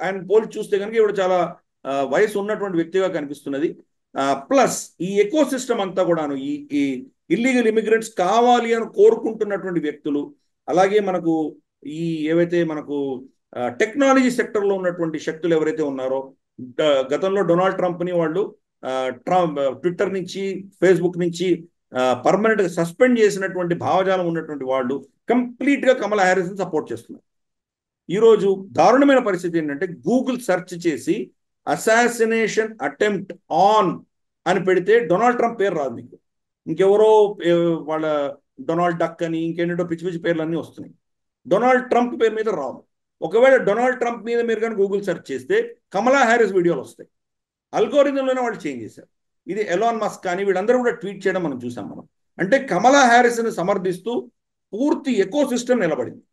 ఆయన పోల్చి చూస్తే కనుక ఈవిడ చాలా వయసు ఉన్నటువంటి వ్యక్తిగా కనిపిస్తున్నది. ప్లస్ ఈ ఎకో సిస్టమ్ అంతా కూడాను ఈ ఇల్లీగల్ ఇమిగ్రెంట్స్ కావాలి అని కోరుకుంటున్నటువంటి వ్యక్తులు, అలాగే మనకు ఏవైతే మనకు టెక్నాలజీ సెక్టర్లో ఉన్నటువంటి శక్తులు ఎవరైతే ఉన్నారో, గతంలో డొనాల్డ్ ట్రంప్ని వాళ్ళు ట్విట్టర్ నుంచి ఫేస్బుక్ నుంచి పర్మనెంట్గా సస్పెండ్ చేసినటువంటి భావజాలం ఉన్నటువంటి వాళ్ళు కంప్లీట్గా కమలా హ్యారిస్ని సపోర్ట్ చేస్తున్నారు. ఈరోజు దారుణమైన పరిస్థితి ఏంటంటే గూగుల్ సెర్చ్ చేసి అసాసినేషన్ అటెంప్ట్ ఆన్ అని పెడితే డొనాల్డ్ ట్రంప్ పేరు రాదు, మీకు ఇంకెవరో వాళ్ళ డొనాల్డ్ డక్ అని ఇంకేంటో పిచ్చి పిచ్చి పేర్లు అన్నీ వస్తున్నాయి. డొనాల్డ్ ట్రంప్ పేరు మీద రాదు. ఒకవేళ డొనాల్డ్ ట్రంప్ మీద మీరు కానీ గూగుల్ సెర్చ్ చేస్తే కమలా హ్యారిస్ వీడియోలు వస్తాయి. అల్గోరిథంలోనే వాళ్ళు చేంజ్ చేశారు. ఇది ఎలాన్ మస్క్ కానీ వీళ్ళందరూ కూడా ట్వీట్ చేయడం మనం చూసాం. అంటే కమలా హ్యారిస్ని సమర్థిస్తూ పూర్తి ఎకో సిస్టమ్ నిలబడింది.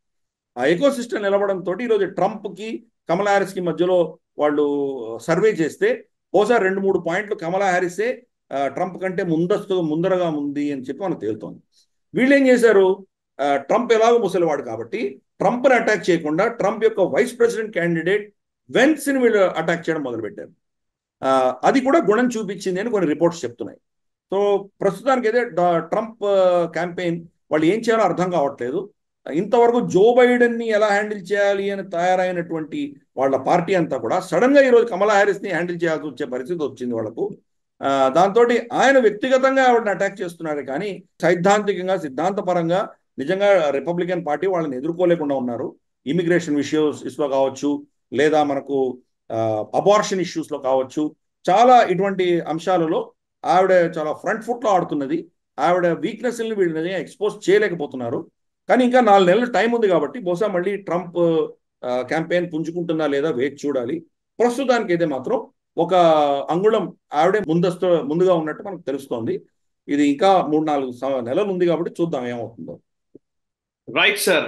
ఆ ఎకో సిస్టమ్ నిలబడంతో ఈరోజు ట్రంప్కి కమలా హ్యారిస్కి మధ్యలో వాళ్ళు సర్వే చేస్తే బహుశా 2-3 పాయింట్లు కమలా హ్యారిసే ట్రంప్ కంటే ముందరగా ఉంది అని చెప్పి మనకు తేలుతోంది. వీళ్ళు ఏం చేశారు, ట్రంప్ ఎలాగో ముసలివాడు కాబట్టి ట్రంప్ని అటాక్ చేయకుండా ట్రంప్ యొక్క వైస్ ప్రెసిడెంట్ క్యాండిడేట్ వెన్స్ని వీళ్ళు అటాక్ చేయడం మొదలుపెట్టారు. అది కూడా గుణం చూపించింది అని కొన్ని రిపోర్ట్స్ చెప్తున్నాయి. సో ప్రస్తుతానికి అయితే ట్రంప్ క్యాంపెయిన్ వాళ్ళు ఏం చేయాలో అర్థం కావట్లేదు. ఇంతవరకు జో బైడెన్ని ఎలా హ్యాండిల్ చేయాలి అని తయారైనటువంటి వాళ్ళ పార్టీ అంతా కూడా సడన్గా ఈరోజు కమలా హ్యారిస్ని హ్యాండిల్ చేయాల్సి వచ్చే పరిస్థితి వచ్చింది వాళ్ళకు. దాంతో ఆయన వ్యక్తిగతంగా ఆవిడని అటాక్ చేస్తున్నారు, కానీ సైద్ధాంతికంగా సిద్ధాంతపరంగా నిజంగా రిపబ్లికన్ పార్టీ వాళ్ళని ఎదుర్కోలేకుండా ఉన్నారు. ఇమిగ్రేషన్ ఇష్యూస్లో కావచ్చు, లేదా మనకు అబార్షన్ ఇష్యూస్లో కావచ్చు, చాలా ఇటువంటి అంశాలలో ఆవిడ చాలా ఫ్రంట్ ఫుట్లో ఆడుతున్నది. ఆవిడ వీక్నెస్ని వీళ్ళని ఎక్స్పోజ్ చేయలేకపోతున్నారు. కానీ ఇంకా 4 నెలలు టైం ఉంది కాబట్టి బహుశా మళ్ళీ ట్రంప్ క్యాంపెయిన్ పుంజుకుంటుందా లేదా వేచి చూడాలి. ప్రస్తుతానికి అయితే మాత్రం ఒక అంగుళం ఆవిడే ముందుగా ఉన్నట్టు మనకు తెలుస్తోంది. ఇది ఇంకా 3-4 నెలలు ఉంది కాబట్టి చూద్దాం ఏమవుతుందో. Right sir,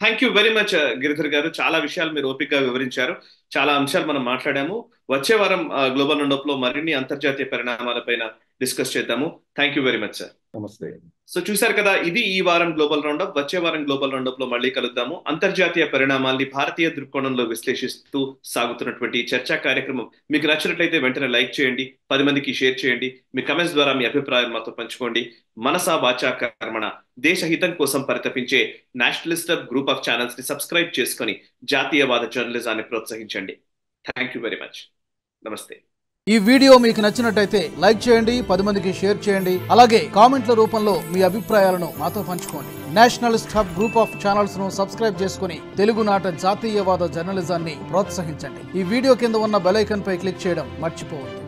thank you very much Giridhar గారు. చాలా విషయాలు మీరు ఓపికగా వివరించారు. చాలా అంశాలు మనం మాట్లాడాము. వచ్చే వారం గ్లోబల్ రౌండప్ లో మరిన్ని అంతర్జాతీయ పరిణామాలపైన డిస్కస్ చేద్దాము. Thank you very much sir. నమస్తే. సో చూశారు కదా, ఇది ఈ వారం గ్లోబల్ రౌండప్. వచ్చే వారం గ్లోబల్ రౌండప్ లో మళ్ళీ కలుద్దాము. అంతర్జాతీయ పరిణామాల్ని భారతీయ దృక్కోణంలో విశ్లేషిస్తూ సాగుతున్నటువంటి ఈ చర్చా కార్యక్రమం మీకు నచ్చినట్లయితే వెంటనే లైక్ చేయండి, 10 మందికి షేర్ చేయండి. మీ కమెంట్స్ ద్వారా మీ అభిప్రాయాలు మాతో పంచుకోండి. మనసా వాచా కర్మణ దేశ హితం కోసం పరితపించే నేషనలిస్ట్ గ్రూప్ ఆఫ్ ఛానల్స్ ని సబ్స్క్రైబ్ చేసుకొని జాతీయవాద జర్నలిజాన్ని ప్రోత్సహించండి. Thank you very much. నమస్తే. ఈ వీడియో మీకు నచ్చినట్టయితే లైక్ చేయండి, 10 మందికి షేర్ చేయండి. అలాగే కామెంట్ల రూపంలో మీ అభిప్రాయాలను మాతో పంచుకోండి. Nationalist hub group of channels ను సబ్స్క్రైబ్ చేసుకుని తెలుగునాట జాతీయవాద జర్నలిజాన్ని ప్రోత్సహించండి. ఈ వీడియో కింద ఉన్న బెల్ ఐకాన్ పై క్లిక్ చేయడం మర్చిపోవద్దు.